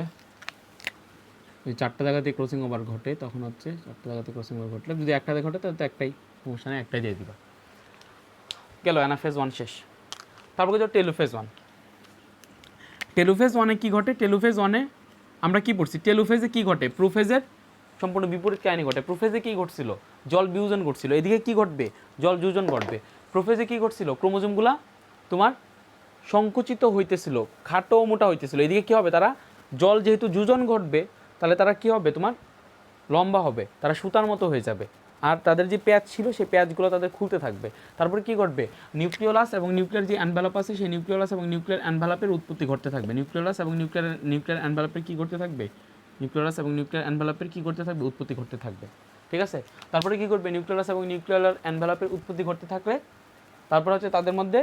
যদি চারটা জায়গাতে ক্রসিং ওভার ঘটে তখন হচ্ছে চারটা জায়গাতে ক্রসিং ওভার ঘটলে, যদি একটাতে ঘটে তাহলে তো একটাই, সমস্যা নেই, একটাই দিয়ে দিবা। গেল অ্যানাফেজ ওয়ান শেষ। তারপরে যে টেলোফেজ ওয়ান। টেলোফেজ ওয়ানে কী ঘটে, টেলোফেজ ওয়ানে আমরা কী পড়ছি, টেলোফেজে কী ঘটে, প্রোফেজের সম্পূর্ণ বিপরীত কাহিনী ঘটে। প্রোফেজে কী ঘটছিল, জল বিয়োজন ঘটছিল, এদিকে কী ঘটবে, জল যোজন ঘটবে। প্রোফেজে কী ঘটছিল, ক্রোমোজোমগুলা তোমার সংকুচিত হইতেছিল, খাটো মোটা হইতেছিল। এদিকে কী হবে, তারা জল যেহেতু যোজন ঘটবে তাহলে তারা কী হবে, তোমার লম্বা হবে, তারা সুতার মতো হয়ে যাবে। আর তাদের যে প্যাচ ছিল সেই প্যাচগুলো তাদের খুলতে থাকবে। তারপরে কী ঘটবে, নিউক্লিওলাস এবং নিউক্লিয়ার যে অ্যানভেলপ আছে সেই নিউক্লিওলাস এবং নিউক্লিয়ার অ্যানভেলপের উৎপত্তি ঘটতে থাকবে। নিউক্লিওলাস এবং নিউক্লিয়ার অ্যানভেলপের কী ঘটতে থাকবে, নিউক্লিওলাস এবং নিউক্লিয়ার অ্যানভেলপের কী করতে থাকবে, উৎপত্তি ঘটতে থাকবে, ঠিক আছে। তারপরে কী করবে, নিউক্লিওলাস এবং নিউক্লিয়ার অ্যানভেলপের উৎপত্তি ঘটতে থাকলে তারপর হচ্ছে তাদের মধ্যে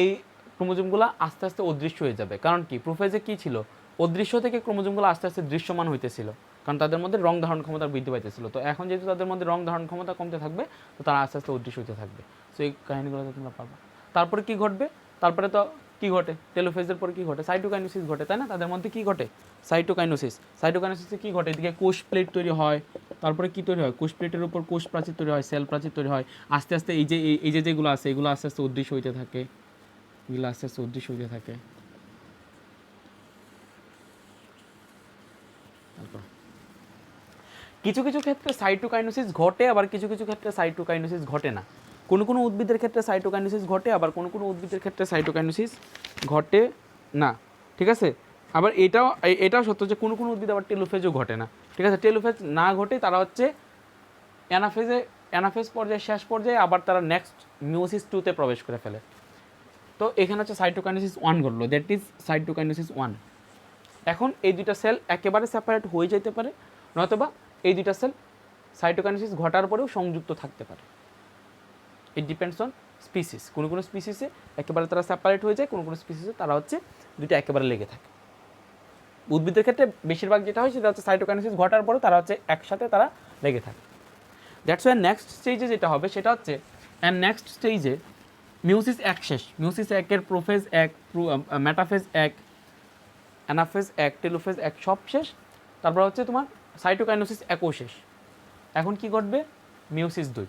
এই ক্রোমোজোমগুলো আস্তে আস্তে অদৃশ্য হয়ে যাবে। কারণ কি, প্রোফেজে কী ছিল, অদৃশ্য থেকে ক্রোমোজোমগুলো আস্তে আস্তে দৃশ্যমান হইতেছিল, কারণ তাদের মধ্যে রং ধারণ ক্ষমতা বৃদ্ধি পাইতেছিল। তো এখন যেহেতু তাদের মধ্যে রং ধারণ ক্ষমতা কমতে থাকবে, তো তারা আস্তে আস্তে অদৃশ্য হতে থাকবে। সো এই কাহিনীগুলোতে তোমরা পারবা। তারপরে কী ঘটবে, তারপরে তো কী ঘটে, টেলোফেজের পরে কী ঘটে, সাইটোকাইনোসিস ঘটে, তাই না। তাদের মধ্যে কী ঘটে, সাইটোকাইনোসিস। সাইটোকাইনোসিসে কী ঘটে, এদিকে কোষ প্লেট তৈরি হয়, তারপরে কী তৈরি হয়, কোষ প্লেটের উপর কোষ প্রাচীর তৈরি হয়, সেল প্রাচীর তৈরি হয়। আস্তে আস্তে এই যে যেগুলো আছে এগুলো আস্তে আস্তে অদৃশ্য হইতে থাকে, এগুলো আস্তে আস্তে অদৃশ্য হইতে থাকে। তারপর কিছু কিছু ক্ষেত্রে সাইটোকাইনোসিস ঘটে, আবার কিছু কিছু ক্ষেত্রে সাইটোকাইনোসিস ঘটে না। কোনো কোনো উদ্ভিদের ক্ষেত্রে সাইটোকাইনোসিস ঘটে, আবার কোনো কোনো উদ্ভিদের ক্ষেত্রে সাইটোকাইনোসিস ঘটে না, ঠিক আছে। আবার এটাও সত্য যে কোনো কোনো উদ্ভিদ আবার টেলোফেজও ঘটে না, ঠিক আছে। টেলোফেজ না ঘটে তারা হচ্ছে অ্যানাফেজ পর্যায়ে, শেষ পর্যায়ে আবার তারা নেক্সট মিওসিস 2-তে প্রবেশ করে ফেলে। তো এখানে হচ্ছে সাইটোকাইনোসিস 1 ঘটলো, দ্যাট ইজ সাইটোকাইনোসিস 1। এখন এই দুইটা সেল একেবারে সেপারেট হয়ে যেতে পারে, নয়তোবা এই দুইটা সেল সাইটোকাইনেসিস ঘটার পরেও সংযুক্ত থাকতে পারে। It depends on species. কোনো কোনো স্পিসিসে একেবারে তারা সেপারেট হয়ে যায়, কোনো কোনো স্পিসিসে তারা হচ্ছে দুইটা একেবারে লেগে থাকে। উদ্ভিদের ক্ষেত্রে বেশিরভাগ যেটা হয় সেটা হচ্ছে সাইটোকাইনেসিস ঘটার পরে তারা হচ্ছে একসাথে তারা লেগে থাকে। দ্যাটস ওয়াই নেক্সট স্টেজে যেটা হবে সেটা হচ্ছে, নেক্সট স্টেজে মিওসিস 1 শেষ, মিওসিস 1-এর প্রোফেজ 1, মেটাফেজ 1, অ্যানাফেজ 1, টেলোফেজ 1 সব শেষ। তারপর হচ্ছে তোমার সাইটোকাইনোসিস 1ও শেষ। এখন কি ঘটবে, মিওসিস 2।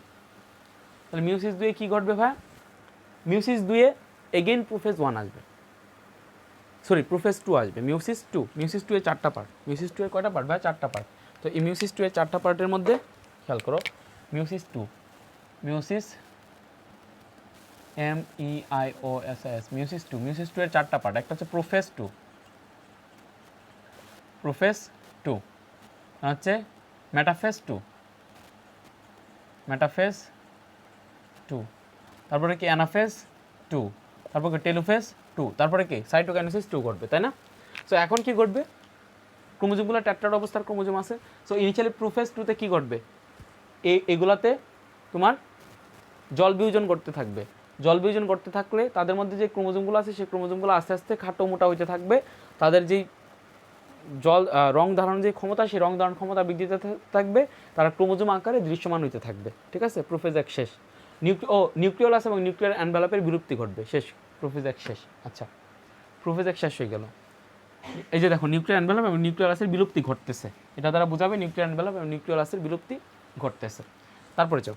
তাহলে মিওসিস 2-এ কী ঘটবে ভাই, মিওসিস 2-এ এগেইন প্রোফেজ 1 আসবে, সরি প্রোফেজ 2 আসবে। মিওসিস 2, মিওসিস 2-এর 4টা পার্ট। মিওসিস 2-এর কয়টা পার্ট ভাই, 4টা পার্ট। তো এই মিওসিস 2-এর 4টা পার্টের মধ্যে খেয়াল করো, meiosis 2, meiosis MEIOSIS meiosis two. Meiosis two এর 4টা পার্ট, একটা হচ্ছে প্রোফেজ টু, প্রোফেজ টু হচ্ছে মেটাফেজ টু, মেটাফেজ টু, তারপরে কি অ্যানাফেজ টু, তারপর কি টেলোফেজ টু, তারপরে কি সাইটোকাইনেসিস টু ঘটবে, তাই না? সো এখন কি ঘটবে, ক্রোমোজোমগুলো ট্যাট্রাড অবস্থার ক্রোমোজোম আছে। সো ইনিশিয়ালি প্রোফেজ টুতে কী ঘটবে, এগুলাতে তোমার জল বিয়োজন করতে থাকবে। জল বিয়োজন করতে থাকলে তাদের মধ্যে যে ক্রোমোজোমগুলো আছে সেই ক্রোমোজোমগুলো আস্তে আস্তে খাটো মোটা হইতে থাকবে। তাদের যেই জল রং ধারণ যে ক্ষমতা, সেই রং ধারণ ক্ষমতা বৃদ্ধি থাকবে, তারা ক্রোমোজোম আকারে দৃশ্যমান হইতে থাকবে। ঠিক আছে, প্রোফেজ এক শেষ। নিউক্লিওলাস এবং নিউক্লিয়ার অ্যানভেলপের বিলুপ্তি ঘটবে, শেষ, প্রোফেজ এক শেষ। আচ্ছা, প্রোফেজ এক শেষ হয়ে গেল। এই যে দেখো নিউক্লিয়ার অ্যানভেলপ এবং নিউক্লিয়াসের বিলুপ্তি ঘটতেছে, এটা দ্বারা বোঝাবে নিউক্লিয়ার অ্যানভেলপ এবং নিউক্লিয়াসের বিলুপ্তি ঘটতেছে। তারপরে চল,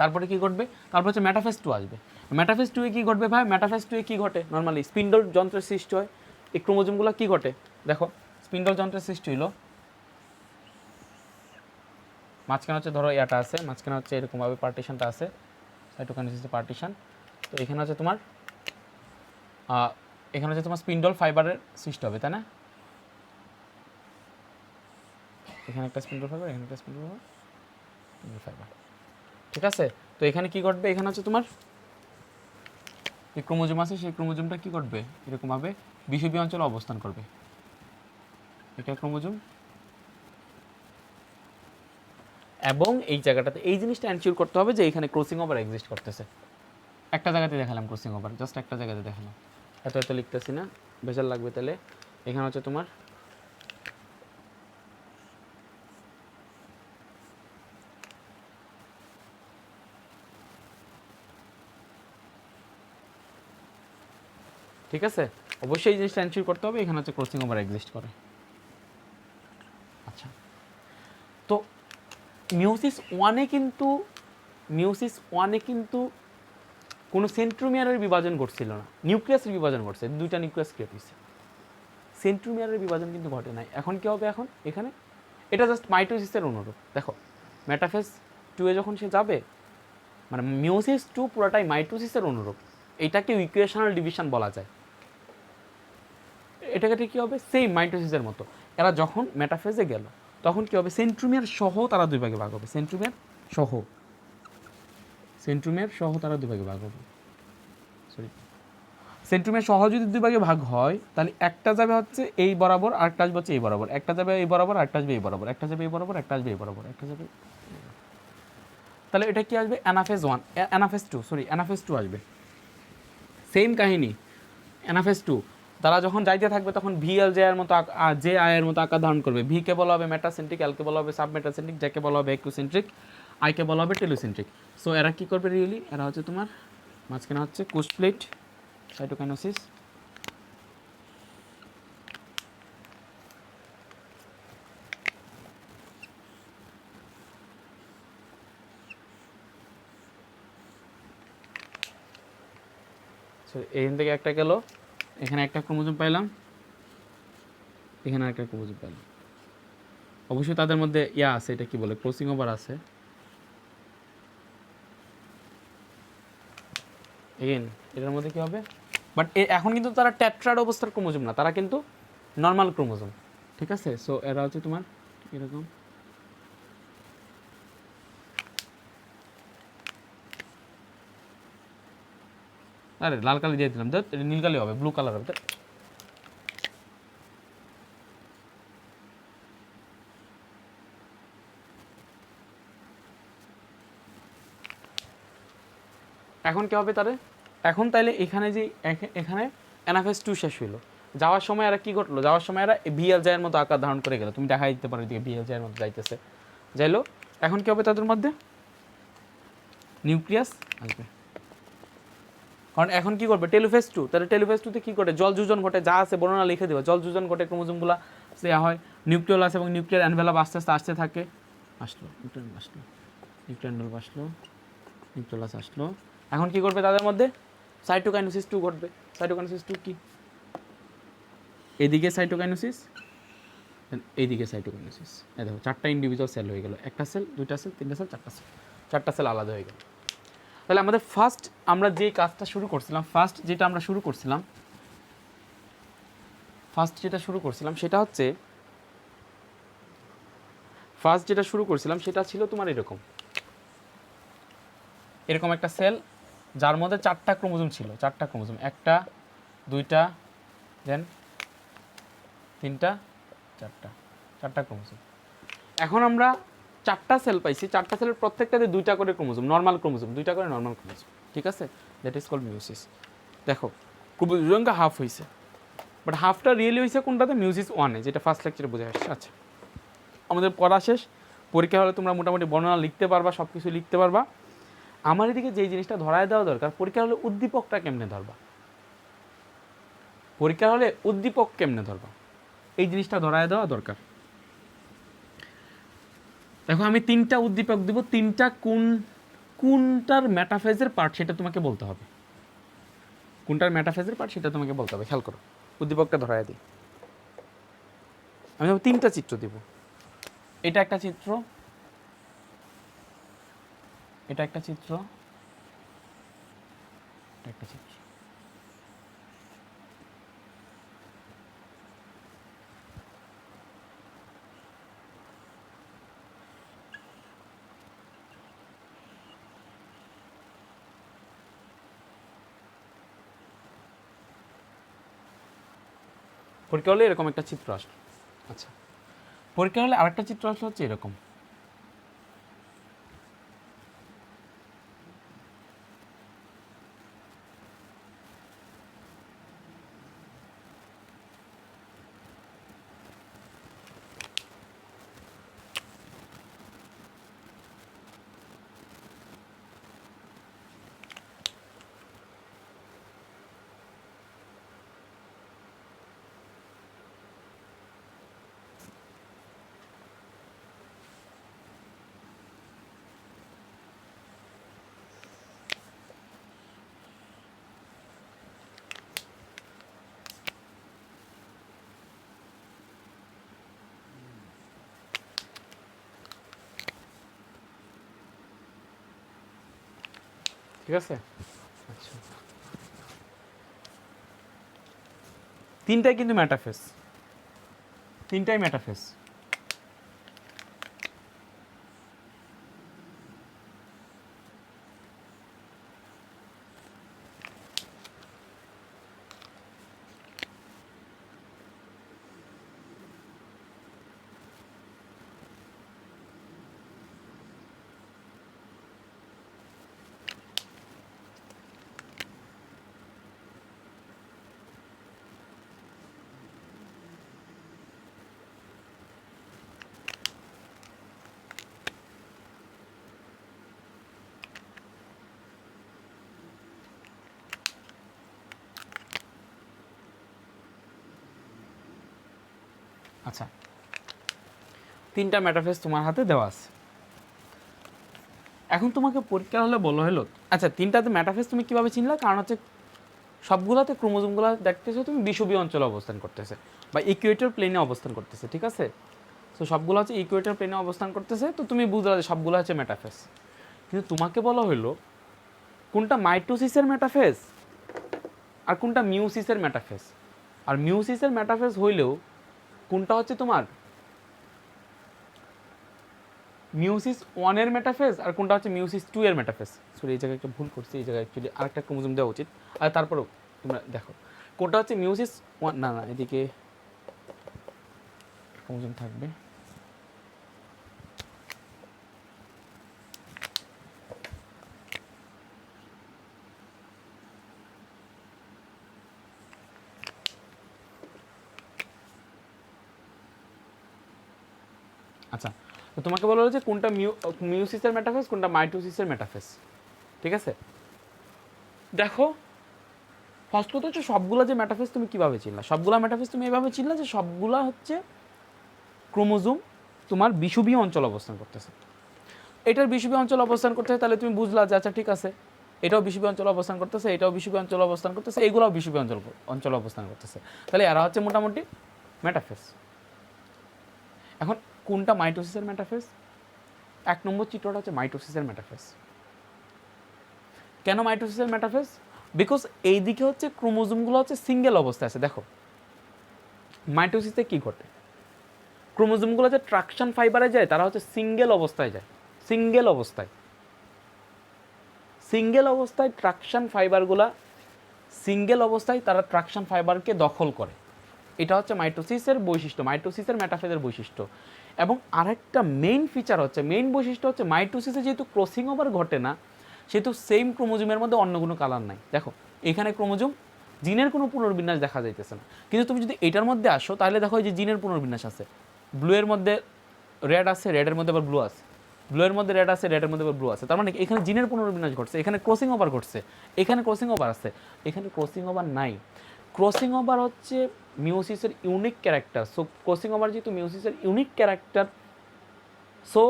তারপরে কি ঘটবে, তারপর হচ্ছে মেটাফেজ টু আসবে। মেটাফেজ টুয়ে কী ঘটবে ভাই, মেটাফেজ টুয়ে কী ঘটে, নর্মালি স্পিন্ডল যন্ত্রের সৃষ্টি হয়। এই ক্রোমোজোমগুলো কী ঘটে দেখো, স্পিন্ডল যন্ত্রের সৃষ্টি হইলো, মাঝখানে হচ্ছে ধরো ইয়াটা আছে, মাঝখানে হচ্ছে এরকমভাবে পার্টিশনটা আছে, সাইটোকাইনেসিসের পার্টিশন। তো এখানে হচ্ছে তোমার এখানে হচ্ছে তোমার স্পিন্ডল ফাইবারের সৃষ্টি হবে, তাই না? এখানে একটা স্পিন্ডল ফাইবার, এখানে একটা স্পিন্ডল ফাইবার, ঠিক আছে। তো এখানে কি ঘটবে, এখানে হচ্ছে তোমার এই ক্রোমোজোম আছে, সেই ক্রোমোজোমটা কি করবে, এরকমভাবে বিষুবীয় অঞ্চলে অবস্থান করবে। এটা ক্রোমোজোম, এবং এই জায়গাটাতে এই জিনিসটা এনশিওর করতে হবে যে এখানে ক্রসিং ওভার এক্সিস্ট করতেছে। একটা জায়গাতে দেখালাম ক্রসিং ওভার, জাস্ট একটা জায়গাতে দেখালাম, এত এত লিখতেছি না, ভেজাল লাগবে তাহলে। এখানে হচ্ছে তোমার ঠিক আছে, অবশ্যই এই জিনিসটা এনশিওর করতে হবে, এখানে হচ্ছে ক্রসিং ওভার এক্সিস্ট করে। আচ্ছা, তো মিওসিস ওয়ানে কিন্তু কোনো সেন্ট্রোমিয়ারের বিভাজন ঘটছিল না, নিউক্লিয়াসের বিভাজন ঘটছে, দুইটা নিউক্লিয়াস ক্রিয়েট হয়েছে, সেন্ট্রোমিয়ারের বিভাজন কিন্তু ঘটে নাই। এখন কী হবে, এখন এখানে এটা জাস্ট মাইটোসিসের অনুরূপ। দেখো মেটাফেজ টুয়ে যখন সে যাবে, মানে মিওসিস টু পুরোটাই মাইটোসিসের অনুরূপ, এটাকে ইকুয়েশনাল ডিভিশন বলা যায়। এটাকে ঠিক কী হবে, সেম মাইটোসিসের মতো। এরা যখন মেটাফেজে গেল তখন কী হবে, সেন্ট্রোমিয়ার সহ তারা দুই ভাগে ভাগ হবে, সেন্ট্রোমিয়ার সহ তারা দুই ভাগে ভাগ হবে। সরি, সেন্ট্রোমিয়ার সহ যদি দুই ভাগে ভাগ হয় তাহলে একটা যাবে হচ্ছে এই বরাবর, আরেকটা আসবে হচ্ছে এই বরাবর, একটা যাবে এই বরাবর, আরেকটা আসবে এই বরাবর, একটা যাবে এই বরাবর, একটা আসবে এই বরাবর, একটা যাবে, তাহলে এটা কি আসবে, অ্যানাফেজ টু আসবে। সেম কাহিনী, অ্যানাফেজ টু তারা যখন যাইতে থাকবে তখন ভিএল জে এর মতো জে আই এর মতো আকার ধারণ করবে। ভি কে বলা হবে মেটাসেন্ট্রিক, এল কে বলা হবে সাবমেটাসেন্ট্রিক, জে কে বলা হবে একুসেন্ট্রিক, আই কে বলা হবে টেলোসেন্ট্রিক। সো এরা কী করবে রিয়েলি, এরা হচ্ছে তোমার মাঝখানে হচ্ছে কোষ প্লেট, সাইটোকাইনেসিস, এখান থেকে একটা গেল, এখানে একটা ক্রোমোজোম পাইলাম, এখানে একটা ক্রোমোজোম পাইলাম। অবশ্যই তাদের মধ্যে ইয়া আছে, এটা কি বলে, ক্রসিং ওভার আছে। এগেন এটার মধ্যে কি হবে, বাট এখন কিন্তু তারা ট্যাট্রাড অবস্থার ক্রোমোজোম না, তারা কিন্তু নর্মাল ক্রোমোজোম। ঠিক আছে, সো এরা হচ্ছে তোমার এরকম, আরে লাল কালি দিয়ে দিলাম, দেখ নীল কালি হবে, ব্লু কালার হবে। এখন কী হবে তারে, এখন তাইলে এখানে যে এখানে অ্যানাফেজ টু শেষ হইলো, যাওয়ার সময় এরা কী ঘটলো, যাওয়ার সময় এরা ভিএল জায়ের মতো আকার ধারণ করে গেল, তুমি দেখাই দিতে পারো এদিকে ভিএল জায়ের মতো যাইতেছে, যাইলো। এখন কী হবে তাদের মধ্যে, নিউক্লিয়াস আসবে, কারণ এখন কী করবে টেলোফেজ টু, তাহলে টেলোফেজ টুতে কী ঘটে, জল যুজন ঘটে, যা আছে বর্ণনা লিখে দেবে, জল যুজন ঘটে, ক্রোমোজোমগুলো দেওয়া হয়, নিউক্লিওলাস এবং নিউক্লিয়ার অ্যানভেলপ আস্তে আস্তে আসতে থাকে, নিউক্লিয়ার অ্যানভেলপ আসলো, নিউক্লিওলাস আসলো। এখন কী করবে তাদের মধ্যে, সাইটোকাইনেসিস টু ঘটবে। সাইটোকাইনেসিস টু কি, এদিকে সাইটোকাইনেসিস, এইদিকে সাইটোকাইনেসিস, দেখো চারটা ইন্ডিভিজুয়াল সেল হয়ে গেল, একটা সেল, দুইটা সেল, তিনটা সেল, চারটা সেল আলাদা হয়ে গেল। তাহলে আমাদের ফার্স্ট আমরা যে কাজটা শুরু করছিলাম, ফার্স্ট যেটা শুরু করছিলাম সেটা হচ্ছে সেটা ছিল তোমার এরকম একটা সেল যার মধ্যে 4টা ক্রোমোজোম ছিল, 4টা ক্রোমোজোম, 1টা 2টা দেন 3টা 4টা ক্রোমোজোম। এখন আমরা 4টা সেল পাইছি, 4টা সেলের প্রত্যেকটাতে 2টা করে ক্রোমোজোম, নর্মাল ক্রোমোজোম, 2টা করে নর্মাল ক্রোমোজোম, ঠিক আছে? That is called meiosis. দেখো ক্রোমোজোমটা হাফ হয়েছে, বাট হাফটা রিয়েলি হয়েছে কোনটাতে? মিউসিস 1-এ, যেটা ফার্স্ট লেকচারে বোঝা আসছে। আচ্ছা, আমাদের পড়া শেষ, পরীক্ষা হলে তোমরা মোটামুটি বর্ণনা লিখতে পারবা, সব কিছু লিখতে পারবা। আমার এদিকে যেই জিনিসটা ধরায় দেওয়া দরকার, পরীক্ষা হলে উদ্দীপকটা কেমনে ধরবা, এই জিনিসটা ধরায় দেওয়া দরকার। দেখো আমি 3টা উদ্দীপক দিব, 3টা কোনটার মেটাফেজের পার্ট সেটা তোমাকে বলতে হবে, খেয়াল করো, উদ্দীপকটা ধরায় দিই। আমি 3টা চিত্র দিব, এটা একটা চিত্র, এটা একটা চিত্র, এটা একটা চিত্র। পরীক্ষা হলে এরকম একটা চিত্র আসলো। আচ্ছা, পরীক্ষা হলে আরেকটা চিত্র আসলো হচ্ছে এরকম। ঠিক আছে? আচ্ছা, 3টাই কিন্তু মেটাফেজ, 3টাই মেটাফেজ। আচ্ছা, 3টা মেটাফেজ তোমার হাতে দেওয়া আছে। এখন তোমাকে পরীক্ষা হলে হলো আচ্ছা 3টাতে মেটাফেজ তুমি কিভাবে চিনলা? কারণ হচ্ছে সবগুলোতে ক্রোমোজোমগুলো দেখতেছো তুমি বিষুবীয় অঞ্চলে অবস্থান করতেছে বা ইকুয়েটর প্লেনে অবস্থান করতেছে, ঠিক আছে? সো সবগুলো হচ্ছে ইকুয়েটর প্লেনে অবস্থান করতেছে, তো তুমি বুঝলা যে সবগুলো হচ্ছে মেটাফেজ। কিন্তু তোমাকে বলা হলো কোনটা মাইটোসিসের মেটাফেজ আর কোনটা মিউসিসের মেটাফেজ। আর মিউসিসের মেটাফেজ হইলেও কোনটা হচ্ছে তোমার মিউসিস 1-এর মেটাফেজ আর কোনটা হচ্ছে মিউসিস 2-এর মেটাফেজ। সরি, এই জায়গায় একটা ভুল করছি, এই জায়গায় অ্যাকচুয়ালি আরেকটা ক্রোমোজোম দেওয়া উচিত। আর তারপরেও তোমরা দেখো কোনটা হচ্ছে মিউসিস 1, না এদিকে ক্রোমোজোম থাকবে। আচ্ছা, তো তোমাকে বলা হলো যে কোনটা মিউসিসের মেটাফেজ, কোনটা মাইটোসিসের মেটাফেজ, ঠিক আছে? দেখো ফার্স্ট কথা হচ্ছে সবগুলা যে মেটাফেজ তুমি কিভাবে চিনলা? সবগুলা মেটাফেজ তুমি এভাবে চিনলা যে সবগুলা হচ্ছে ক্রোমোজোম তোমার বিষুবীয় অঞ্চল অবস্থান করতেছে। এটার বিষুবীয় অঞ্চল অবস্থান করতেছে, তাহলে তুমি বুঝলা যে আচ্ছা ঠিক আছে, এটাও বিষুবীয় অঞ্চল অবস্থান করতেছে, এটাও বিষুবীয় অঞ্চল অবস্থান করতেছে, এগুলোও বিষুবীয় অঞ্চল অবস্থান করতেছে, তাহলে এরা হচ্ছে মোটামুটি মেটাফেজ। এখন কোনটা মাইটোসিসের মেটাফেজ? 1 নম্বর চিত্রটা হচ্ছে মাইটোসিসের মেটাফেজ। কেন মাইটোসিসের মেটাফেজ? বিকজ এইদিকে হচ্ছে ক্রোমোজোমগুলো হচ্ছে সিঙ্গেল অবস্থায় আছে। দেখো মাইটোসিসে কি ঘটে, ক্রোমোজোমগুলো যে ট্রাকশন ফাইবারে যায় তারা হচ্ছে সিঙ্গেল অবস্থায় যায়, সিঙ্গেল অবস্থায় ট্রাকশন ফাইবারগুলা সিঙ্গেল অবস্থায় তারা ট্রাকশন ফাইবারকে দখল করে। এটা হচ্ছে মাইটোসিসের বৈশিষ্ট্য, মাইটোসিসের মেটাফেজের বৈশিষ্ট্য। এবং আরেকটা মেইন ফিচার হচ্ছে, মেইন বৈশিষ্ট্য হচ্ছে মাইটোসিসে যেহেতু ক্রসিং ওভার ঘটে না, সেহেতু সেম ক্রোমোজোমের মধ্যে অন্য কোনো কালার নাই। দেখো এখানে ক্রোমোজোম, জিনের কোনো পুনর্বিন্যাস দেখা যাইতেছে না, কিন্তু তুমি যদি এটার মধ্যে আসো তাহলে দেখো এই যে জিনের পুনর্বিন্যাস আছে, ব্লু এর মধ্যে রেড আছে, রেডের মধ্যে আবার ব্লু আছে, ব্লু এর মধ্যে রেড আছে, রেডের মধ্যে আবার ব্লু আছে। তার মানে এখানে জিনের পুনর্বিন্যাস ঘটছে, এখানে ক্রসিং ওভার ঘটছে, এখানে ক্রসিং ওভার আছে, এখানে ক্রসিং ওভার নাই। ক্রসিং ওভার হচ্ছে মিওসিসের unique character. So crossing over যেহেতু মিওসিসের ইউনিক ক্যারেক্টার, সো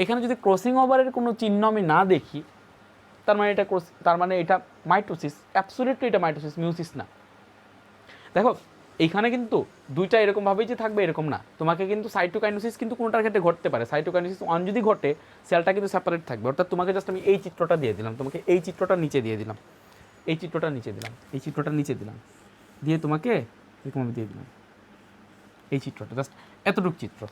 এখানে যদি ক্রসিং ওভারের কোনো চিহ্ন আমি না দেখি, তার মানে এটা মাইটোসিস, অ্যাবসলিউটলি এটা মাইটোসিস, মিওসিস না। দেখো এইখানে কিন্তু দুইটা এরকমভাবেই যে থাকবে এরকম না, তোমাকে কিন্তু সাইটোকাইনেসিস কিন্তু কোনোটার ক্ষেত্রে ঘটতে পারে। সাইটোকাইনেসিস 1 যদি ঘটে, সেলটা কিন্তু সেপারেট থাকবে। অর্থাৎ তোমাকে জাস্ট আমি এই চিত্রটা দিয়ে দিলাম, তোমাকে এই চিত্রটা নিচে দিয়ে দিলাম, এই চিত্রটা নিচে দিলাম, এই চিত্রটা নিচে দিলাম, দিয়ে তোমাকে এরকমভাবে দিয়ে দিলাম এই চিত্রটা, জাস্ট এতটুকু চিত্র।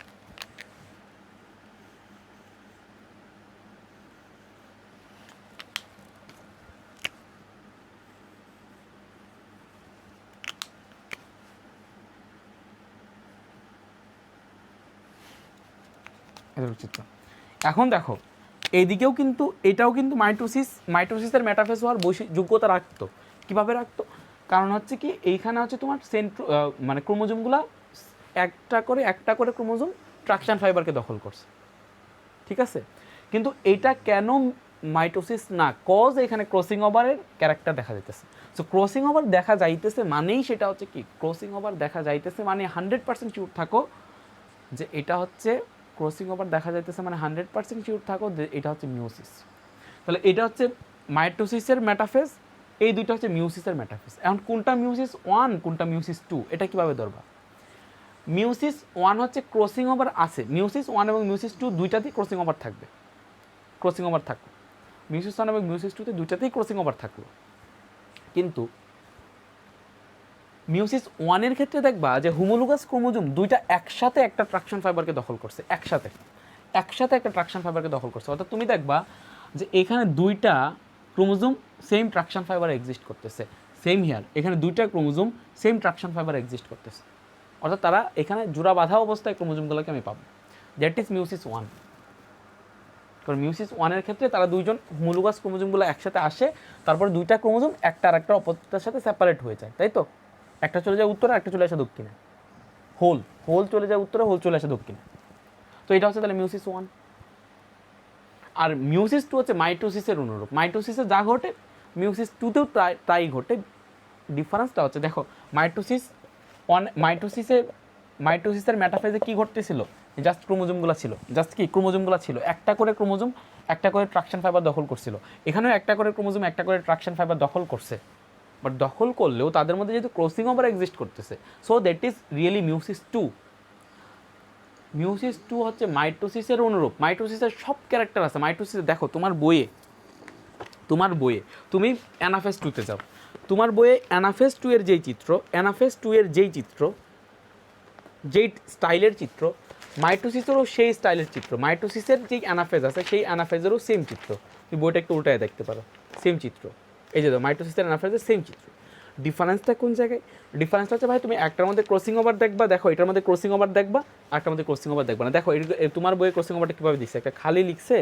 এতটুকু চিত্র। এখন দেখো এইদিকেও কিন্তু, এটাও কিন্তু মাইটোসিসের মেটাফেজ হওয়ার যোগ্যতা রাখতো। কীভাবে রাখতো? কারণ হচ্ছে কি, এইখানে হচ্ছে তোমার মানে ক্রোমোজোমগুলো একটা করে ক্রোমোজোম ট্রাকশন ফাইবারকে দখল করছে, ঠিক আছে। কিন্তু এটা কেন মাইটোসিস না? কজ এখানে ক্রসিং ওভারের ক্যারেক্টার দেখা যাইতেছে। সো ক্রসিং ওভার দেখা যাইতেছে মানেই সেটা হচ্ছে কি, ক্রসিং ওভার দেখা যাইতেছে মানে 100% শিওর থাকো যে এটা হচ্ছে ক্রসিং ওভার দেখা যাইতেছে, মানে 100% শিওর থাকো যে এটা হচ্ছে মিওসিস। তাহলে এটা হচ্ছে মাইটোসিসের মেটাফেজ, এই দুইটা হচ্ছে মিওসিসের মেটাফেজ। এখন কোনটা মিওসিস 1 কোনটা মিওসিস 2 এটা কীভাবে ধরবা? মিওসিস 1 হচ্ছে ক্রসিং ওভার আছে, মিওসিস 1 এবং মিওসিস 2 দুইটাতেই ক্রসিং ওভার থাকবে, ক্রসিং ওভার থাকবে। মিওসিস 1 এবং মিওসিস 2তে দুইটাতেই ক্রসিং ওভার থাকলো। কিন্তু মিওসিস 1 এর ক্ষেত্রে দেখবা যে হোমোলোগাস ক্রোমোজোম দুইটা একসাথে একটা ট্রাকশন ফাইবারকে দখল করছে, একসাথে একটা ট্রাকশন ফাইবারকে দখল করছে। অর্থাৎ তুমি দেখবা যে এখানে দুইটা chromosome same traction fibre exist করতেছে, সেম হিয়ার এখানে দুইটা chromosome same traction fibre exist করতেছে। অর্থাৎ তারা এখানে জোড়া বাঁধা অবস্থায় ক্রোমোজোমগুলোকে আমি পাবো, দ্যাট ইজ মিওসিস 1। কারণ মিওসিস 1 এর ক্ষেত্রে তারা দুইজন হোমোলোগাস ক্রোমোজোমগুলো একসাথে আসে, তারপর দুইটা ক্রোমোজোম একটা আর একটা অপরটার সাথে সেপারেট হয়ে যায়, তাই তো? একটা চলে যায় উত্তরে, একটা চলে আসে দক্ষিণে, হোল চলে যায় উত্তরে, হোল চলে আসে দক্ষিণে। তো এটা হচ্ছে তাহলে মিওসিস 1। আর মিওসিস 2 হচ্ছে মাইটোসিসের অনুরূপ। মাইটোসিসে যা ঘটে মিওসিস 2তেও তাই ঘটে। ডিফারেন্সটা হচ্ছে দেখো, মাইটোসিসের মেটাফেজে কী ঘটতেছিল? জাস্ট ক্রোমোজোমগুলো ছিল, একটা করে ক্রোমোজোম একটা করে ট্রাকশন ফাইবার দখল করছিল। এখানেও একটা করে ক্রোমোজোম একটা করে ট্রাকশন ফাইবার দখল করছে, বাট দখল করলেও তাদের মধ্যে যেহেতু ক্রসিং ওভার এক্সিস্ট করতেছে, so that is really meiosis 2। Meiosis 2 হচ্ছে মাইটোসিসের অনুরূপ। মাইটোসিসের সব ক্যারেক্টার আছে মাইটোসিসে। দেখো তোমার বইয়ে তুমি অ্যানাফেজ 2তে যাও, তোমার বইয়ে অ্যানাফেজ 2 এর যেই চিত্র, যেই স্টাইলের চিত্র, মাইটোসিসেরও সেই স্টাইলের চিত্র। মাইটোসিসের যেই অ্যানাফেজ আছে সেই অ্যানাফেজেরও সেম চিত্র। তুমি বইটা একটু উল্টায় দেখতে পারো, সেম চিত্র। এই যে মাইটোসিসের অ্যানাফেজের সেম চিত্র। ডিফারেন্সটা কোন জায়গায়? ডিফারেন্সটা হচ্ছে ভাই তুমি একটার মধ্যে ক্রসিং ওভার দেখবা, দেখো এটার মধ্যে ক্রসিং ওভার দেখবা, আরেকটার মধ্যে ক্রসিং ওভার দেখবা না। দেখো তোমার বইয়ে ক্রসিং ওভারটা কীভাবে দিচ্ছে? একটা খালি লিখছে,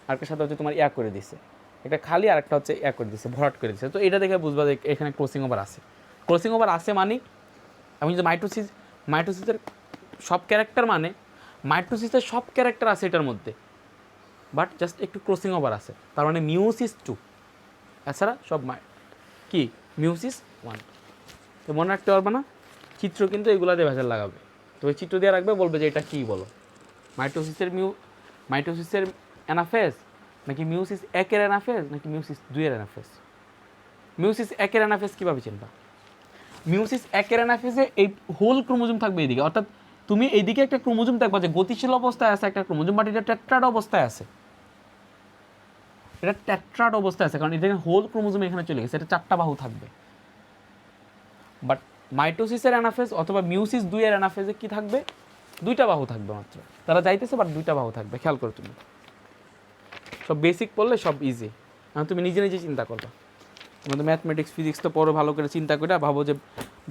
আরেকটার সাথে হচ্ছে তোমার করে দিছে, একটা খালি আর একটা হচ্ছে করে দিচ্ছে, ভরাট করে দিচ্ছে। তো এটা দেখে বুঝবা যে এখানে ক্রসিং ওভার আছে। ক্রসিং ওভার আছে মানে আমি যে মাইটোসিসের সব ক্যারেক্টার, মানে মাইটোসিসের সব ক্যারেক্টার আছে এটার মধ্যে, বাট জাস্ট একটু ক্রসিং ওভার আছে, তার মানে মিওসিস 2। এছাড়া সব কি মিওসিস 1। তো মনে রাখতে পারবে না, চিত্র কিন্তু এগুলা দিয়ে ভেজাল লাগাবে। তো ওই চিত্র দিয়ে রাখবে, বলবে যে এটা কী বলো, মাইটোসিসের অ্যানাফেজ নাকি মিওসিস 1 এর অ্যানাফেজ নাকি মিওসিস 2 এর অ্যানাফেজ। মিওসিস 1 এর অ্যানাফেজ কীভাবে চিনবা? মিওসিস 1 এর অ্যানাফেজে এই হোল ক্রোমোজোম থাকবে এইদিকে, অর্থাৎ তুমি এইদিকে একটা ক্রোমোজোম দেখবা যে গতিশীল অবস্থায় আছে একটা ক্রোমোজোম, বাট এটা টেট্রাড অবস্থায় আছে। এটা টেট্রাড অবস্থায় আছে, কারণ এটা হোল ক্রোমোজোম এখানে চলে গেছে, এটা 4টা বাহু থাকবে। বাট মাইটোসিসের অ্যানাফেজ অথবা মিউসিস 2 এর অ্যানাফেজে কি থাকবে, 2টা বাহু থাকবে মাত্র, তারা যাইতেছে বাট 2টা বাহু থাকবে। খেয়াল করো তুমি, সব বেসিক পড়লে সব ইজি, তুমি নিজে নিজে চিন্তা করবা। আমাদের ম্যাথমেটিক্স ফিজিক্স তো পড়ো, ভালো করে চিন্তা করে ভাবো যে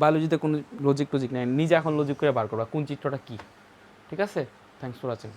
বায়োলজিতে কোনো লজিক টজিক নেই, নিজে এখন লজিক করে বার করবা কোন চিত্রটা কী। ঠিক আছে, থ্যাংকস ফর ওয়াচিং।